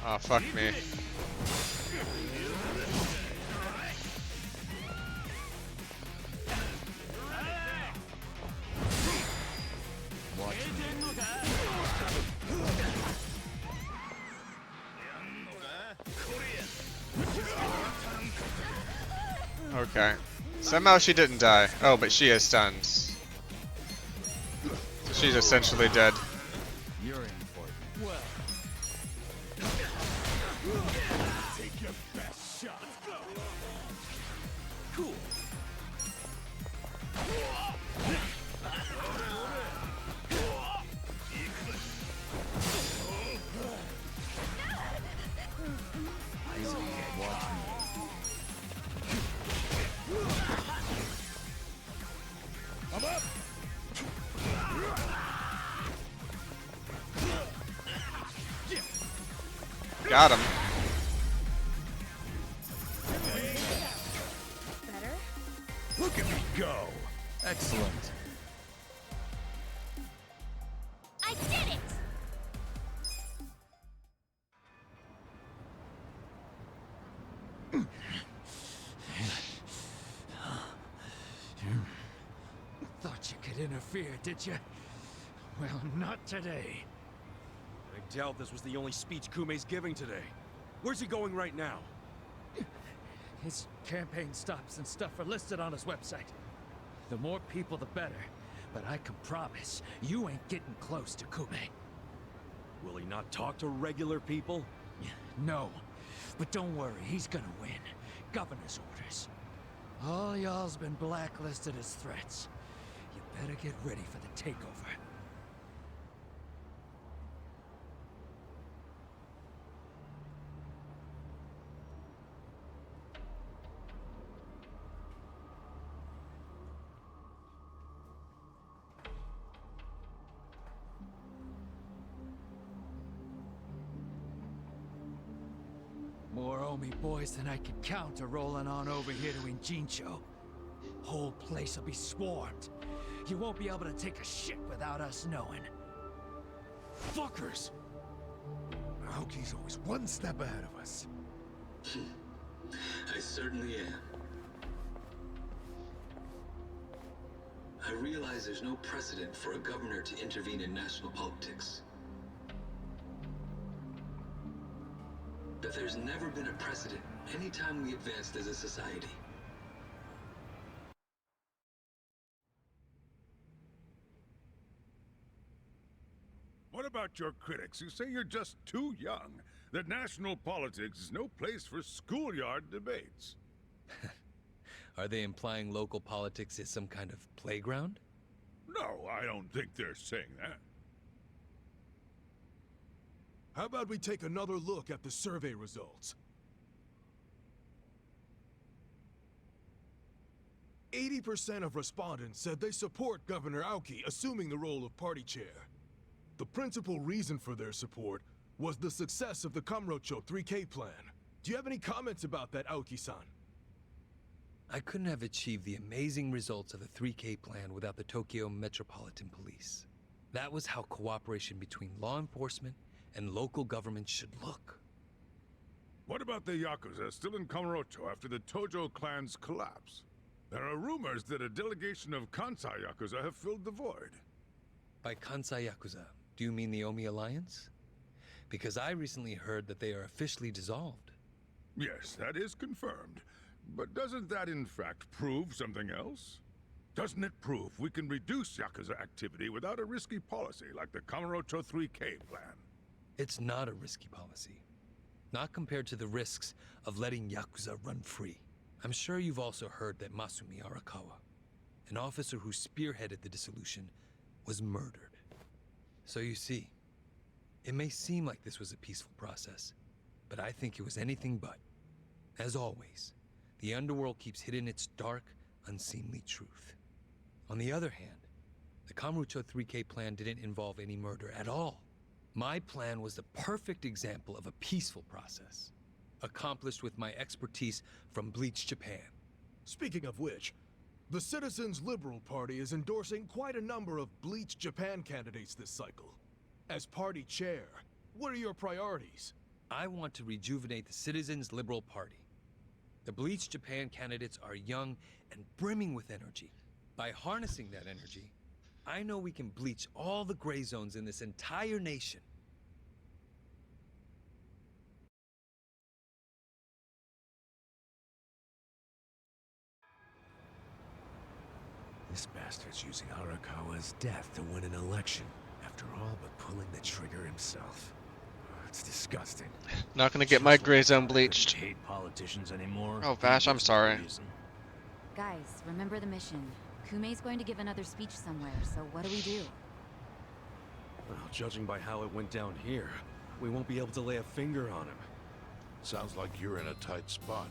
Oh, fuck me. Watch me. Okay. Somehow she didn't die. Oh, but she is stunned. So she's essentially dead. You're important. Well. Take your best shot. Let's go. Cool. Eyes on me. Watch me. I'm up. Got him. Better? Look at me go. Excellent. I did it! Thought you could interfere, did you? Well, not today. I doubt this was the only speech Kume's giving today. Where's he going right now? His campaign stops and stuff are listed on his website. The more people, the better. but I can promise you ain't getting close to Kume. Will he not talk to regular people? No, but don't worry, he's gonna win. Governor's orders. All y'all's been blacklisted as threats. You better get ready for the takeover. More Omi boys than I can count are rolling on over here to Injincho. Whole place will be swarmed. You won't be able to take a shit without us knowing. Fuckers! Aoki's always one step ahead of us. I certainly am. I realize there's no precedent for a governor to intervene in national politics. But there's never been a precedent anytime we advanced as a society. What about your critics who say you're just too young? That national politics is no place for schoolyard debates. Are they implying local politics is some kind of playground? No, I don't think they're saying that. How about we take another look at the survey results? 80% of respondents said they support Governor Aoki assuming the role of party chair. The principal reason for their support was the success of the Kamurocho 3K plan. Do you have any comments about that, Aoki-san? I couldn't have achieved the amazing results of the 3K plan without the Tokyo Metropolitan Police. That was how cooperation between law enforcement and local government should look. What about the Yakuza still in Kamurocho after the Tojo clan's collapse? There are rumors that a delegation of Kansai Yakuza have filled the void. By Kansai Yakuza, do you mean the Omi Alliance? Because I recently heard that they are officially dissolved. Yes, that is confirmed. But doesn't that in fact prove something else? Doesn't it prove we can reduce Yakuza activity without a risky policy like the Kamurocho 3K plan? It's not a risky policy. Not compared to the risks of letting Yakuza run free. I'm sure you've also heard that Masumi Arakawa, an officer who spearheaded the dissolution, was murdered. So you see, it may seem like this was a peaceful process, but I think it was anything but. As always, the underworld keeps hidden its dark, unseemly truth. On the other hand, the Kamurocho 3K plan didn't involve any murder at all. My plan was the perfect example of a peaceful process, accomplished with my expertise from Bleach Japan. Speaking of which, the Citizens Liberal Party is endorsing quite a number of Bleach Japan candidates this cycle. As party chair, what are your priorities? I want to rejuvenate the Citizens Liberal Party. The Bleach Japan candidates are young and brimming with energy. By harnessing that energy, I know we can bleach all the gray zones in this entire nation. This bastard's using Arakawa's death to win an election, after all but pulling the trigger himself. It's disgusting. Not gonna get my gray zone bleached. Hate politicians anymore. Oh, Vash, I'm sorry. Guys, remember the mission. Kume's going to give another speech somewhere, so what do we do? Well, judging by how it went down here, we won't be able to lay a finger on him. Sounds like you're in a tight spot.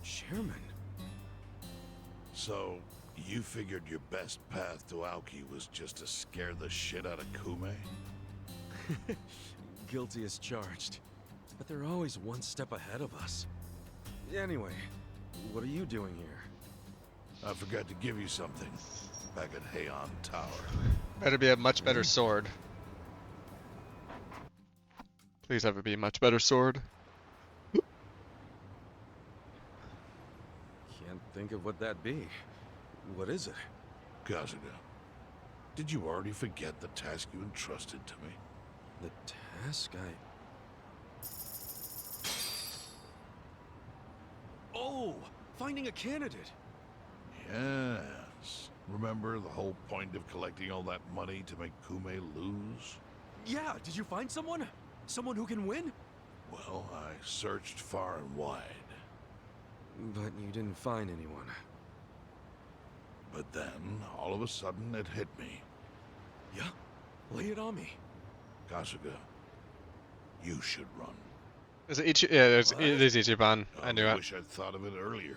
Chairman? So, you figured your best path to Aoki was just to scare the shit out of Kume? Guilty as charged. But they're always one step ahead of us. Anyway, what are you doing here? I forgot to give you something back at Heian Tower. Better be a much better sword. Please have it be a much better sword. Can't think of what that'd be. What is it? Kasuga, did you already forget the task you entrusted to me? The task Oh! finding a candidate. Yes. Remember the whole point of collecting all that money to make Kume lose? Yeah, did you find someone? Someone who can win? Well, I searched far and wide. But you didn't find anyone. But then, all of a sudden, it hit me. Yeah? Lay it on me. Kasuga, you should run. Is it yeah, it is Ichiban. I knew I it. wish I'd thought of it earlier.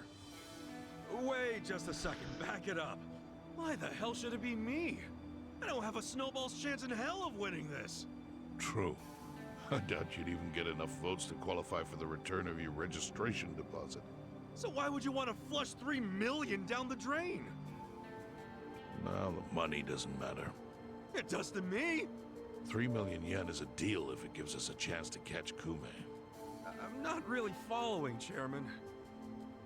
Wait just a second, back it up. Why the hell should it be me? I don't have a snowball's chance in hell of winning this. True. I doubt you'd even get enough votes to qualify for the return of your registration deposit. So why would you want to flush 3 million down the drain? Now the money doesn't matter. It does to me. 3 million yen is a deal if it gives us a chance to catch Kume. I'm not really following, Chairman.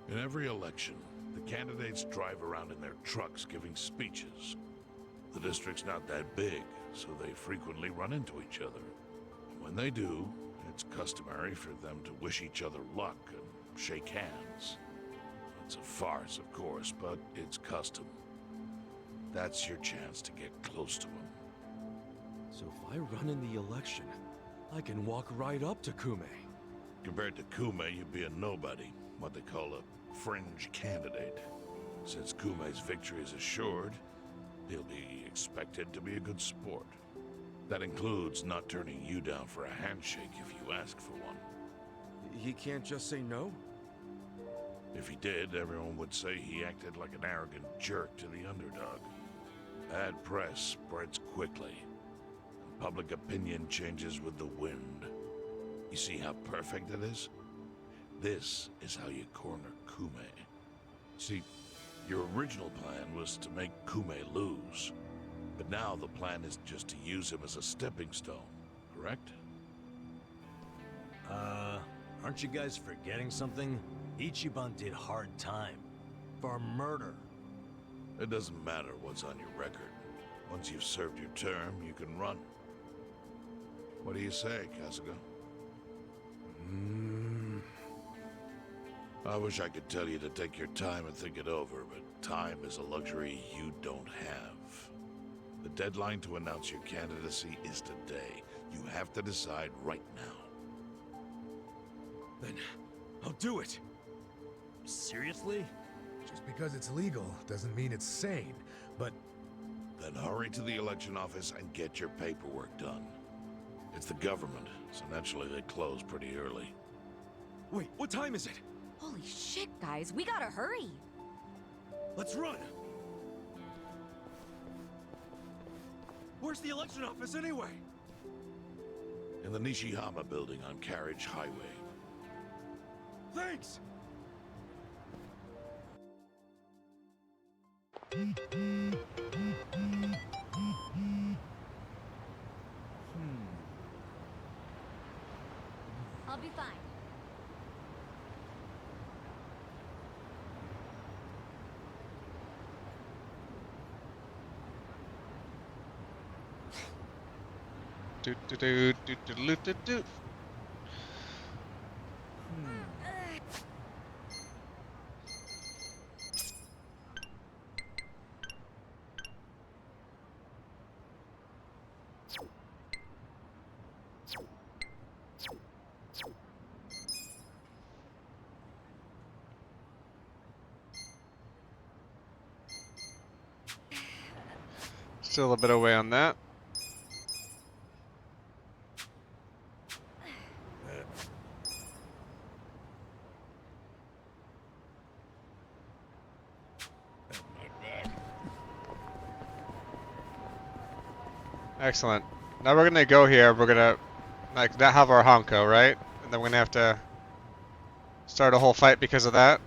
In every election, the candidates drive around in their trucks giving speeches. The district's not that big, so they frequently run into each other. When they do, it's customary for them to wish each other luck and shake hands. It's a farce, of course, but it's custom. That's your chance to get close to him. So if I run in the election, I can walk right up to Kume. Compared to Kume, you'd be a nobody, what they call a fringe candidate. Since Kume's victory is assured, he'll be expected to be a good sport. That includes not turning you down for a handshake if you ask for one. He can't just say no? If he did, everyone would say he acted like an arrogant jerk to the underdog. Bad press spreads quickly. Public opinion changes with the wind. You see how perfect it is? This is how you corner Kume. See, your original plan was to make Kume lose. But now the plan is just to use him as a stepping stone, correct? Aren't you guys forgetting something? Ichiban did hard time. For murder. It doesn't matter what's on your record. Once you've served your term, you can run. What do you say, Kasuga? I wish I could tell you to take your time and think it over, but time is a luxury you don't have. The deadline to announce your candidacy is today. You have to decide right now. Then I'll do it. Seriously? Just because it's legal doesn't mean it's sane, but... Then hurry to the election office and get your paperwork done. It's the government, so naturally they close pretty early. Wait, what time is it? Holy shit, guys, we gotta hurry. Let's run! Where's the election office anyway? In the Nishihama building on Carriage Highway. Thanks! I'll be fine. Do do do do do do do do. Still a bit away on that. Excellent. Now we're gonna go here. We're gonna like not have our Honko, right? And then we're gonna have to start a whole fight because of that.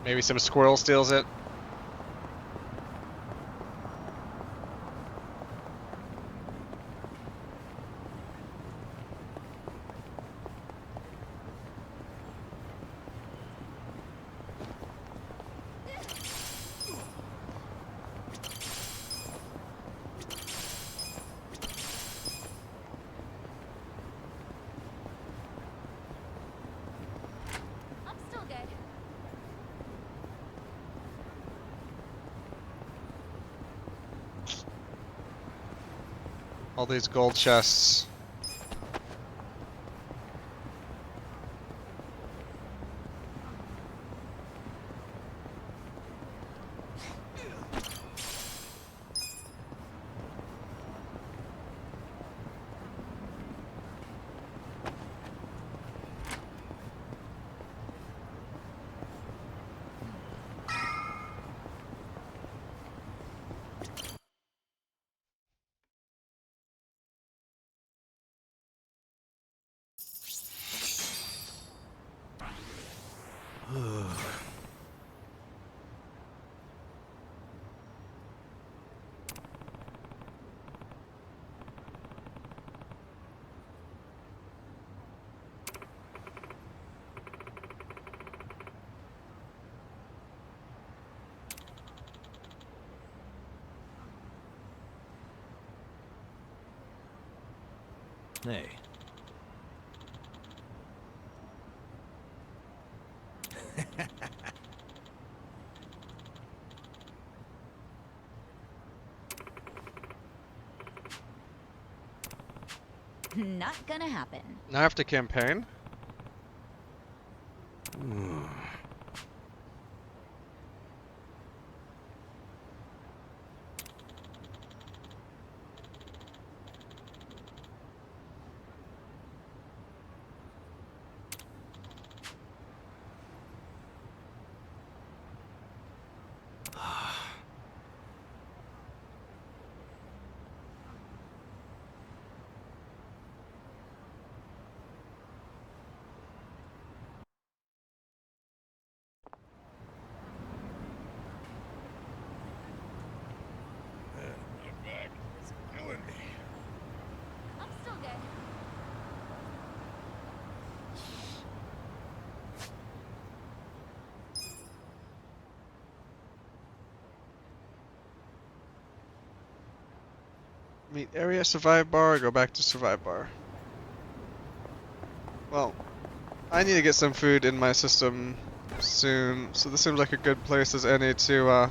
Maybe some squirrel steals it. All these gold chests. Hey. Not gonna happen. Now I have to campaign? I'm still good. Meet area survive bar, go back to survive bar. Well, I need to get some food in my system soon, so this seems like a good place as any to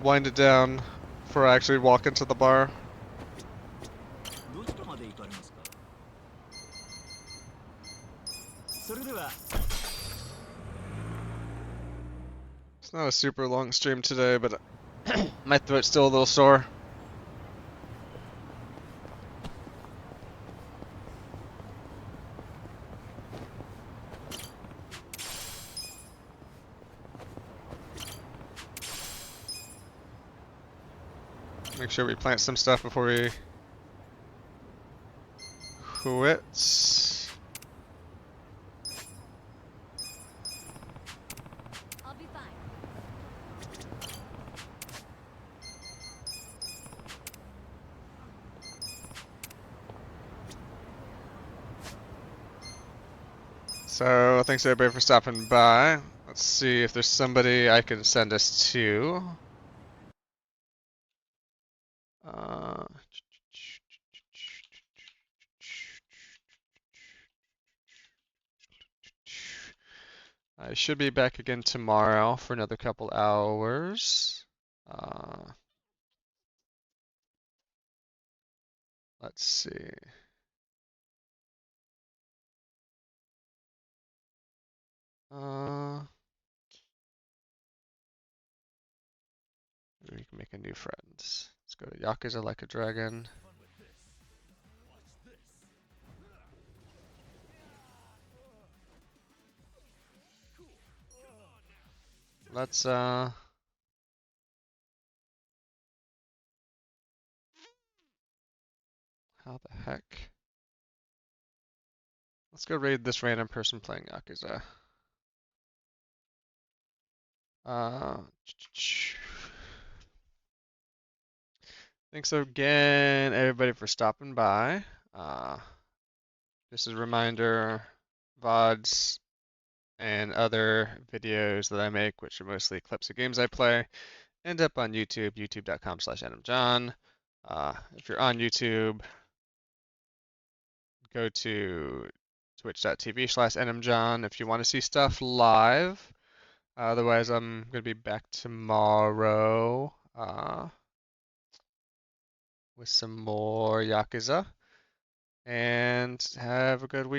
wind it down before I actually walk into the bar. It's not a super long stream today, but my throat's still a little sore. Make sure we plant some stuff before we quit. I'll be fine. So, thanks everybody for stopping by. Let's see if there's somebody I can send us to. I should be back again tomorrow for another couple hours. Let's see. We can make a new friend. Let's go to Yakuza like a dragon. Let's how the heck? Let's go raid this random person playing Yakuza. Thanks again, everybody, for stopping by. Just as a reminder, VODs and other videos that I make, which are mostly clips of games I play, end up on YouTube, youtube.com/AdamJohn. If you're on YouTube, go to twitch.tv/AdamJohn if you want to see stuff live. Otherwise, I'm going to be back tomorrow. with some more Yakuza. And have a good week.